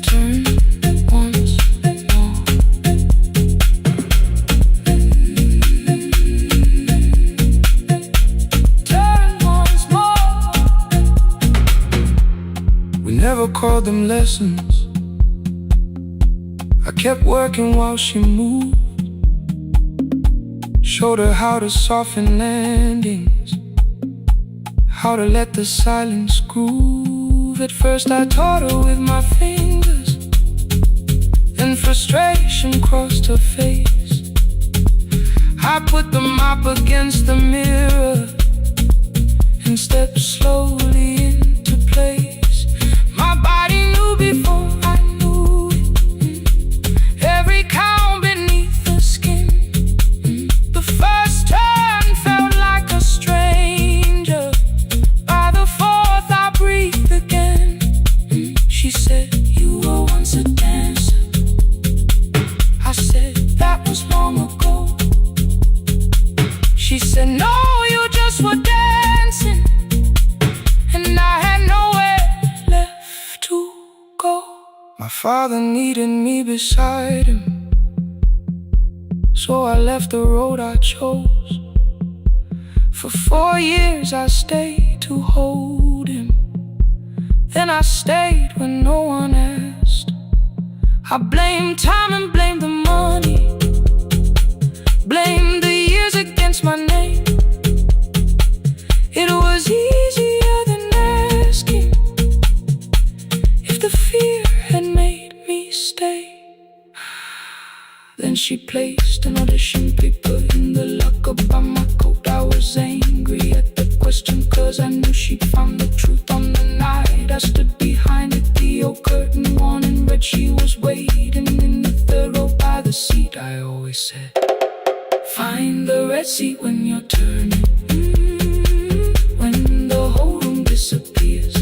turn once more. Turn once more. We never called them lessons. I kept working while she moved, showed her how to soften landings, how to let the silence groove. At first I taught her with my fingers, then frustration crossed her face. I put the mop against the mirror and stepped slowly into place. My body knew before I knew it, every count beneath the skin. The first turn felt like a stranger, by the fourth I breathed again. She said, you were once a dancer. I said, that was long ago. She said, no, you just were dancing, and I had nowhere left to go. My father needed me beside him, so I left the road I chose. For 4 years I stayed to hold him, then I stayed when no one asked. I blamed time and blamed the money, blamed the years against my name. It was easier than asking if the fear had made me stay. Then she placed an audition paper in the locker by my coat. I was angry at the question, cause I knew she'd found the truth on the night I stood behind it. The old curtain worn in red, she was waiting in the third row by the seat. I always said, find the red seat when you're turning, when the whole room disappears.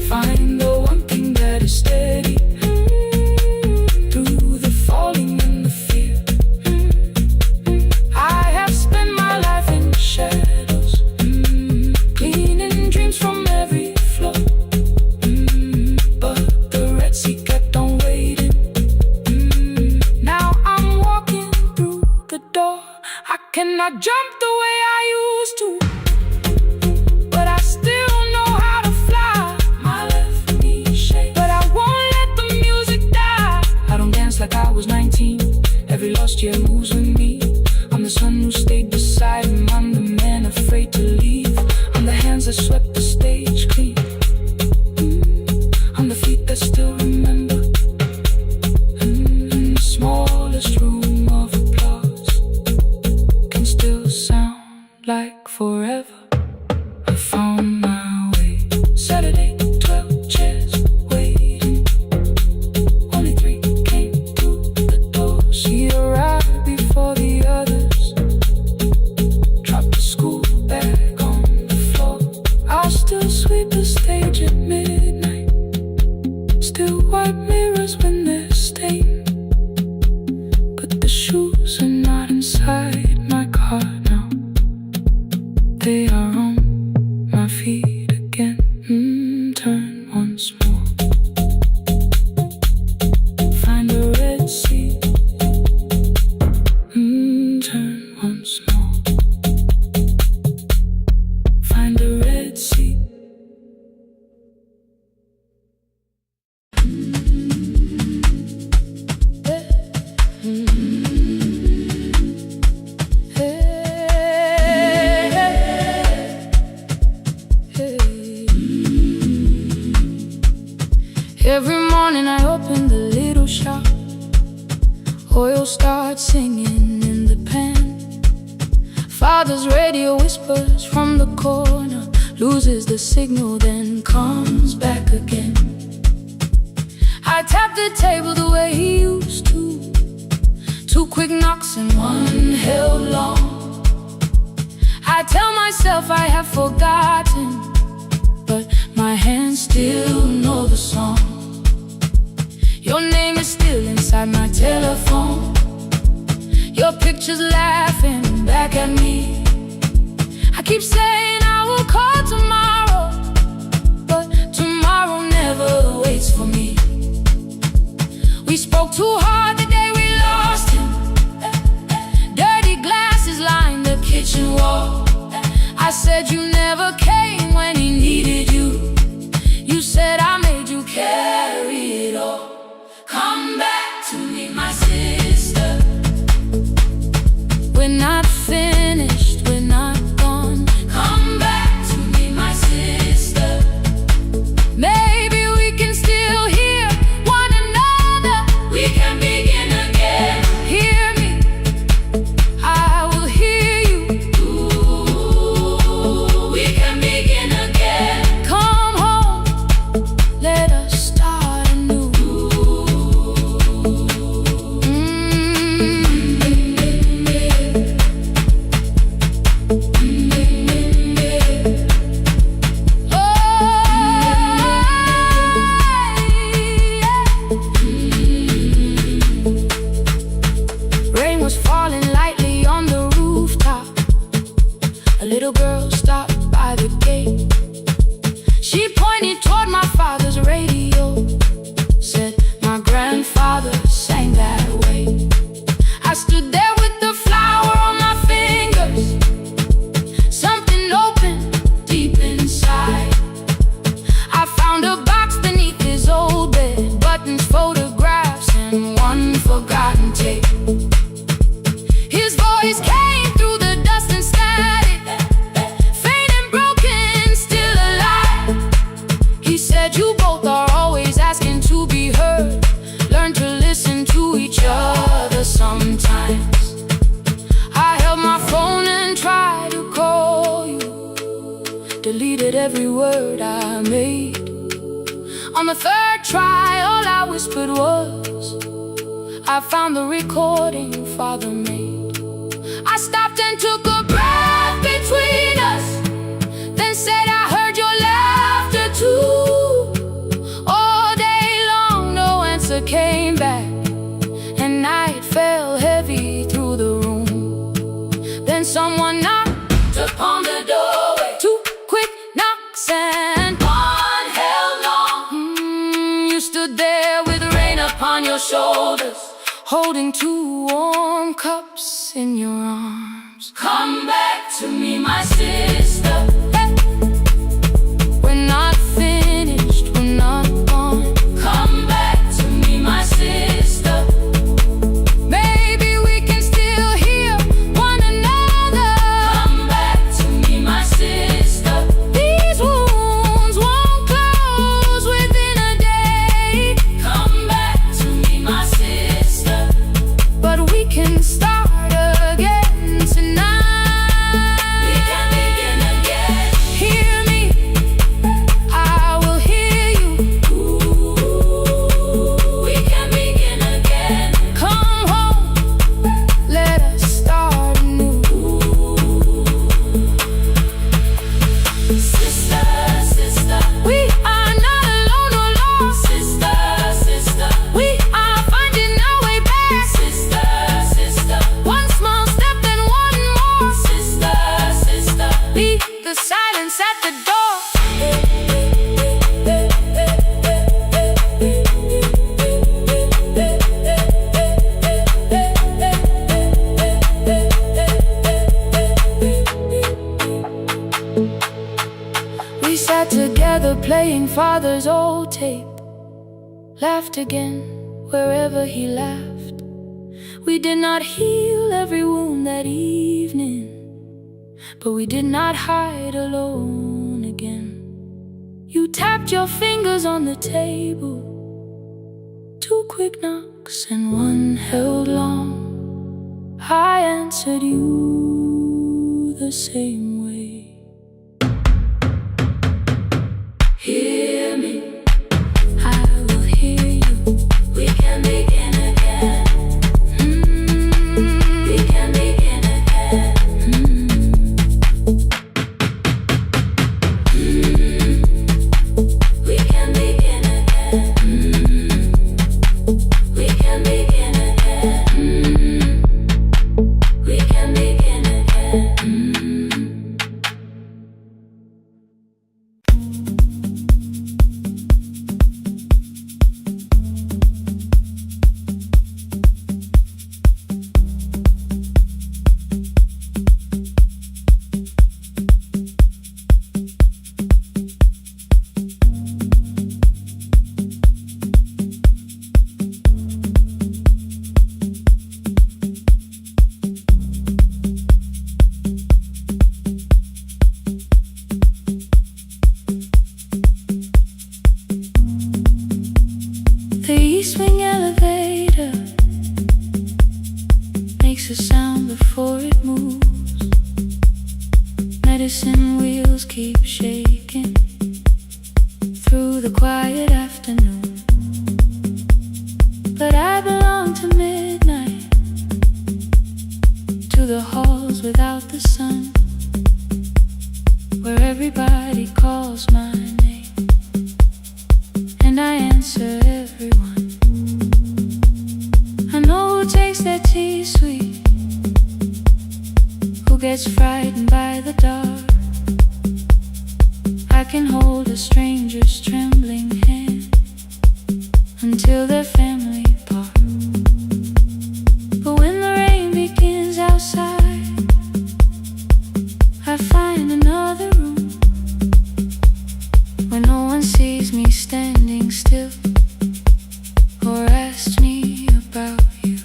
Find the one thing that is steady through the falling and the fear. I have spent my life in shadows, cleaning dreams from every floor. But the red seat kept on waiting. Now I'm walking through the door. I cannot jump the way I used to, but I still know how to fly. My left knee shakes, but I won't let the music die. I don't dance like I was 19. Every lost year moves with me. I'm the son who stayed beside him. I'm the man afraid to leave. I'm the hands that swept the stage clean. I'm the feet that still remember. In the smallest room of applause can still sound like forever. I found my way. Saturday, 12 chairs waiting. Only 3 came through the door. She arrived before the and turn once more. Find a red seat. Every morning I open the little shop. Oil starts singing in the pan. Father's radio whispers from the corner, loses the signal, then comes back again. I tap the table the way he used to. 2 quick knocks and 1 held long. I tell myself I have forgotten, but my hands still know the song. Your name is still inside my telephone. Your picture's laughing back at me. I keep saying I will call tomorrow, but tomorrow never waits for me. We spoke too hard the day we lost him. Dirty glasses lined the kitchen wall. I said you never came when he needed you. You said I made you carry it all. Come back to me, my sister. We're not finished, we're not gone. Come back to me, my sister. Maybe we can still hear one another. We can begin again. Hear me, I will hear you. Ooh, we can begin again. Come home, let us start anew. Rain was falling lightly on the rooftop. A little girl stopped by the gate. She pointed toward my father's radio, said my grandfather sang that way. I stood there with the flower on my fingers. Something opened deep inside. I found a box beneath his old bed, buttons, photographs, and 1 forgotten tape. His voice came through the dust and static, faint and broken, still alive. He said you both are always asking to be heard. Learn to listen to each other sometimes. I held my phone and tried to call you, deleted every word I made. On the 3rd try, all I whispered was, I found the recording Father made. I stopped and took a breath between us, then said I heard your laughter too. All day long no answer came back, and night fell heavy through the room. Then someone knocked upon the doorway. 2 quick knocks and 1 held long. You stood there with rain upon your shoulders, holding 2 warm cups in your arms. Come back to me, my sister. Hey. We're not finished, we're not gone. Come back to me, my sister. Maybe we can still hear one another. Come back to me, my sister. These wounds won't close within a day. Come back to me, my sister. But we can start again tonight. We can begin playing father's old tape, laughed again wherever he laughed. We did not heal every wound that evening, but we did not hide alone again. You tapped your fingers on the table, 2 quick knocks and 1 held long. I answered you the same way. Hear me, I will hear you. We can begin again. We can begin again. We can begin again. We can begin again. We can begin again. The east wing elevator makes a sound before it moves. Medicine wheels keep shaking through the quiet afternoon. But I belong to midnight, to the halls without the sun, where everybody calls my name and I answer everyone. I know who takes their tea sweet, who gets frightened by the dark. I can hold a stranger's trembling hand until their family part. But when the rain begins outside, I find another room where no one sees me standing still or asks me about you.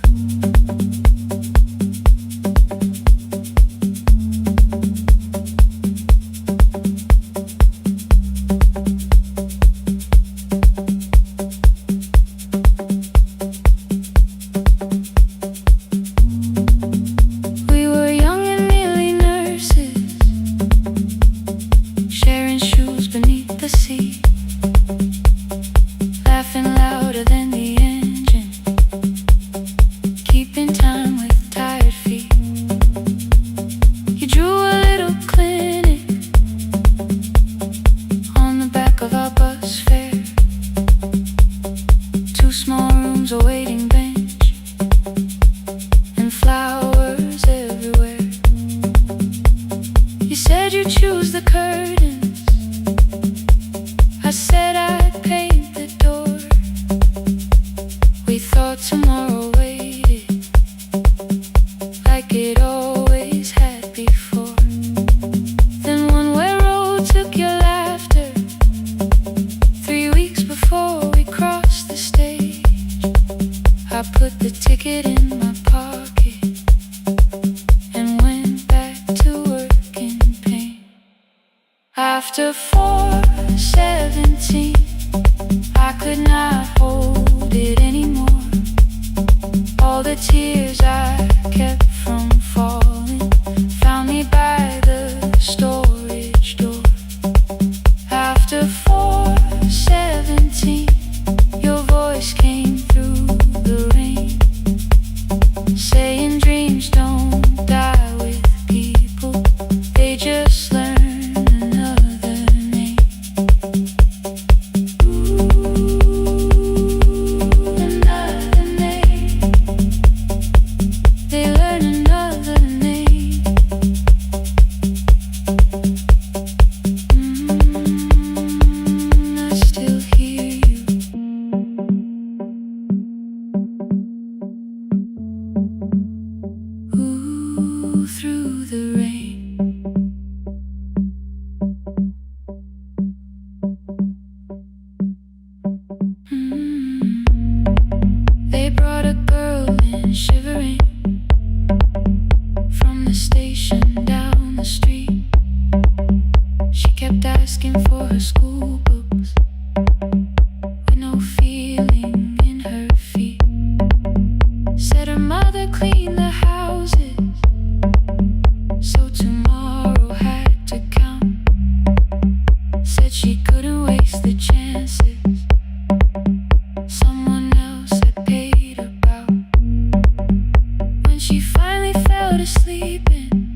We were young and nearly nurses, sharing shoes beneath the sea, laughing louder than the engine, keeping time with tired feet. You drew a little clinic on the back of our bus fare, 2 small rooms, a waiting bench, and flowers everywhere. You said you'd choose the curtains, I said I'd paint the door. We thought tomorrow waited like it always had before. Then one-way road took your laughter, 3 weeks before we crossed the stage. I put the ticket in my pocket and went back to work in pain. After 4:17, I could not hold it anymore. All the tears I kept from falling found me by the storage door. After 4:17, your voice came through the rain, saying dreams don't die with people, they just learn another name. Another name. They learn another name. I still hear you. Ooh, through the rain. was sleeping,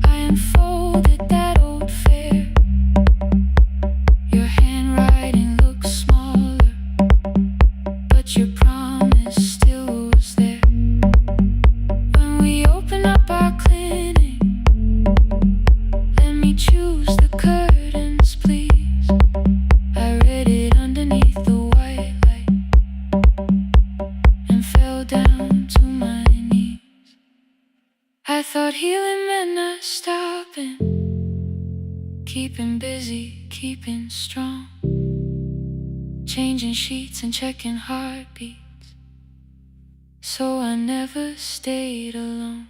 I unfolded that old fare. Your handwriting looks smaller, but your promise still was there. When we open up our clinic, let me choose the curtains, please. I read it underneath the white light and fell down to my knees. I thought healing meant not stopping, keeping busy, keeping strong, changing sheets and checking heartbeats, so I never stayed alone.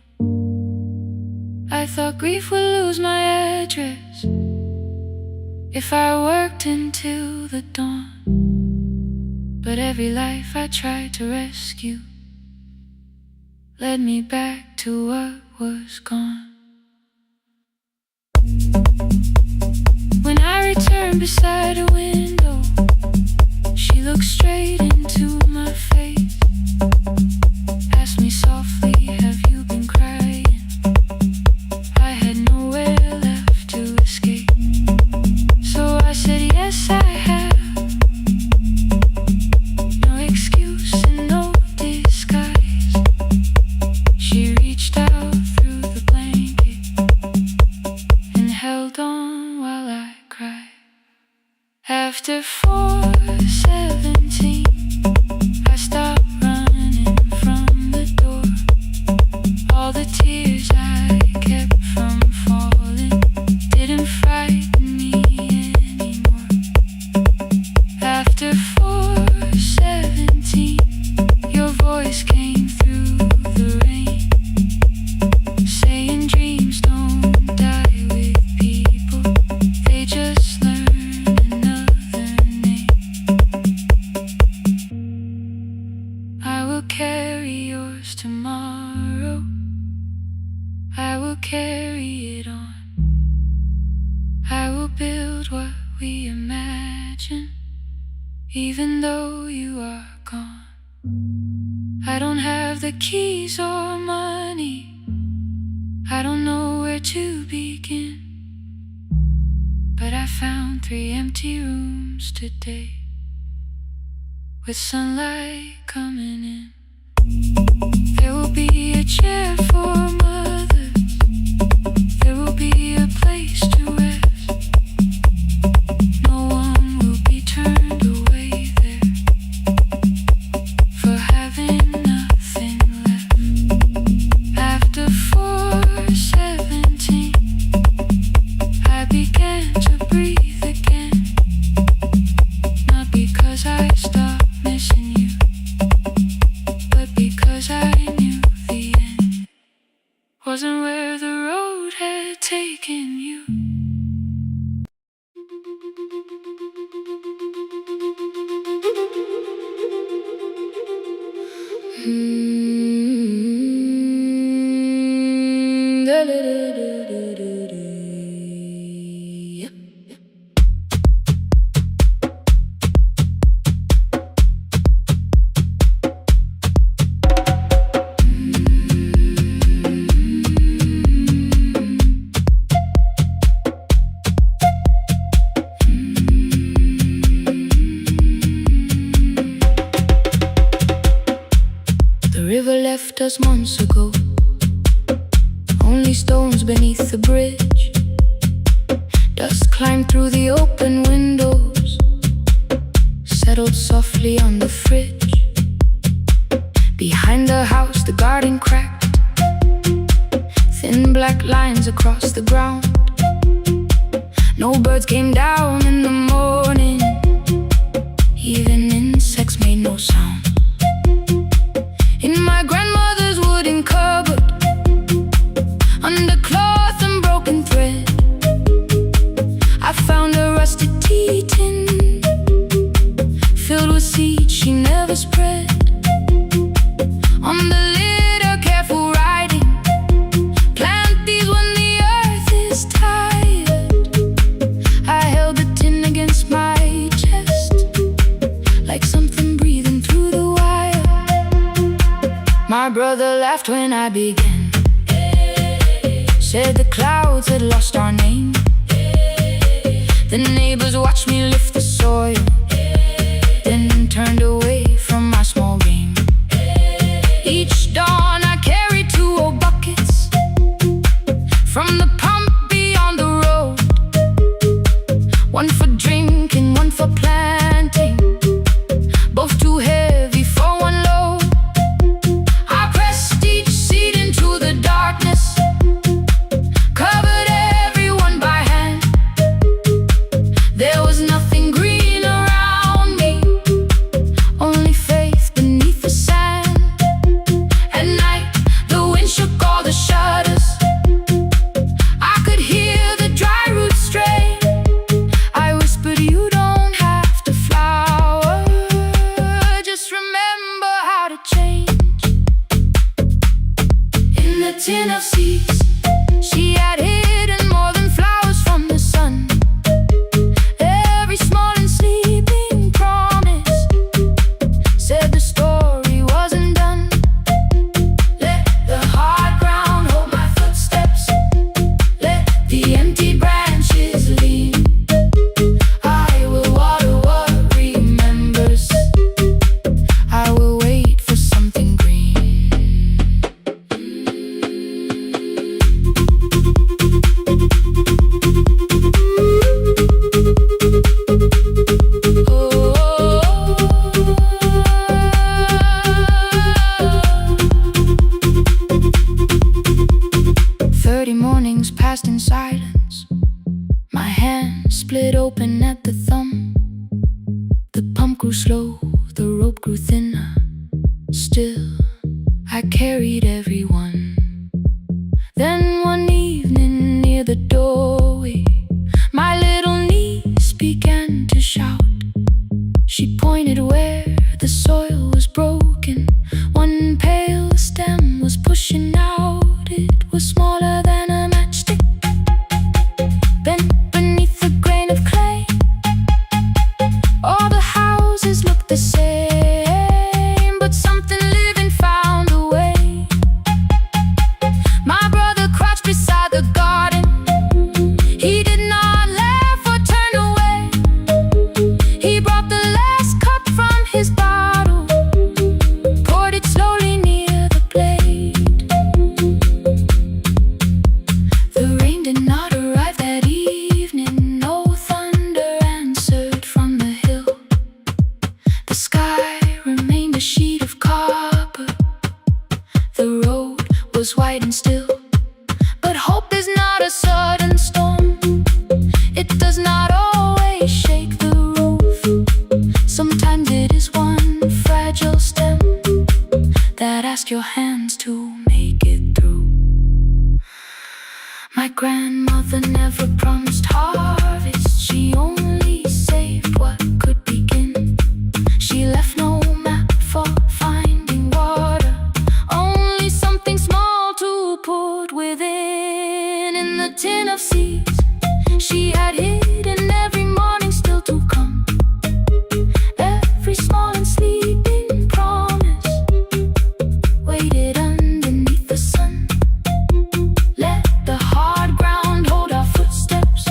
I thought grief would lose my address if I worked until the dawn, but every life I tried to rescue led me back to what was gone. When I returned beside a window, she looked straight into my face, asked me softly, have you been crying? I had nowhere left to escape, so I said, yes, I have. No excuse and no disguise. She reached out through the blanket and held on while I cried. After 4:17, I stopped running from the door. All the tears I kept from falling didn't frighten me anymore. After 4:17, your voice came through the rain, saying dreams don't die with people, they just learn another name. I will carry yours tomorrow, I will carry it on. I will build what we imagine, even though you are gone. I don't have the keys or money, I don't know where to begin, but I found 3 empty rooms today, with sunlight coming in. There will be a chair for mothers, there will be a place to rest. No one will be turned away there for having nothing left. After 4:17, I began to breathe again, not because I stopped missing you, but because I knew the end wasn't where the road had taken you. The river left us months ago, only stones beneath the bridge. Dust climbed through the open windows, settled softly on the fridge. Behind the house the garden cracked, thin black lines across the ground. No birds came down in the morning, even insects made no sound. In my grandmother's wooden cupboard, under cloth and broken thread, I found a rusted tea tin filled with seeds she never spread. On the lid a careful writing, plant these when the earth is tired. I held the tin against my chest, like something breathing through the wire. My brother laughed when I began. Said the clouds had lost our name. The neighbors watched me lift the soil, then turned away from my small game. Each dawn I carried 2 old buckets from the pump beyond the road. One for drinking, one for planting, both too heavy for one load. I pressed each seed into the darkness, covered everyone by hand. There was nothing green around me, only faith beneath the sand. At night, the wind shook all the shutters. I could hear the dry roots stray. I whispered, you don't have to flower, just remember how to change. In the tin of seeds, she had hidden more than flowers from the sun. Every small and sleeping promise said the story wasn't done. Let the hard ground hold my footsteps, let the empty branches lean. I will water what remembers, I will wait for something green. Oh. 30 mornings passed in silence. My hand split open at the thumb. The pump grew slow, the rope grew thinner. Still, I carried everyone. Then one evening near the doorway, my little niece began to shout. She pointed where the soil was broken. One pale stem was pushing out. It was smaller than a matchstick, bent beneath a grain of clay. All the houses looked the same, but something living found a way. My brother crouched beside the garden. He did not laugh or turn away. He brought the last cup from his bottle, poured it slowly near the blade. The rain did not arrive that evening. No thunder answered from the hill. The sky remained a sheet of copper. The road was white and still. But hope is not a sudden storm. It does not always shake the roof. Sometimes it is one fragile stem that asks your hands to make it through. My grandmother never promised harvest. She only saved what could begin. She left no map for finding water, only something small to put within. In the tin of seeds, she had hidden every morning still to come. Every small and sleeping promise waited underneath the sun. Let the hard ground hold our footsteps,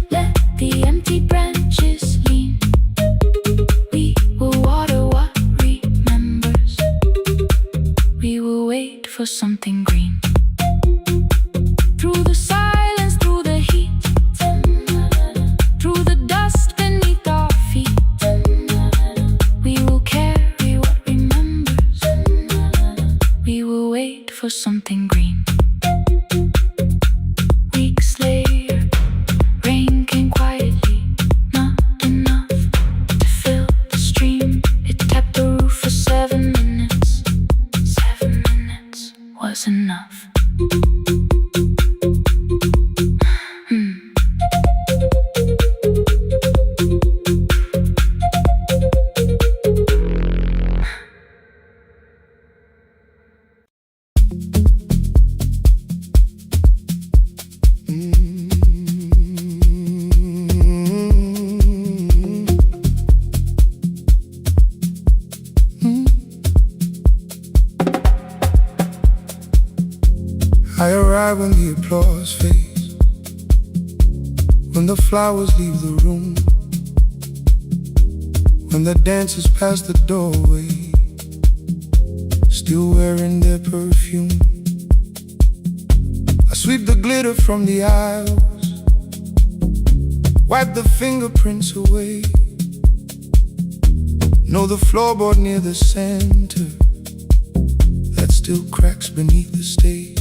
let the empty branches lean. We will water what remembers, we will wait for something green. Through the silence, through the heat, through the dust beneath our feet, we will carry what remembers, we will wait for something green. Weeks later, rain came quietly, not enough to fill the stream. It tapped the roof for 7 minutes. 7 minutes was enough. I arrive when the applause fades, when the flowers leave the room, when the dancers pass the doorway, still wearing their perfume. I sweep the glitter from the aisles, wipe the fingerprints away. Know the floorboard near the center that still cracks beneath the stage.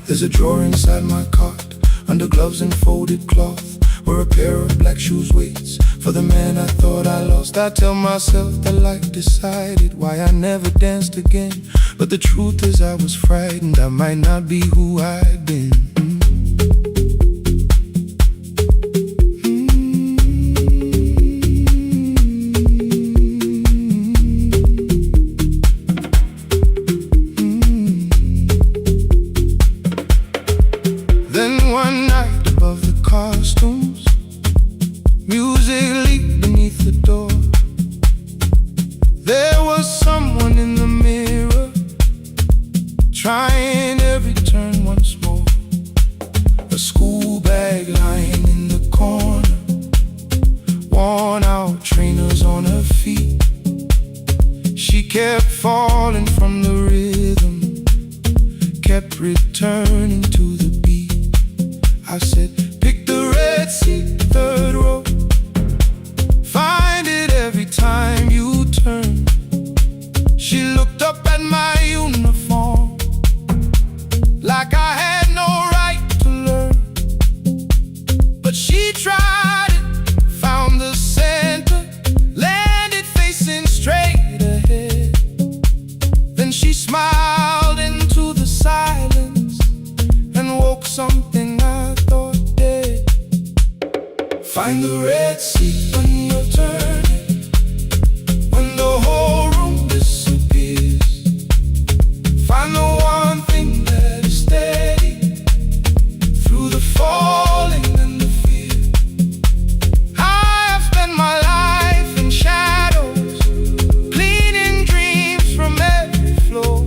There's a drawer inside my cart, under gloves and folded cloth, where a pair of black shoes waits for the man I thought I lost. I tell myself that life decided why I never danced again, but the truth is I was frightened I might not be who I'd been. Trying every turn once more. A school bag lying in the corner, worn out trainers on her feet. She kept falling from the rhythm, kept returning to the beat. I said, pick the red seat, third row. Find it every time you turn. She looked up at my uniform like I had no right to learn, but she tried it, found the center, landed facing straight ahead. Then she smiled into the silence and woke something I thought dead. Find the red seat when you're turning, when the whole room disappears. Find the one thing that is steady through the falling and the fear. I have spent my life in shadows, cleaning dreams from every floor,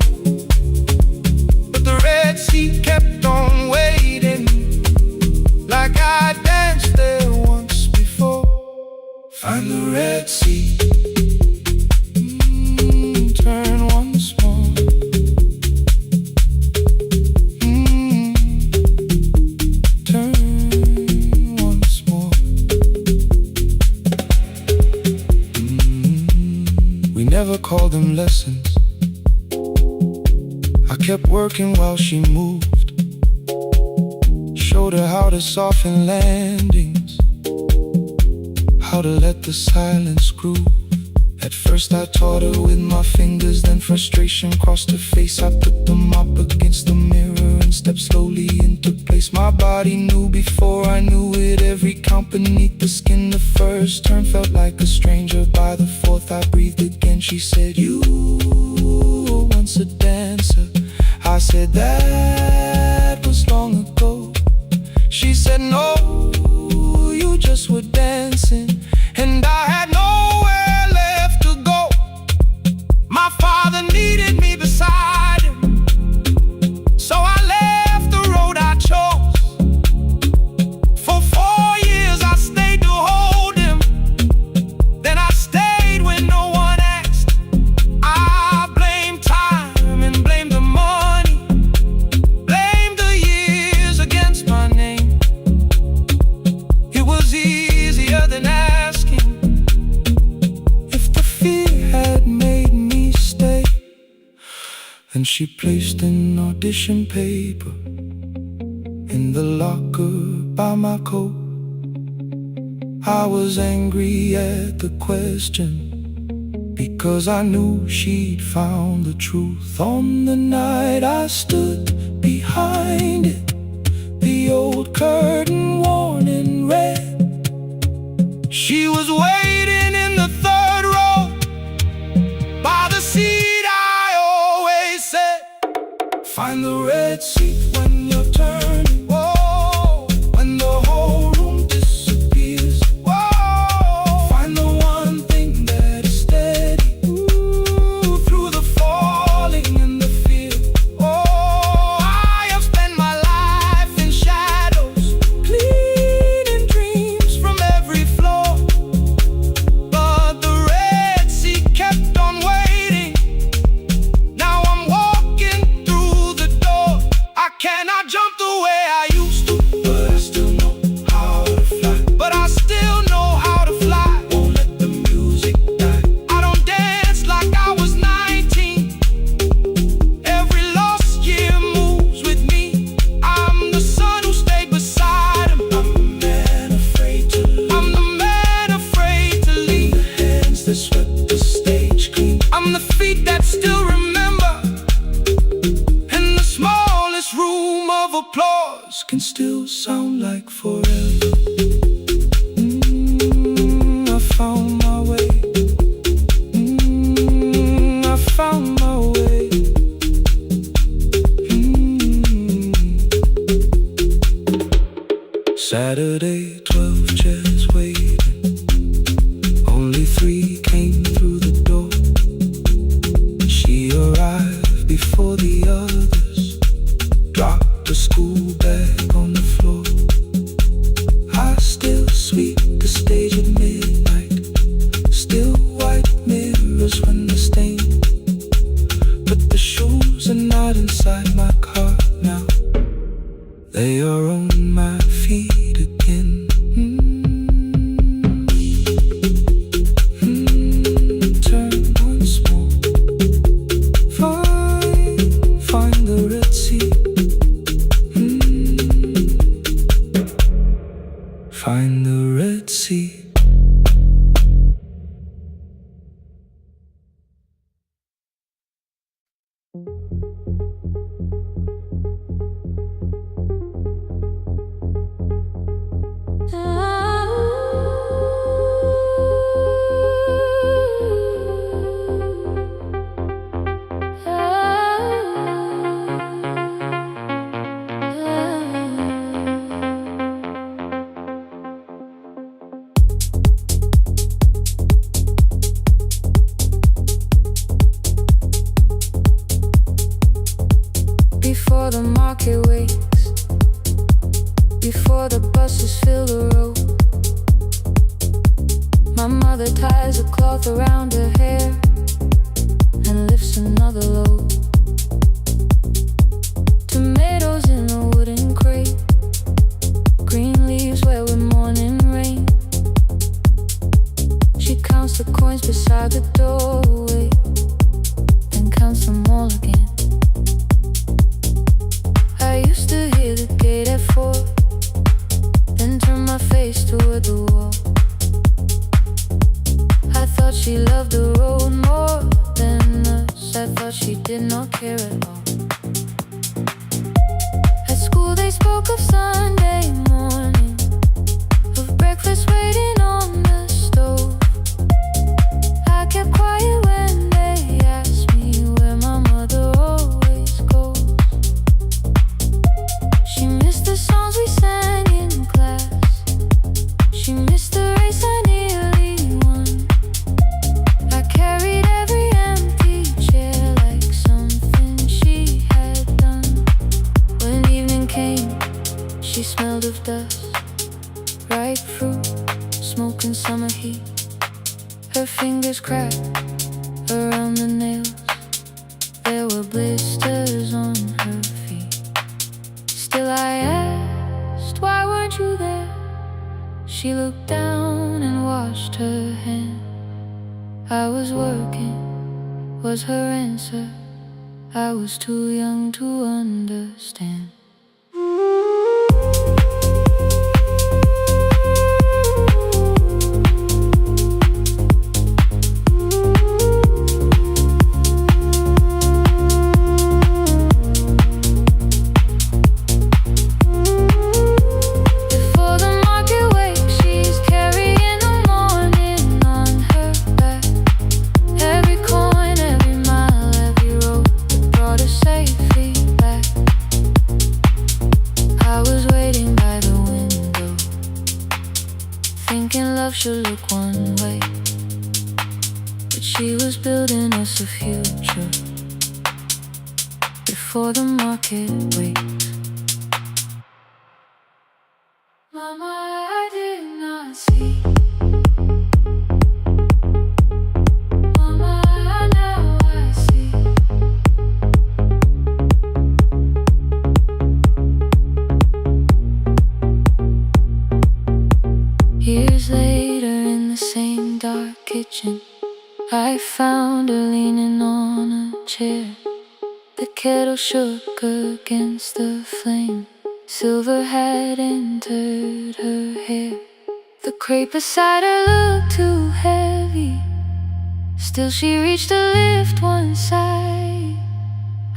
but the red seat kept on waiting, like I danced there once before. Find the red seat, turn once more. Never called them lessons. I kept working while she moved, showed her how to soften landings, how to let the silence groove. At first I taught her with my fingers, then frustration crossed her face. I put them up against the mirror and stepped slowly into place. My body knew before I knew it, every count beneath the skin. The first turn felt like a stranger, by the fourth I breathed again. She said, you were once a dancer. I said, that was long ago. She said, no, you just were dancing, and I had nowhere left to go. My father needed me beside him, so I left the road I chose. For 4 years I stayed to hold him, then I stayed when no one asked. I blamed time and blamed the money, blamed the years against my name. It was easier than asking if the fear had made me stay. And she placed an audition paper in the locker by my coat. I was angry at the question, because I knew she'd found the truth. On the night I stood behind it, the old curtain worn in red. She was waiting in the third row, by the seat I always said, find the red seat when you're turning. Whoa, when the whole room disappears. Whoa, find the one thing that is steady, through the falling and the fear. Oh, I cannot jump the way I used to, but I still know how to fly. But I still know how to fly. Won't let the music die. I don't dance like I was 19. Every lost year moves with me. I'm the son who stayed beside him. I'm the man afraid to leave. I'm the man afraid to leave. The hands that swept the stage clean. I'm the feet that still remember. And the smallest room of applause can still sound like forever. I found my way. I found my way. Saturday, 12 chairs waiting. Only 3 came through the door. She arrived before the others. Dropped a school bag on the floor. I still sweep the stage at midnight. Still white mirrors when the stain. But the shoes are not inside my car now. They are on my feet again. Turn once more. Find the Red Sea. Find the Red Sea. Before the market wakes, before the buses fill the road, my mother ties a cloth around her hair and lifts another load. Tomatoes in a wooden crate, green leaves where we're mourning rain. She counts the coins beside the doorway, then counts them all again. I used to hear the gate at 4, then turn my face toward the wall. I thought she loved the road more than us. I thought she did not care at all. At school they spoke of Sunday morning, of breakfast waiting on the stove. I kept quiet when they asked me where my mother always goes. She missed the songs we sang in class. She missed the race I nearly won. I carried every empty chair like something she had done. When evening came, she smelled of dust, ripe fruit, smoke and summer heat. Her fingers cracked around the nails. There were blisters on her feet. Still I asked, why weren't you there? She looked down and washed her hand. I was working, was her answer. I was too young to understand. Before the market wakes, she's carrying the morning on her back. Every coin, every mile, every road that brought her safely back. I was waiting by the window, thinking love should look one way, but she was building us a future before the market wakes. Mama, I did not see. Mama, now I see. kitchen. I found her leaning on a chair. The kettle shook against the flame. Silver had entered her hair. The crepe beside her looked too heavy. Still she reached to lift one side.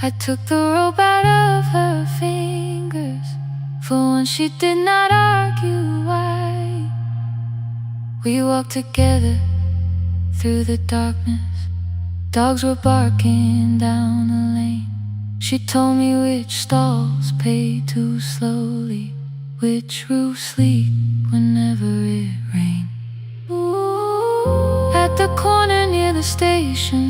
I took the rope out of her fingers. For once she did not argue why. We walked together through the darkness. Dogs were barking down the lane. She told me which stalls pay too slowly, which roofs leak whenever it rained. At the corner near the station,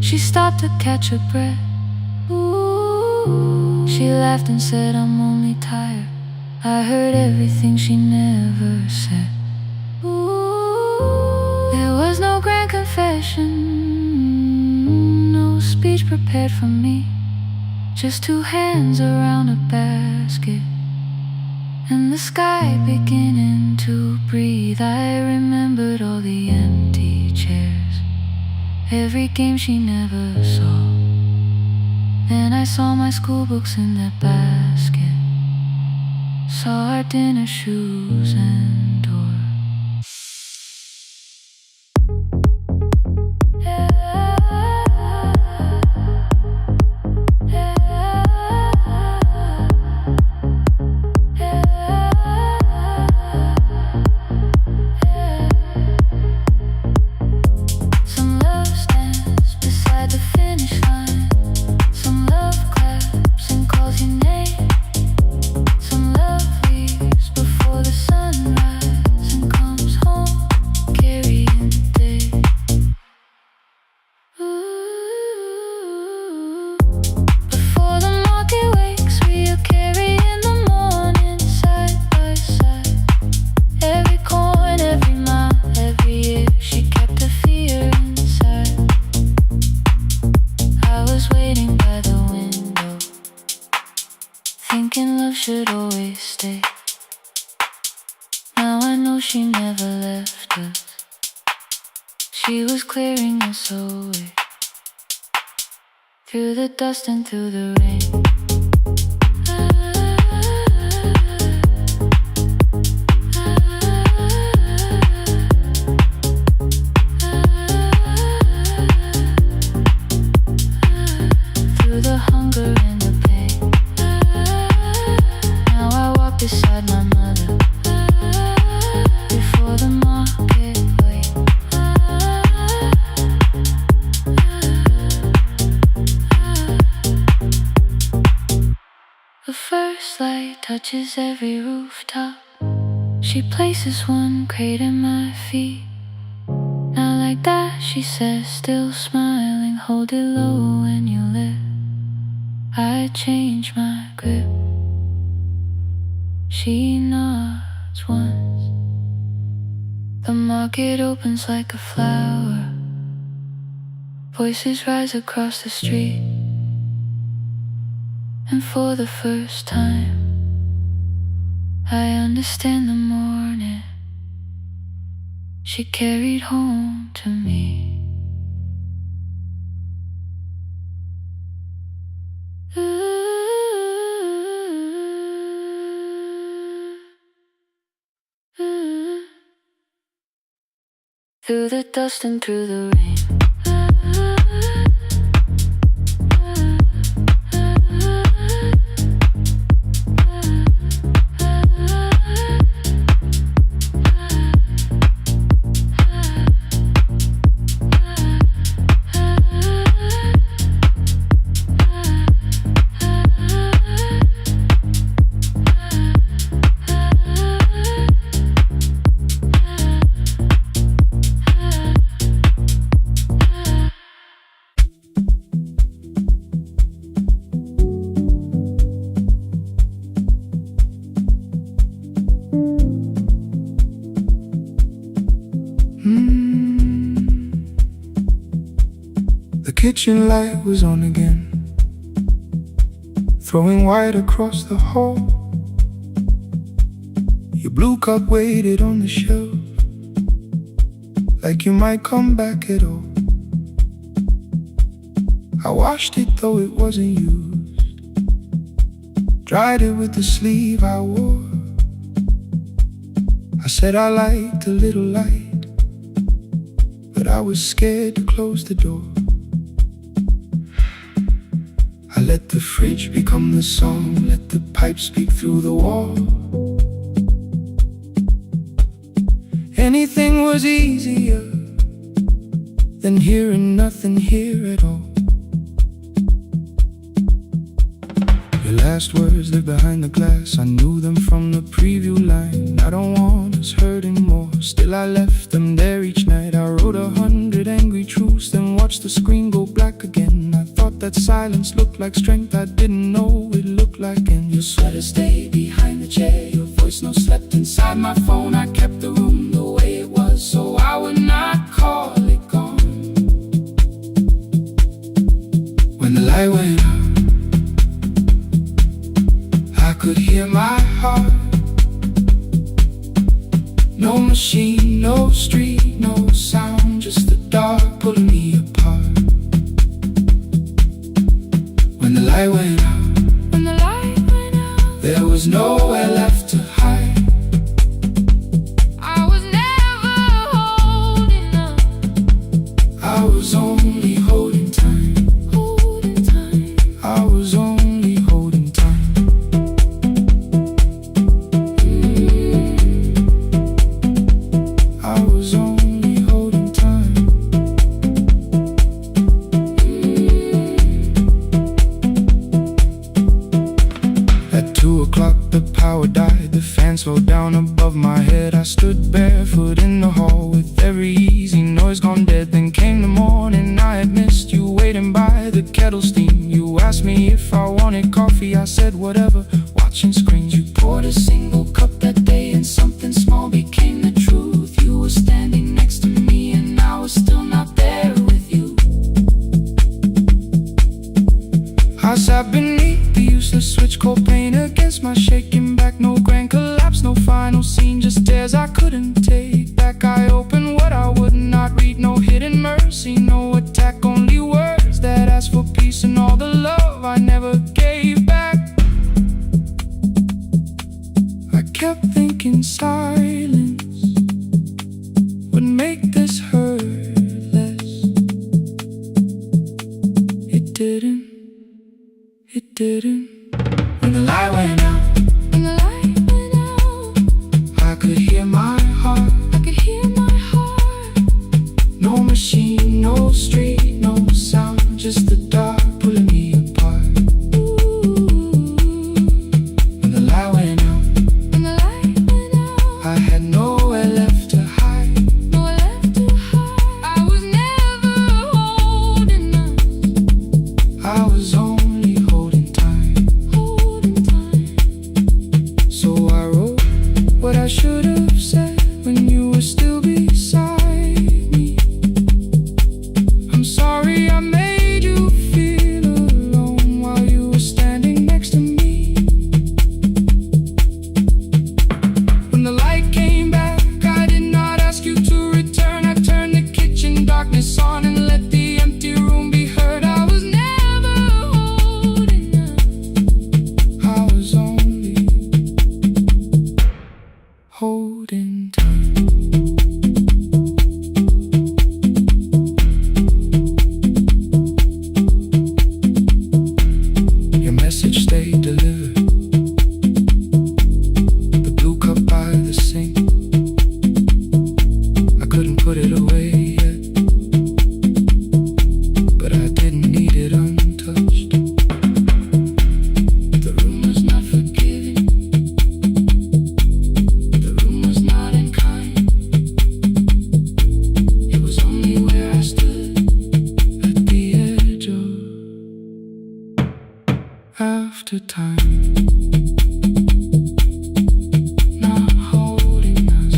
she stopped to catch her breath. She laughed and said, "I'm only tired." I heard everything she never said. There was no grand confession, no speech prepared for me. Just two hands around a basket and the sky beginning to breathe. I remembered all the empty chairs, every game she never saw. Then I saw my school books in that basket, saw our dinner shoes and door. Thinking love should always stay. Now I know she never left us. She was clearing us away, through the dust and through the rain. Through the hunger and the pain. Now I walk beside my mother, before the market wait. The first light touches every rooftop. She places one crate at my feet. Now like that, she says, still smiling, hold it low when you lift. I change my grip. She nods once. The market opens like a flower. Voices rise across the street. And for the first time, I understand the morning she carried home to me. Through the dust and through the rain. The kitchen light was on again, throwing white across the hall. Your blue cup waited on the shelf, like you might come back at all. I washed it though it wasn't used, dried it with the sleeve I wore. I said I liked a little light, but I was scared to close the door. I let the fridge become the song, let the pipe speak through the wall. Anything was easier than hearing nothing here at all. Your last words live behind the glass, I knew them from the preview line. I don't want us hurting more, still I left them there each night. I wrote 100 angry truths, then watched the screen go black again. I thought that silence looked like strength, I didn't know it looked like end. Your sweater stayed behind the chair, your voice no slept inside my phone. I kept the room the way it was, so I would not call it gone. When the light went out, I could hear my heart. No machine, no street, no sound, just the dark pulling me apart. When the light went out, there was nowhere left to hide. I was never holding up, I was only holding time. I was only holding time. I was only holding time. At 2 o'clock the power died, the fan slowed down above my head. I stood barefoot in the hall with every easy noise gone dead. Then came the morning, I had missed you waiting by the kettle steam. You asked me if I wanted coffee, I said whatever, watching screens. You poured a single cup that day and something small became the truth. You were standing next to me and I was still not there with you. I sat beneath the useless switch, cold pain against my shaking back. No grand collapse, no final scene, just tears I couldn't take back. I opened what I would not read, no hidden mercy, no attack, only words that asked for peace and all the love I never gave back. I kept thinking silence would make this hurt less. It didn't. It didn't. When the light went out, I could hear my heart. No machine, no street, no sound, just the dark pulling me apart. When the light went out, I had nowhere left to hide. I was never holding up, I was only holding time. So I wrote what I should have said when you were still beside me. I'm sorry I made you feel alone while you were standing next to me. When the light came back, I did not ask you to return. I turned the kitchen darkness on and let the empty room be heard. I was never holding up, I was only holding time. Your message stayed delivered, the blue cup by the sink. I couldn't put it away yet, but I didn't need it untouched. The room was not forgiving, the room was not unkind. It was only where I stood at the edge of after time. Not holding us,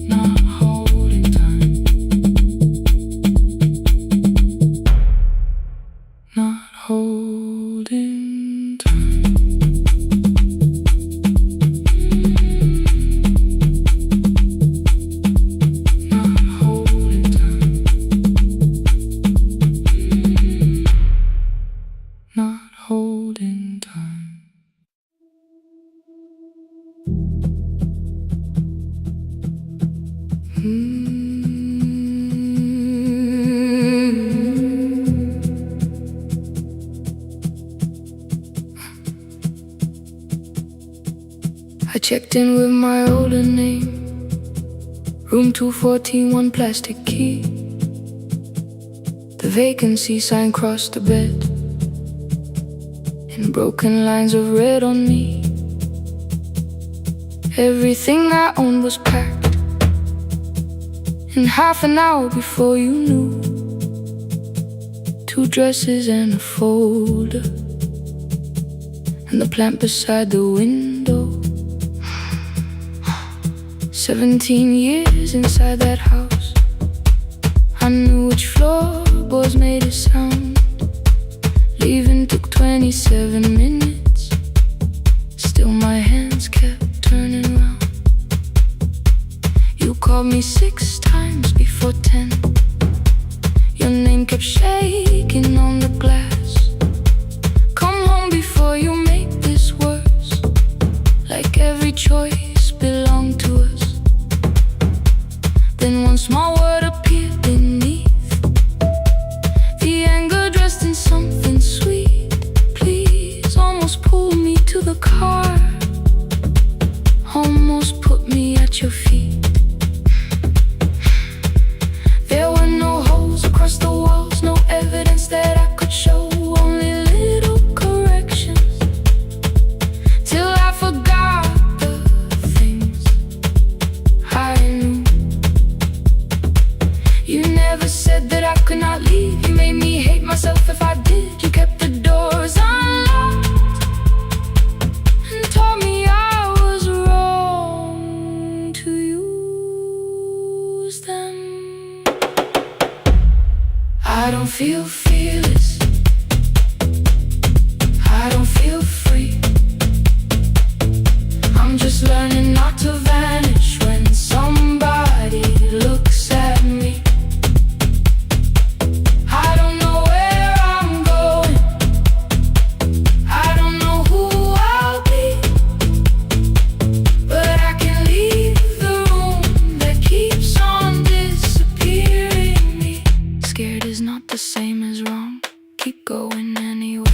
not holding time, not holding time. I checked in with my older name, room 214, one plastic key. The vacancy sign crossed the bed in broken lines of red on me. Everything I owned was packed in half an hour before you knew. 2 dresses and a folder, and the plant beside the window. 17 years inside that house, I knew which floorboards made a sound. Leaving took 27 minutes, still my hands kept turning round. You called me 6 times before 10. Your name kept shaking on the glass. Come home before you make this worse, like every choice belonged to us. Then one small word appeared beneath, the anger dressed in something sweet. Please, almost pulled me to the car, almost put me at your feet. There were no holes across the walls, no evidence that I could show, only little corrections, till I forgot the things I knew. You never said that I could not leave. You made me hate myself if I did. You kept the doors unlocked and told me I was wrong to use them. I don't feel fearless, I don't feel free. I'm just learning not to vanish when somebody looks at me. I don't know where I'm going, I don't know who I'll be, but I can leave the room that keeps on disappearing me. Scared is not the same as wrong, keep going anyway.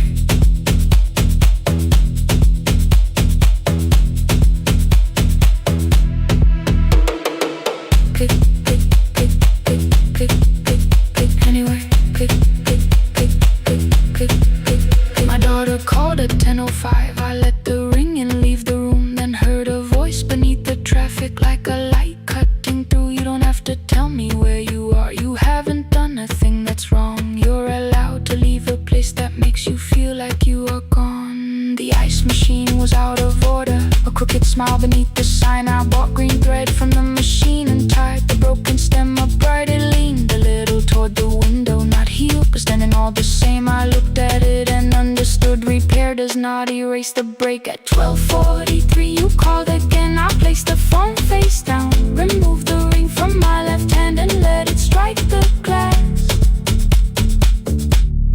Pick, pick, pick, pick, pick, pick, pick, anyway. Pick, pick, pick, pick, pick, pick, pick. My daughter called at 10:05. I let the ring and leave the room, then heard a voice beneath the traffic like a light cutting through. You don't have to tell me where you are, you haven't done a thing that's wrong. You're allowed to leave a place that makes you feel like you are gone. The ice machine was out of order, a crooked smile beneath the sign. I bought green thread from the machine and tied the broken stem upright. It leaned a little toward the window, not healed but standing all the same. I looked at it and understood, repair does not erase the break. At 12:43 you called again. I placed the phone face down, removed the ring from my left hand and let it strike the glass.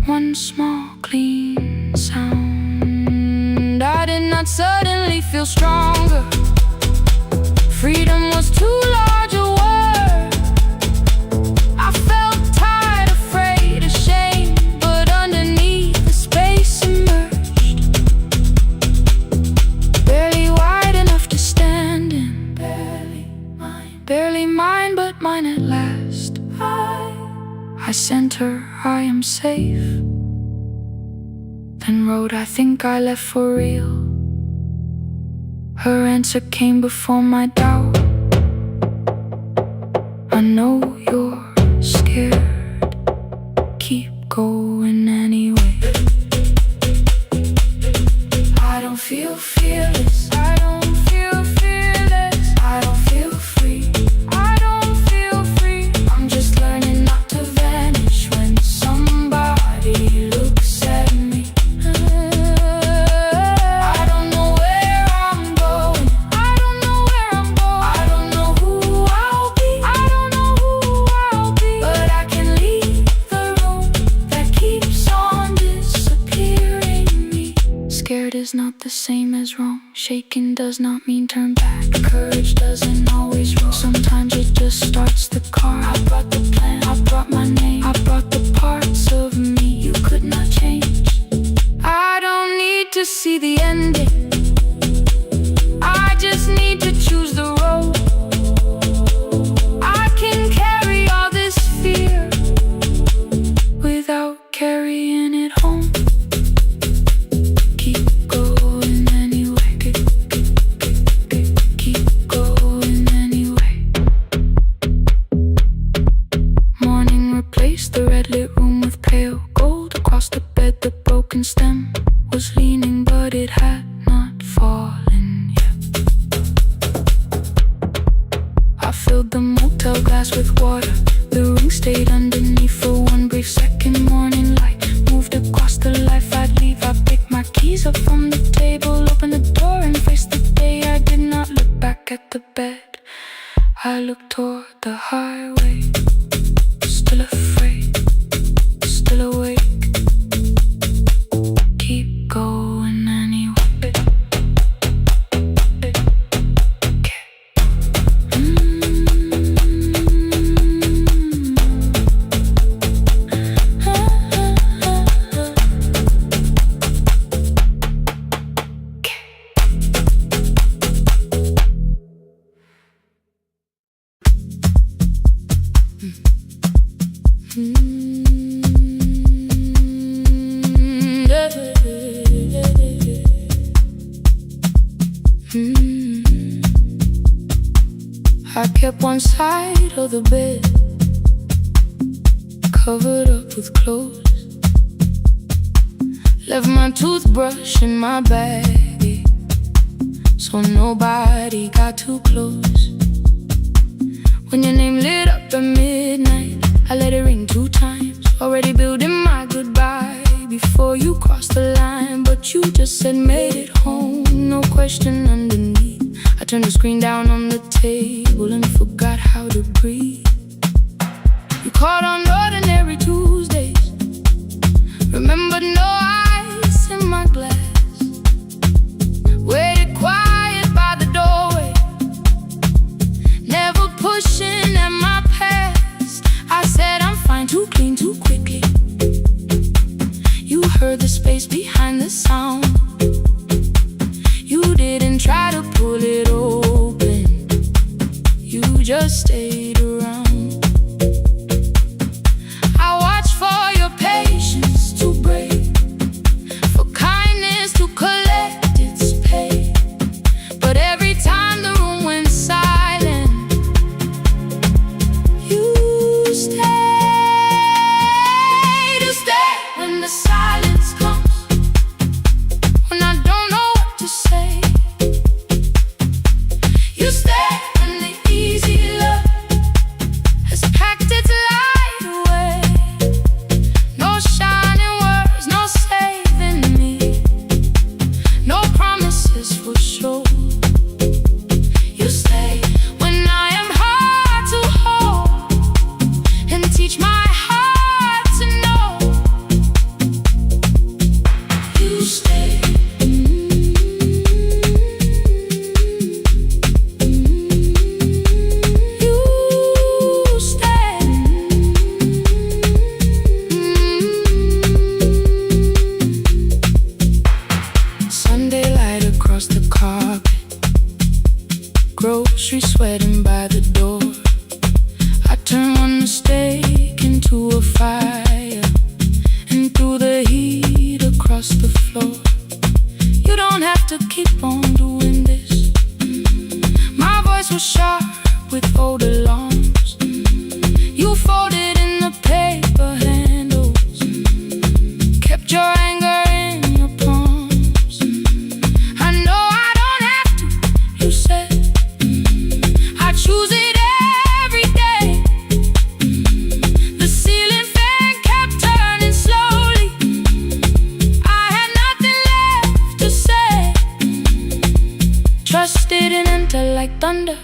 One small clean sound. I did not suddenly feel stronger. Freedom was too large a word. I felt tired, afraid, ashamed, but underneath the space emerged, barely wide enough to stand in. Barely mine, but mine at last. I sent her, I am safe, then wrote, I think I left for real. Her answer came before my doubt. I know you're scared, keep going anyway. I don't feel fearless, I don't feel fearless, I don't feel free, I don't feel free. I'm just learning not to vanish when somebody looks at me. I don't know where I'm going, I don't know where I'm going, I don't know who I'll be, I don't know who I'll be, but I can leave the room that keeps on disappearing me. Scared is not the same as wrong, shaking does not mean turn back. Courage doesn't always roll, sometimes it just starts the car. I brought the plan, I brought my name, I brought the parts of me you could not change. I don't need to see the ending, I just sun was leaning, but it had not fallen yet. I filled the motel glass with water. The ring stayed underneath for one brief second. Morning light moved across the life I'd leave. I picked my keys up from the table, opened the door and faced the day. I did not look back at the bed. I looked toward the highway, still afraid, still awake. Keep going anyway. I kept one side of the bed covered up with clothes. Left my toothbrush in my bag, so nobody got too close. When your name lit up at midnight, I let it ring 2 times. Already building my goodbye before you crossed the line, but you just said made it home, no question underneath. I turned the screen down on the table and forgot how to breathe. You called on ordinary Tuesdays, remembered no ice in my glass. Waited quiet by the doorway, never pushing at my past. I said I'm fine, too clean, too quickly. You heard the space behind the sound. You didn't try to pull it open, you just stayed around. I watched for your patience to break, for kindness to collect its pay. But every time the room went silent, you stayed. You stayed when the silence comes, when I don't know what to say. You stay when the easy love has packed its light away. No shining words, no saving me, no promises for sure. You stay when I am hard to hold and teach my heart to know. You stay. Sunday light across the carpet, grocery sweating by the door. I turn one mistake into a fire, and through the heat across the floor. You don't have to keep on doing this. My voice was sharp with old alarms. You folded in the paper handles, kept your anger in your palms. I know I don't have to, you said. I choose it every day. The ceiling fan kept turning slowly. I had nothing left to say. Trusted and enter like thunder.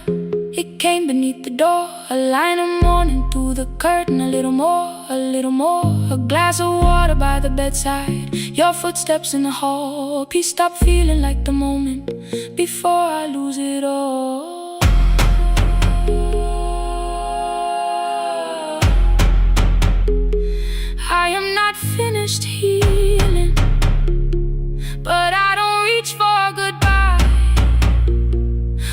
It came beneath the door, a line of morning through the curtain. A little more, a little more. A glass of water by the bedside, your footsteps in the hall. Peace stopped feeling like the moment before I lose it all. I am not finished healing, but I don't reach for goodbye.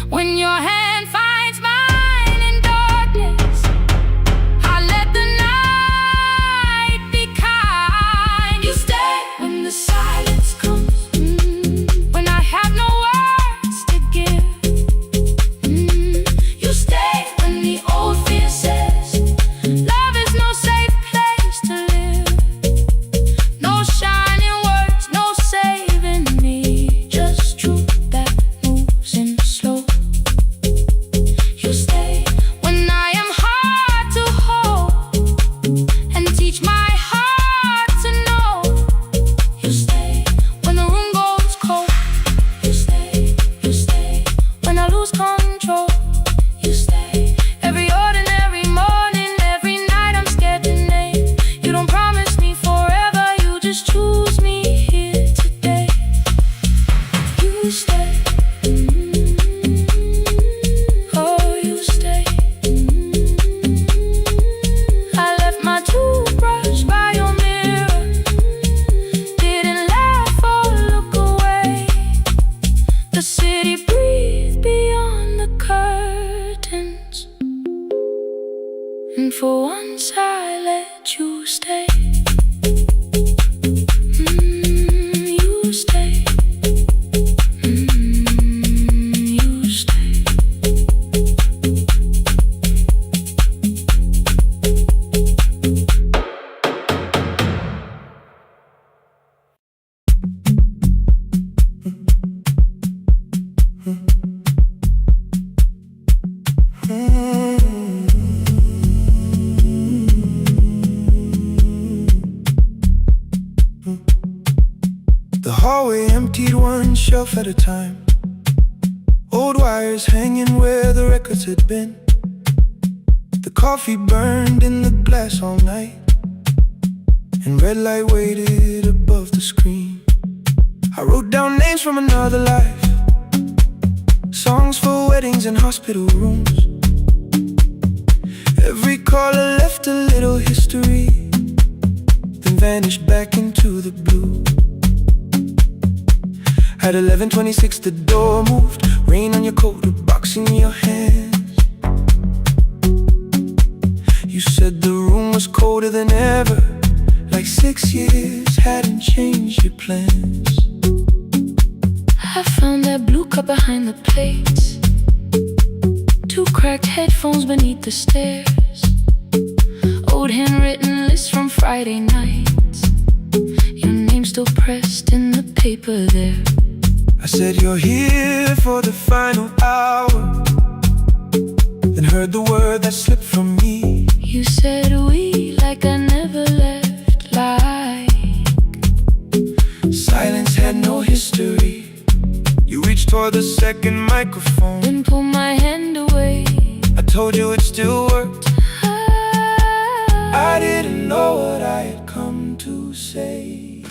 When your hand finds mine in darkness, I let the night be kind. You stay when the silence comes, when I have no words to give. You stay when the old fear says love is no safe place to live. No city breathe beyond the curtains, and for once I let you stay. You stay. You stay. The hallway emptied one shelf at a time. Old wires hanging where the records had been. The coffee burned in the glass all night, and red light waited above the screen. I wrote down names from another life, songs for weddings and hospital rooms. Every caller left a little history, then vanished back into the blue. At 11:26 the door moved, rain on your coat, a box in your hands. You said the room was colder than ever, like 6 years hadn't changed your plans. I found that blue cup behind the plates, 2 cracked headphones beneath the stairs, old handwritten lists from Friday nights, your name still pressed in the paper there. I said you're here for the final hour, then heard the word that slipped from me. You said we like I never left, like silence had no history. You reached toward the second microphone, then pulled my hand away. I told you it still worked. I didn't know what I had come to say.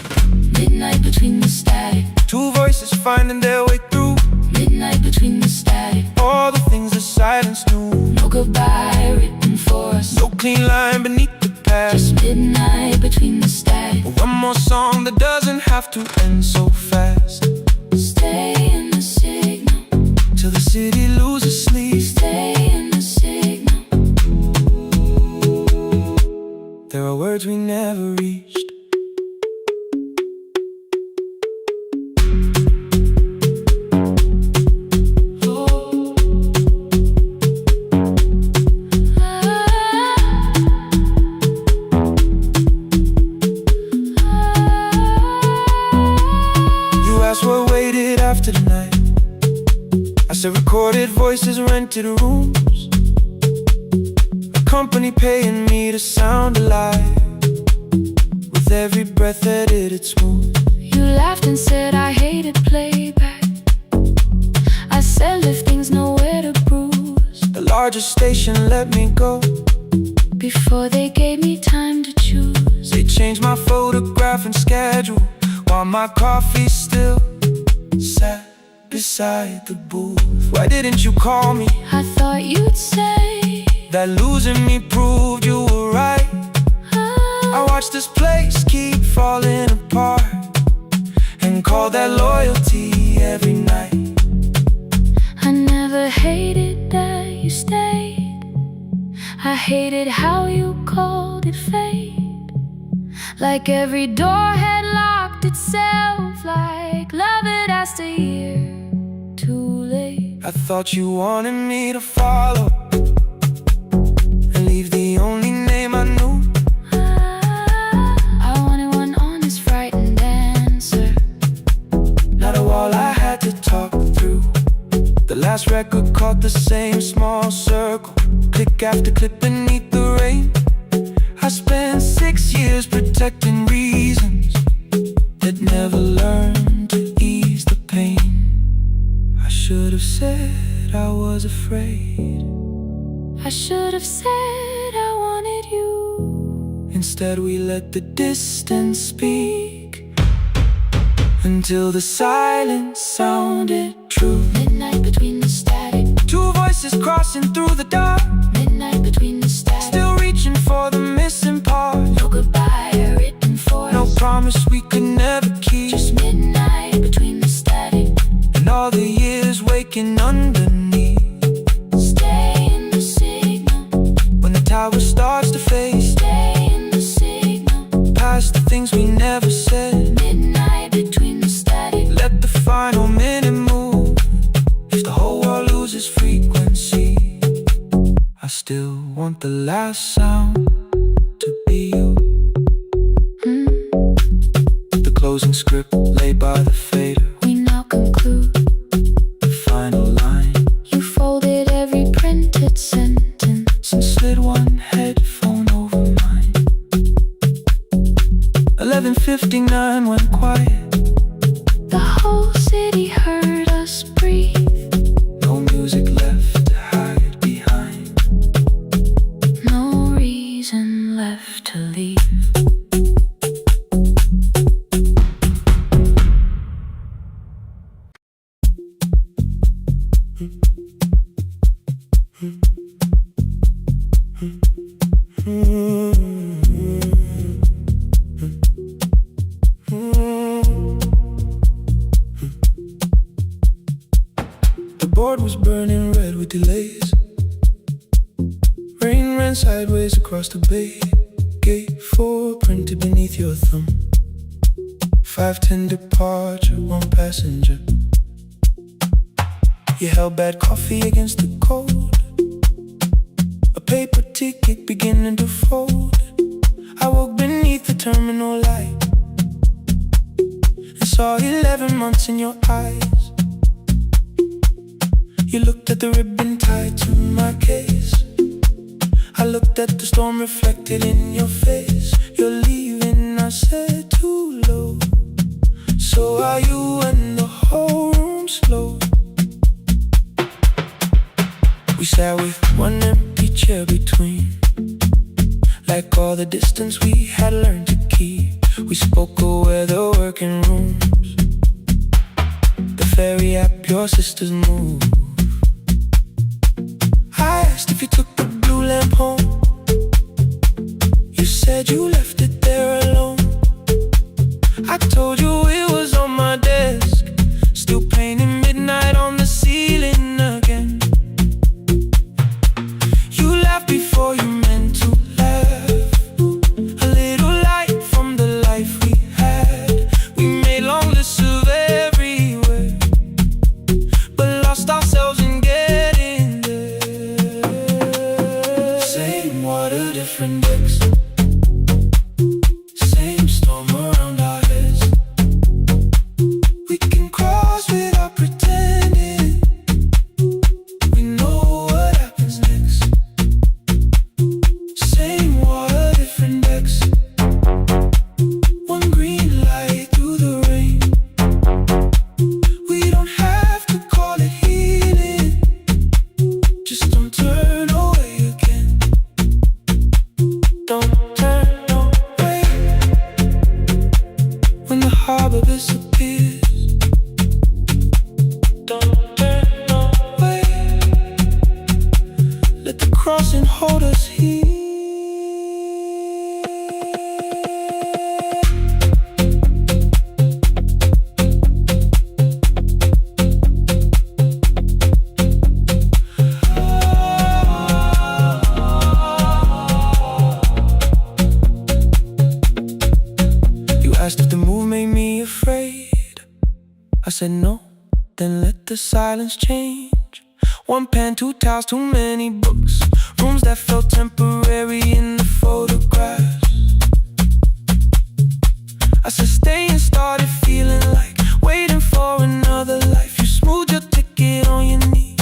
Midnight between the static, 2 voices finding their way through. midnight between the static, All the things the silence knew. no goodbye written for us, No clean line beneath the past. just midnight between the static. One more song that doesn't have to end so fast. Stay in the signal, Till the city loses sleep. stay in the signal. There are words we never reached. What waited after the night? I said recorded voices, rented rooms, a company paying me to sound alive, with every breath edited smooth. You laughed and said I hated playback. I said lifting's nowhere to bruise. The largest station let me go Before they gave me time to choose. They changed my photograph and schedule, while my coffee still sat beside the booth. Why didn't you call me? I thought you'd say that losing me proved you were right. I watched this place keep falling apart, and call that loyalty every night. I never hated that you stayed. I hated how you called it fate, like every door had locked itself, like love had asked a year too late. I thought you wanted me to follow and leave the only name I knew. I wanted one honest, frightened answer, not a wall I had to talk through. The last record caught the same small circle, click after click beneath the rain. I spent 6 years protecting reasons that never learned to ease the pain. I should have said I was afraid. I should have said I wanted you. Instead we let the distance speak, until the silence sounded true. Midnight between the static, 2 voices crossing through the dark, midnight between the static, still reaching for the missing part. no goodbye written for us, No promise we could never keep. just midnight between the static, And all the years want the last sound to be you. The closing script laid by the fader. We now conclude the final line. You folded every printed sentence and slid one headphone over mine. 11:59 went quiet. The whole city heard us breathe. No music left to hide behind. No reason left to leave. The board was burning red with delays. Rain ran sideways across the bay. Gate 4 printed beneath your thumb. 5:10 departure, 1 passenger. You held bad coffee against the cold. A paper ticket beginning to fold. I woke beneath the terminal light and saw 11 months in your eyes. You looked at the ribbon tied to my case. I looked at the storm reflected in your face. You're leaving, I said, too low. So are you, and the whole room slowed. We sat with one empty chair between, like all the distance we had learned to keep. We spoke of weather, working rooms, the ferry app, your sister's move. I asked if you took the blue lamp home. You said you left it there alone. I told you it was on my desk, still painting midnight on the ceiling again. You laughed before you meant to laugh. A little light from the life we had. We made long lists of everywhere, but lost ourselves in getting there. Same water, different decks. Same storm around our heads. We can cross without pretending. We know what happens next. Same water, different decks. One green light through the rain. We don't have to call it healing. Just don't turn away again. Don't turn away. When the harbor disappears, don't turn away. Let the crossing hold us here. You asked if the move made me afraid. I said no, then let the silence change. One pen, 2 towels, too many books. Rooms that felt temporary in the photographs. I said stay and started feeling like waiting for another life. You smoothed your ticket on your knee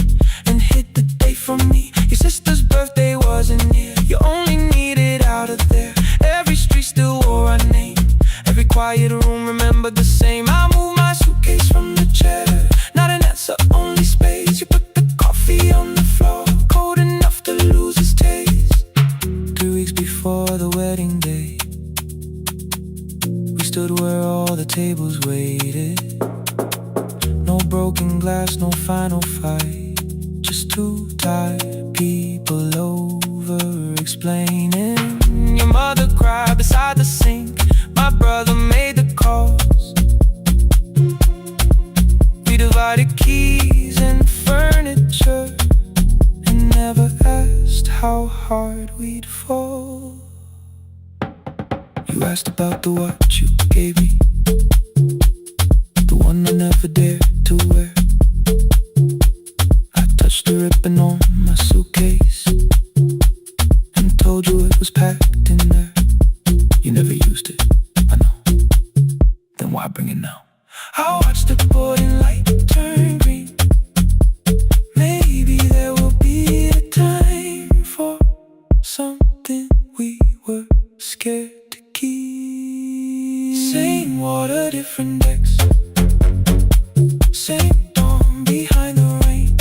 and hid the date from me. Your sister's birthday wasn't near. You only needed out of there. Every street still wore our name. Every quiet room remembered the same. I moved my suitcase from the chair. Not an answer, only space. You put the coffee on the floor, cold enough to lose its taste. 3 weeks before the wedding day, we stood where all the tables waited. No broken glass, no final fight. Just 2 tired people over-explaining. Your mother cried beside the sink. My brother made the calls. We divided keys and furniture and never asked how hard we'd fall. You asked about the watch you gave me, the one I never dared to wear. I touched the ribbon on my suitcase. I watch the boarding light turn green. Maybe there will be a time for something we were scared to keep. Same water, different decks. Same dawn behind the rain.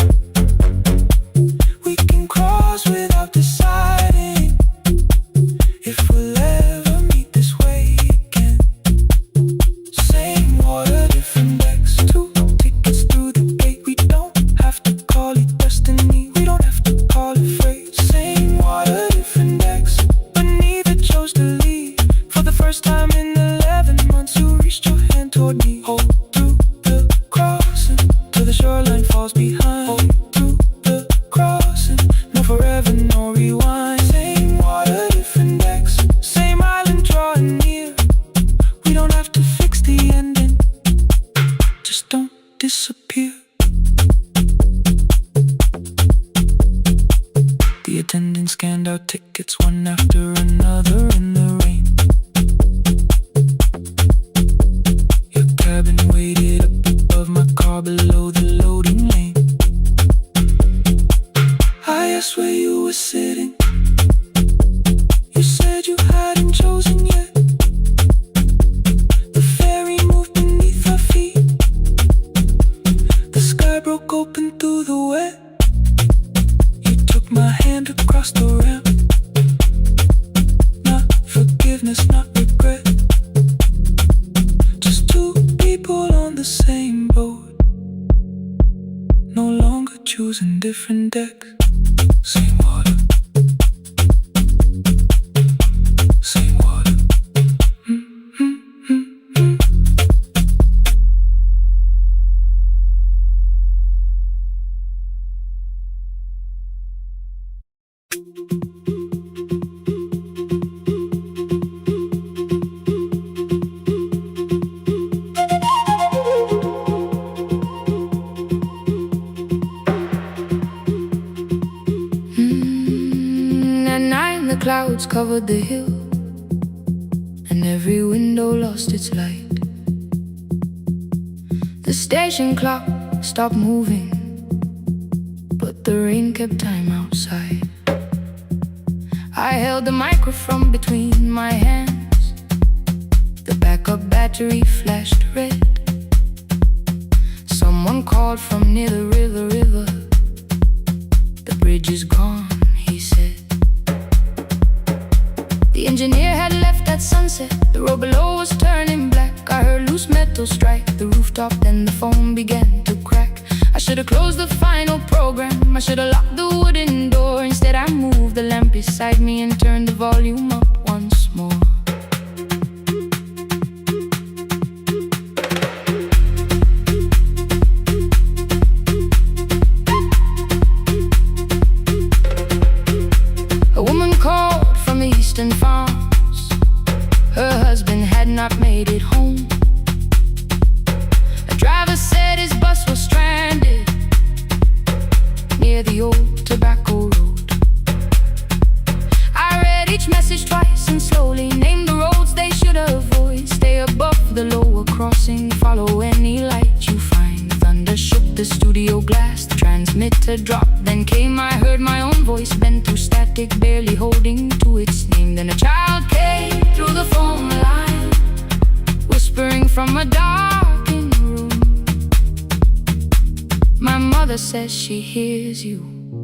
We can cross without deciding if we'll ever meet this way again. Same water, different decks. 2 tickets through the gate. We don't have to call it destiny. We don't have to call it fate. Same water, different decks. But neither chose to leave. For the first time in 11 months, you reached your hand toward me. Hold through the crossing till the shoreline falls behind. Hold through the crossing. No forever, no rewind. Same water, different decks. Same island drawing near. We don't have to fix the ending. Just don't disappear. The attendant scanned our tickets one after another in the rain. Your cabin waited up above my car below the loading lane. I asked where you were sitting. You said you hadn't chosen yet. The ferry moved beneath our feet. The sky broke open through the wet. You took my hand across the ramp. Not forgiveness, not regret. Just 2 people on the same boat. No longer choosing different decks. Same water. Same water. At night the clouds covered the hill, and every window lost its light. The station clock stopped moving, but the rain kept time outside. I held the microphone between my hands. The backup battery flashed red. Someone called from near the river. The bridge is gone, he said. The engineer had left at sunset. The road below was turning black. I heard loose metal strike the rooftop, then the phone began to crack. I should've closed the final program. I should've locked the wooden door. Instead I moved the lamp beside me and turned the volume up once more. A woman called from the eastern farms. Her husband had not made it home. A driver said his bus was stranded near the old tobacco road. I read each message twice and slowly named the roads they should avoid. Stay above the lower crossing, follow any light you find. Thunder shook the studio glass, the transmitter dropped. Then came, I heard my own voice bent through static, barely holding to its name. Then a child came through the phone line, whispering from a darkened room. My mother says she hears you.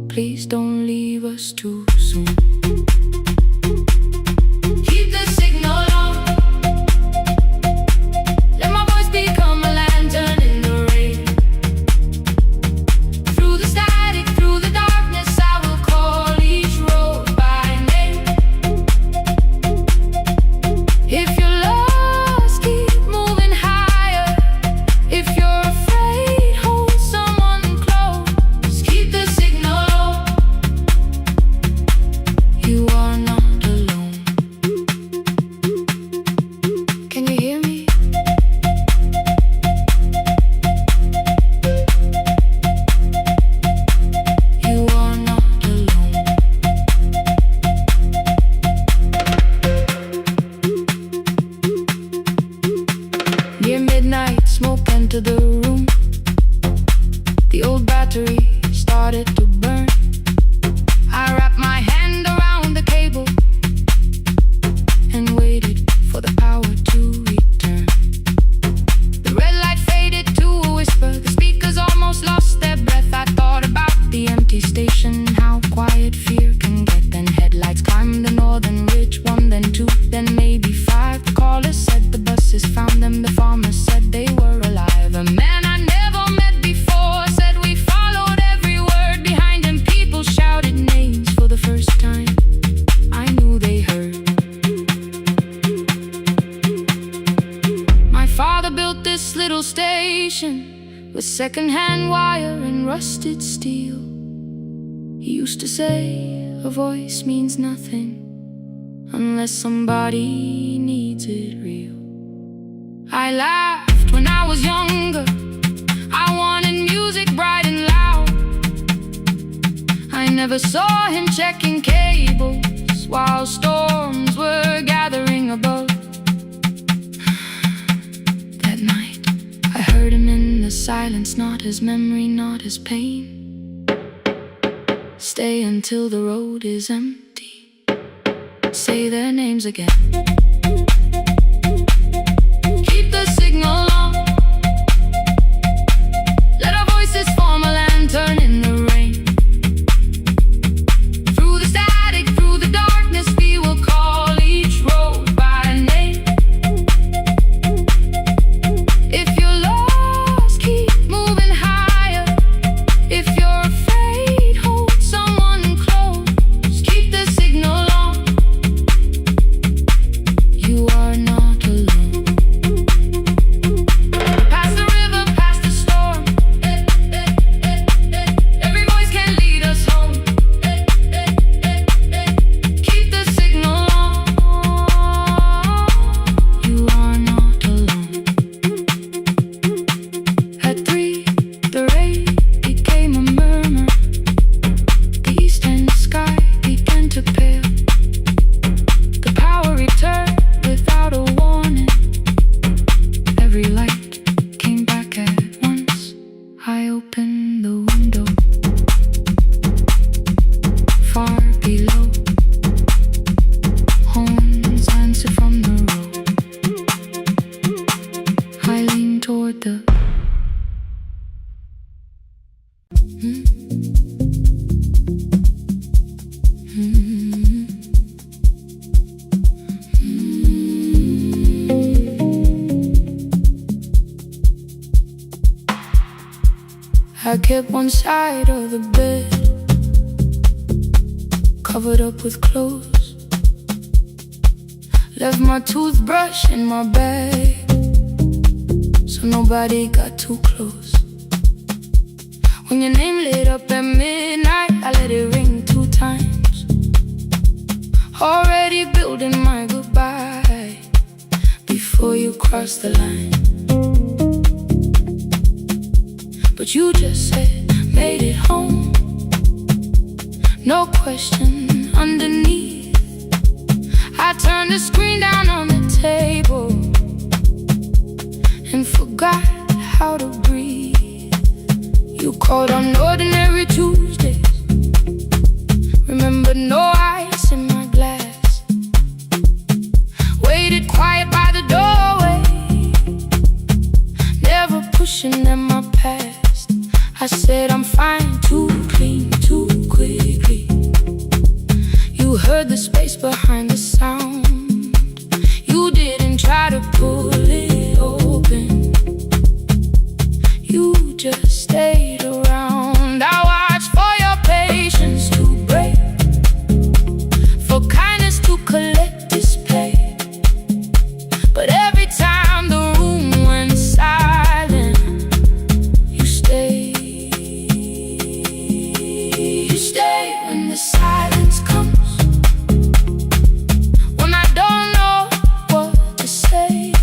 Please don't leave us too soon. Keep the signal on. Let my voice become a lantern in the rain. Through the static, through the darkness, I will call each road by name. If you're lost, keep moving higher. If you're afraid, hold someone close. Keep the signal on. You Smoke entered the room. The old battery started to burn. I wrapped my hand around the cable and waited for the power to return. The red light faded to a whisper. The speakers almost lost their breath. I thought about the empty station, how quiet fear can get. Then headlights climbed the northern ridge. One, then two, then maybe five. The caller said the buses found them. The farmer said they were alive. A man I never met before said we followed every word behind him. People shouted names for the first time. I knew they heard. My father built this little station with second-hand wire and rusted steel. He used to say a voice means nothing unless somebody needs it real. I laughed when I was younger. I wanted music bright and loud. I never saw him checking cables while storms were gathering above. That night, I heard him in the silence, not his memory, not his pain. Stay until the road is empty. Say their names again. Keep the signal on. Let our voices form a lantern in the rain. Through the static, through the darkness, we will call each road by name. If you're lost, keep moving higher. If you're afraid, hold someone close. Keep the signal on. You are not alone. Past the river, past the storm. Every voice can lead us home. Keep the signal on. You are not alone. At 3, the rain became a murmur. The eastern sky began to pale. The power returned without a warning. Every light came back at once. I opened the window. Far below, horns answered from the road. I leaned toward the I kept one side of the bed covered up with clothes. Left my toothbrush in my bag so nobody got too close. When your name lit up at midnight, I let it ring 2 times. Already building my goodbye before you cross the line. But you just said, made it home. No question underneath. I turned the screen down on the table and forgot how to breathe. You called on ordinary Tuesdays. Remember, no ice in my glass. Waited quiet by the doorway, never pushing them my past. I said I'm fine, too clean, too quickly. You heard the space behind the sound. You didn't try to pull it open. You just stayed around. I watched for your patience to break, for kindness to collect display. But every time the room went silent, you stayed. You stay when the silence comes, when I don't know what to say.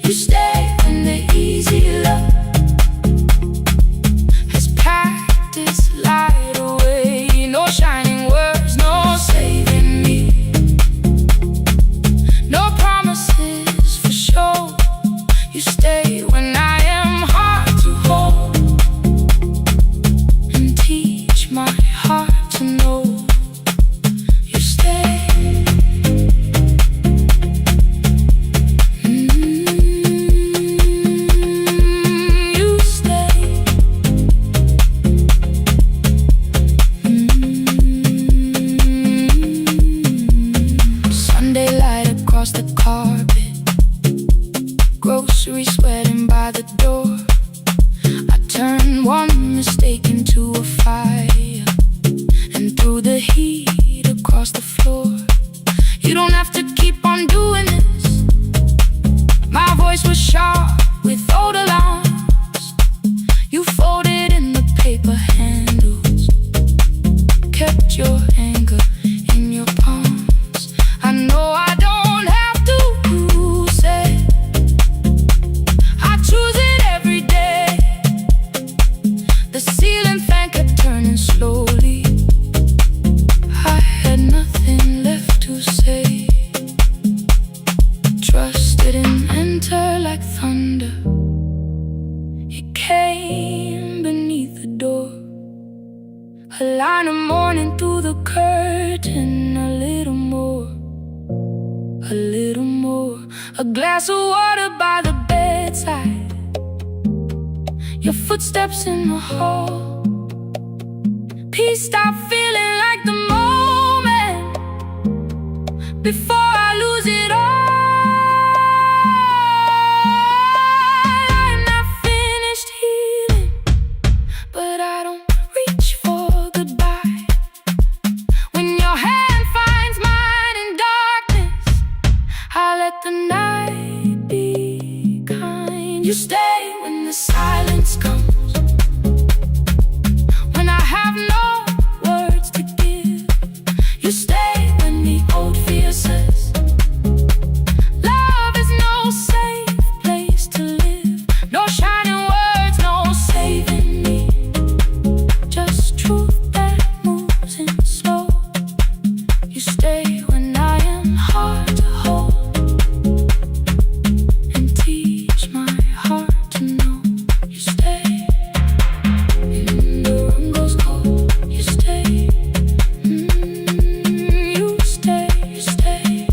You stay when the easy love A line of morning through the curtain. A little more, a little more. A glass of water by the bedside. Your footsteps in the hall. Peace, stop feeling like the moment before I lose it all. I'm not finished healing, but I don't reach for goodbye. When your hand finds mine in darkness, I let the night be kind. You stay when the silence comes, when I have no words to give. You stay when the old fear says love is no safe place to live. No shining words, no saving me, just truth that moves in slow. You stay when I am hard to hold, and teach my heart to know. You stay when the room goes cold. You stay, you stay, you stay.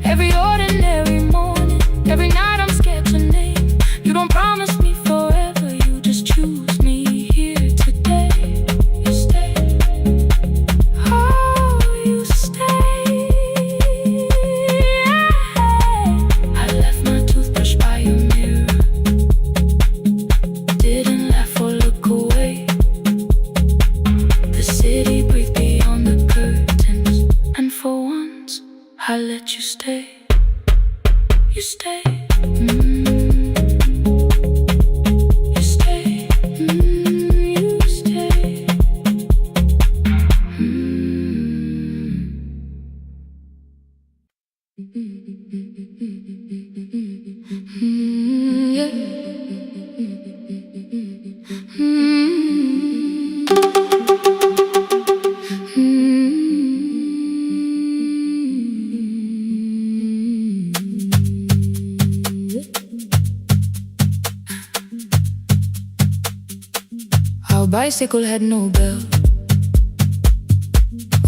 Every ordinary morning, every night I'm scared to name. You don't promise me forever, you just choose me here today. You stay, oh, you stay. I left my toothbrush by your mirror, didn't laugh or look away. The city breathed beyond the curtains, and for once I let you stay. You stay, you stay, you stay. Yeah. Our bicycle had no bell,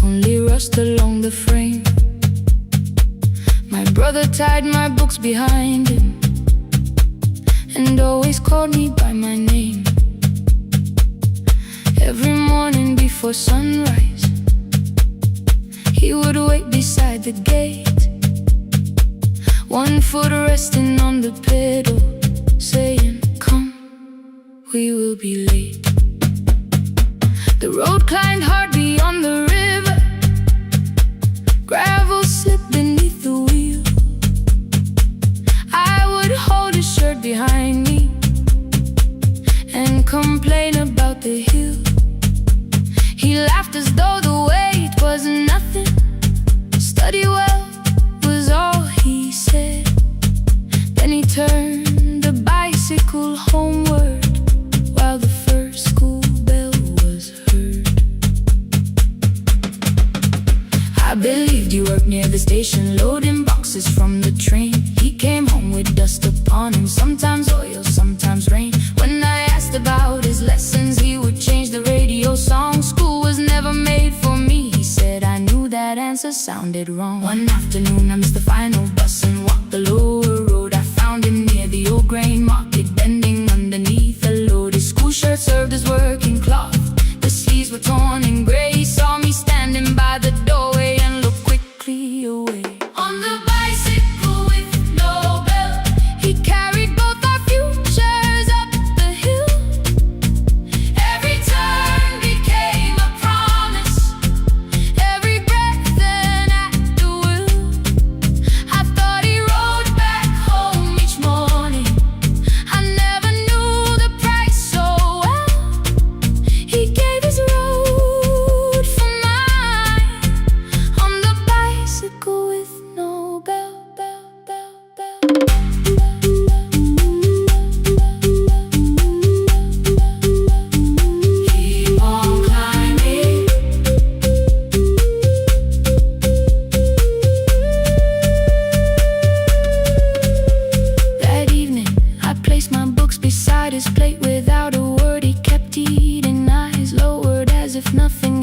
only rust along the frame. My brother tied my books behind him, and always called me by my name. Every morning before sunrise, he would wait beside the gate, one foot resting on the pedal, saying, "Come, we will be late." The road climbed hard beyond the river, gravel slipped beneath the wheel. I would hold his shirt behind me and complain about the hill. He laughed as though the weight was nothing. Study well was all he said. Then he turned the bicycle homeward while the first school bell was heard. I believed you worked near the station, loading boxes from the train. He came home with dust upon him, sometimes oil, sometimes rain. When I asked about his lessons, he would change the radio song. School was never made for me, he said. I knew that answer sounded wrong. One afternoon I missed the final bus and walked the lower road. I found him near the old grain market, bending underneath a load. His school shirt served as working cloth, the sleeves were torn and gray. He saw me standing by the doorway and looked quickly away. On the bicycle with no bell, he carried both our futures up the hill. Every turn became a promise, every breath an act of will. I thought he rode back home each morning, I never knew the price so well. He gave his road for mine, on the bicycle with no bell, bell, bell, bell. Keep on climbing. That evening, I placed my books beside his plate without a word. He kept eating, eyes lowered as if nothing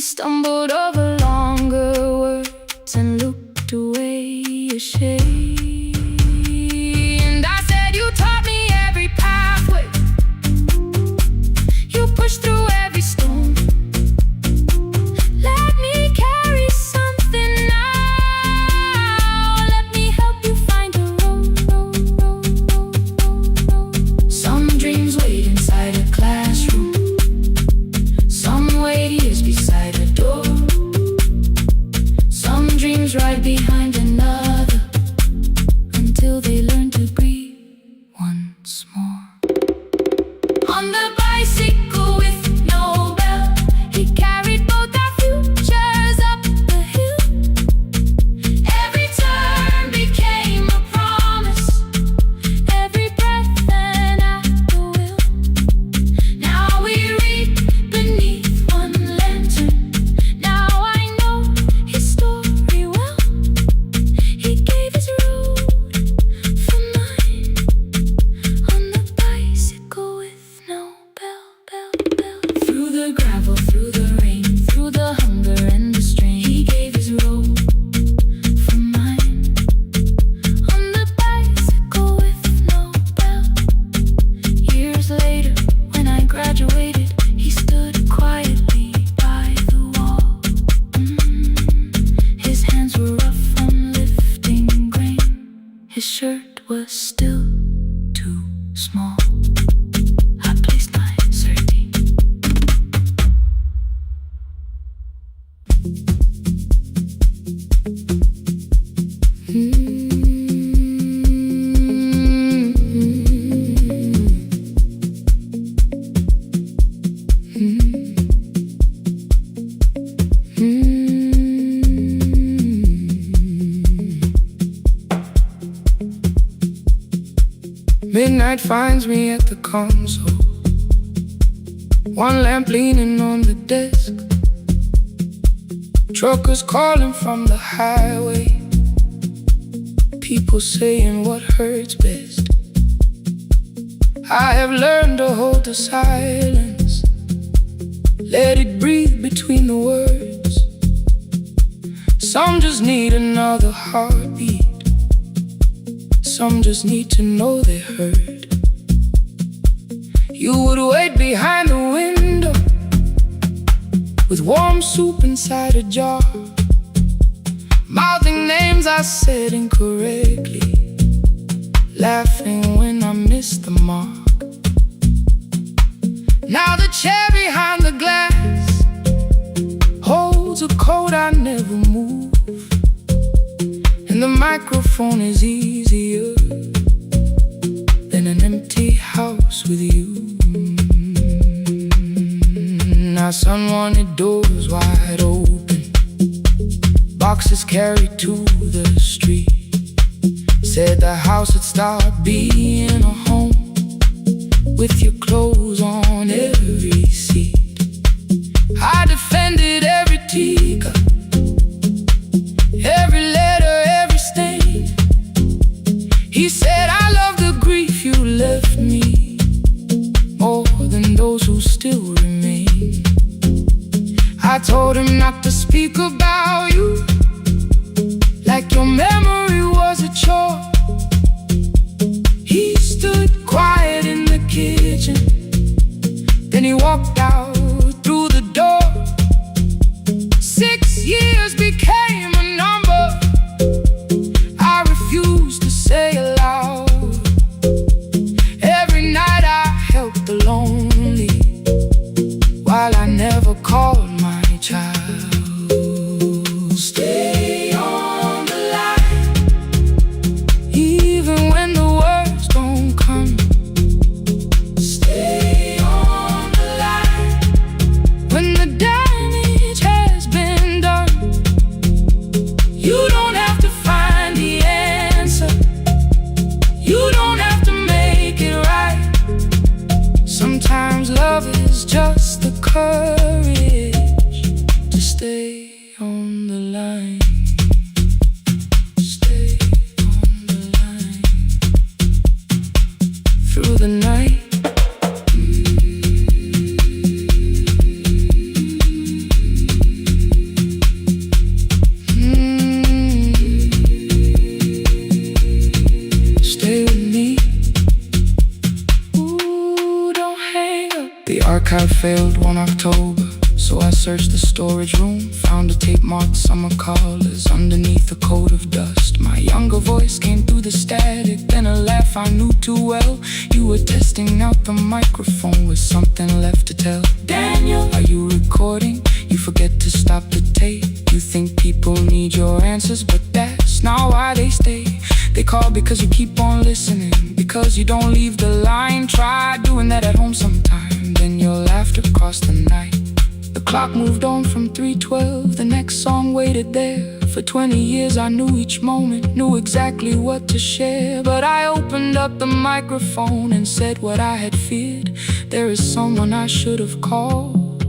stumbled over longer words and looked away ashamed. And I said, you taught me every pathway, you pushed through every stone. Let me carry something now, let me help you find a road. Some dreams wait inside a classroom, some wait years beside a door, some dreams right behind another, until they learn to breathe once more. On the bicycle with no bell, he carried both our futures up the hill. Every turn became a promise, every breath an act of will. Now we read beneath one lantern, now I know his story well. He gave his road for mine, on the bicycle with no bell, bell, bell. Through the gravel, through the rain, through the hunger and the strain, he gave his road for mine, on the bicycle with no bell. Years later, when I graduated, he stood quietly by the wall. His hands were rough from lifting grain, his shirt was still too small. I placed my sardine. Midnight finds me at the console, one lamp leaning on the desk. Truckers calling from the highway, people saying what hurts best. I have learned to hold the silence, let it breathe between the words. Some just need another heartbeat, some just need to know they're heard. You would wait behind the window with warm soup inside a jar, mouthing names I said incorrectly, laughing when I missed the mark. Now the chair behind the glass holds a coat I never move, and the microphone is easier than an empty house with you. Our son wanted doors wide open, boxes carried to the street. Said the house would start being a home, with your clothes on every seat. I defended every teacup, every letter, every stain. He said, I love the grief you left me more than those who still remain. I told him not to speak about you like your memory was a chore. He stood quiet in the kitchen, then he walked out through the door. 6 years became a number I refused to say aloud. Every night I helped the lonely, while I never called my child. Stay on the line, even when the words don't come. Stay on the line, searched the storage room, found a tape marked summer callers underneath a coat of dust. My younger voice came through the static, then a laugh I knew too well. You were testing out the microphone with something left to tell. Daniel, are you recording? You forget to stop the tape. You think people need your answers, but that's not why they stay. They call because you keep on listening, because you don't leave the line. Try doing that at home sometime, then your laughter crossed the night. The clock moved on from 3:12, the next song waited there. For 20 years I knew each moment, knew exactly what to share. But I opened up the microphone and said what I had feared. There is someone I should have called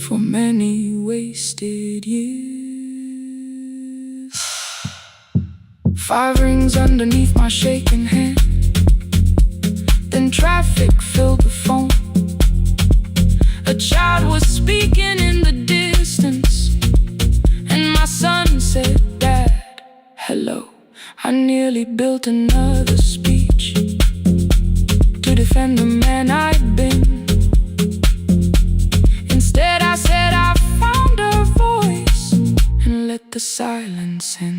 for many wasted years. 5 rings underneath my shaking hand, then traffic filled the phone. A child was speaking in the distance, and my son said, "Dad, hello." I nearly built another speech to defend the man I'd been. Instead I said I found a voice and let the silence in.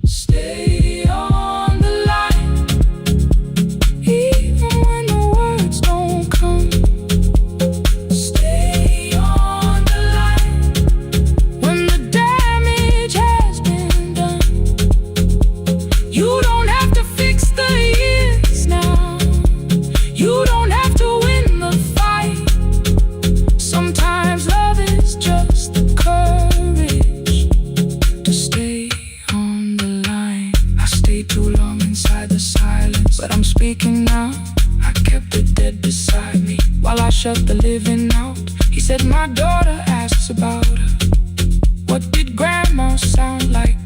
Stay on the line, even when the words don't come. Stay on the line when the damage has been done. You don't have to fix the years now. You don't have to win the fight. Sometimes love is just the courage to stay on the line. I stayed too long inside the silence, but I'm speaking now. I kept it dead beside me while I shut the living out. He said, my daughter asks about her. What did grandma sound like?